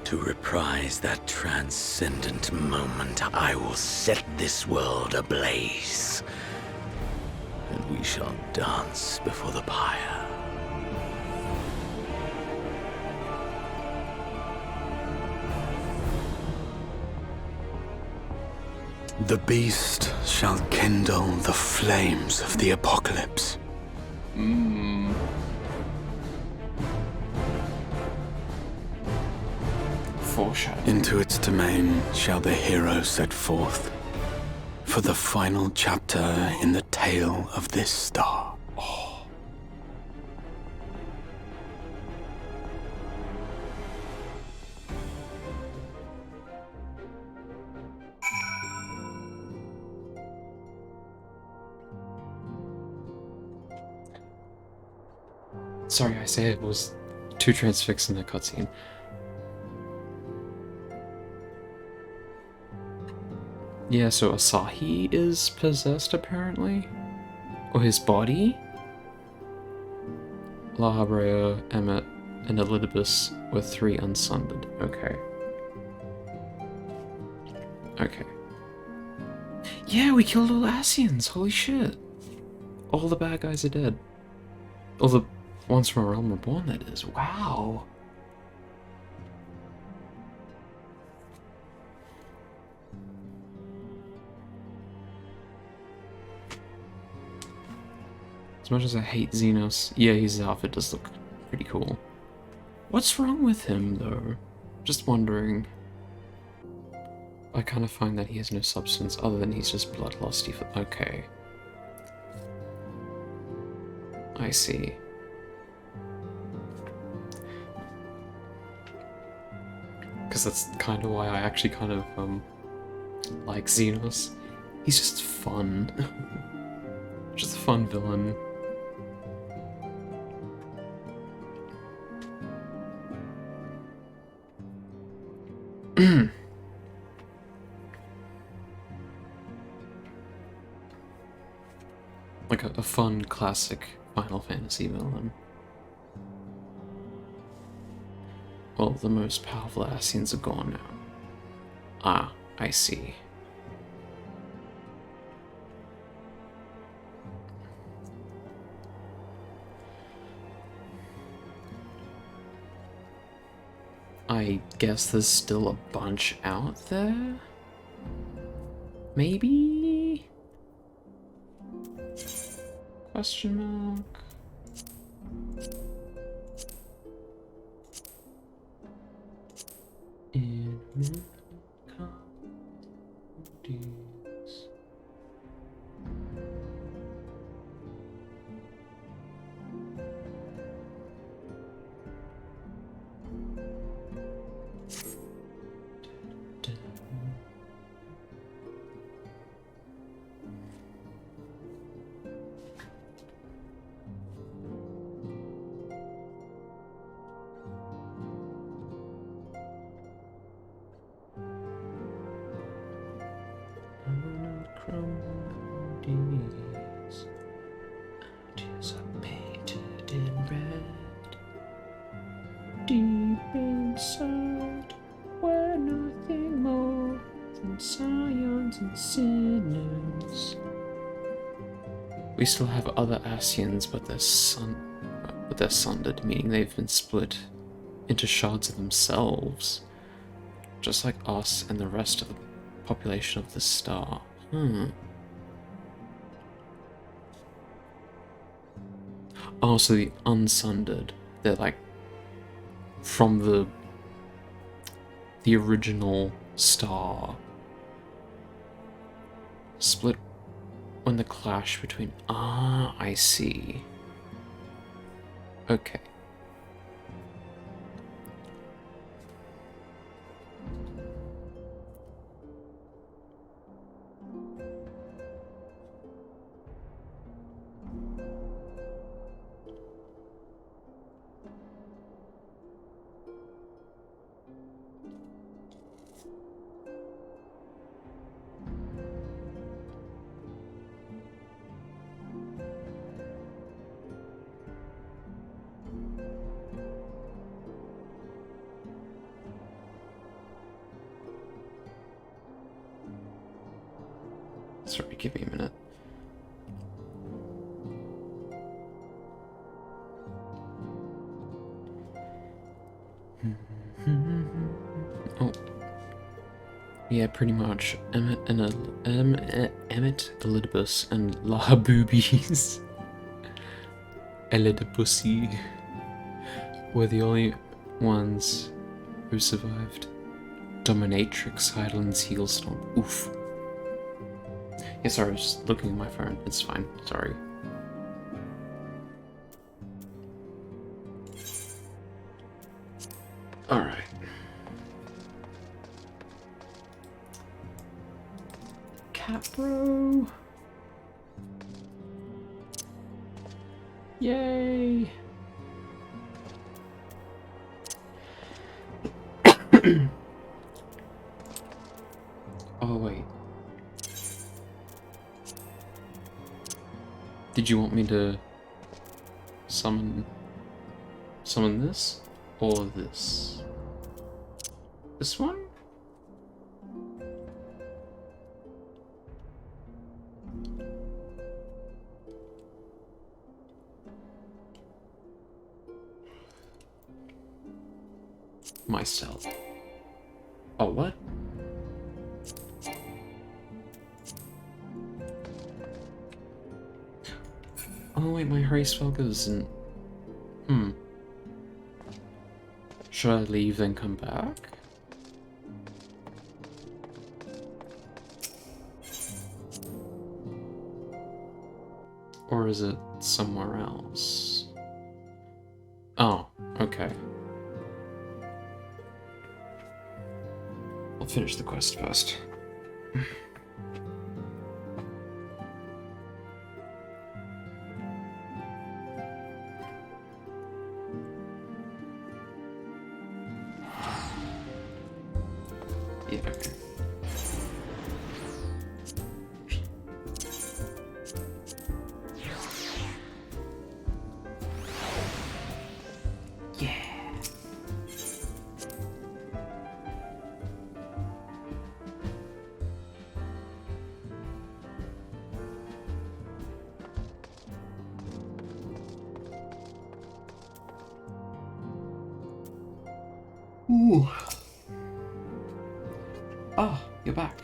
To reprise that transcendent moment, I will set this world ablaze. And we shall dance before the pyre. The beast shall kindle the flames of the apocalypse. Foreshadowing. Into its domain shall the hero set forth for the final chapter in the tale of this star. Sorry, Isaiah was too transfixed in the cutscene. Yeah, so Asahi is possessed, apparently? Or his body? La Habrea, Emmet, and Elidibus were 3 unsundered. Okay. Okay. Yeah, we killed all the Asians! Holy shit! All the bad guys are dead. All the ones from A Realm Reborn, that is. Wow! As much as I hate Xenos, yeah, his outfit does look pretty cool. What's wrong with him, though? Just wondering. I kind of find that he has no substance other than he's just bloodlusty for— okay. I see. Because that's kind of why I actually kind of, like Xenos. He's just fun. Just a fun villain. Like a fun, classic Final Fantasy villain. Well, the most powerful Ascians are gone now. Ah, I see. I guess there's still a bunch out there? Maybe? Question mark? In counties. Tears are painted in red, deep inside, where nothing more than scions and sinners. We still have other Ascians, but they're sundered, meaning they've been split into shards of themselves, just like us and the rest of the population of the star. Oh, so the unsundered, they're like from the original star, split when the clash between— ah, I see. Okay. Sorry, give me a minute. Oh. Yeah, pretty much. Emmet, Elidibus, and Lahaboobies. Elidibussy were the only ones who survived Dominatrix Hydaelyn's heel stomp. Oof. Yeah, sorry, I was just looking at my phone. It's fine. Sorry. Alright. Capro. Yay. Oh, wait. Did you want me to summon this or this? This one? Myself. Oh, what? Oh, wait, my hurry spell goes in... Should I leave then come back? Or is it somewhere else? Oh, okay. I'll finish the quest first. Yeah, okay. Ooh. Ah, you're back.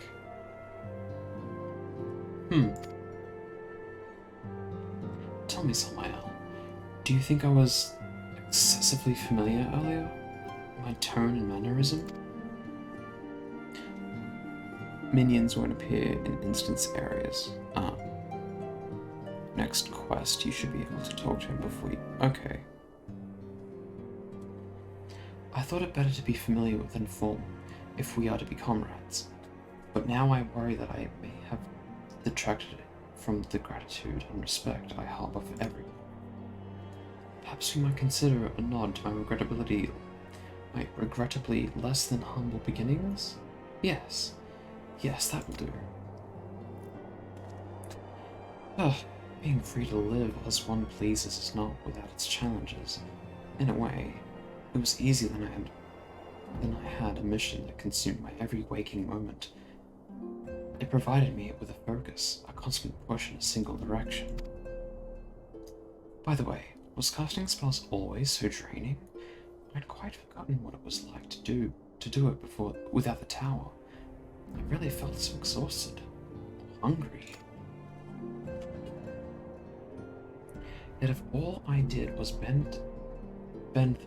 Tell me, Samael, do you think I was excessively familiar earlier? My tone and mannerism? Minions won't appear in instance areas. Next quest, you should be able to talk to him before you... Okay. I thought it better to be familiar with and formal if we are to be comrades, but now I worry that I may have detracted from the gratitude and respect I harbour for everyone. Perhaps we might consider a nod to my regrettably less than humble beginnings? Yes, that will do. Being free to live as one pleases is not without its challenges. In a way, it was easier than I had a mission that consumed my every waking moment. It provided me with a focus, a constant push in a single direction. By the way, was casting spells always so draining? I'd quite forgotten what it was like to do it before without the tower. I really felt so exhausted, hungry. Yet if all I did was bend the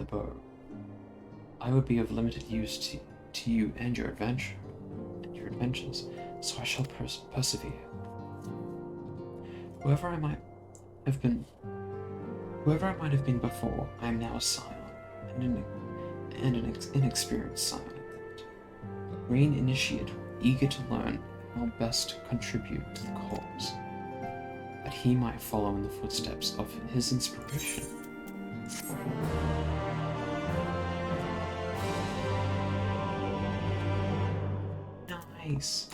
bow, I would be of limited use to you and your adventures, so I shall persevere. Whoever I might have been before, I am now a scion, and an inexperienced scion at that. A green initiate, eager to learn how best to contribute to the cause, that he might follow in the footsteps of his inspiration. Nice.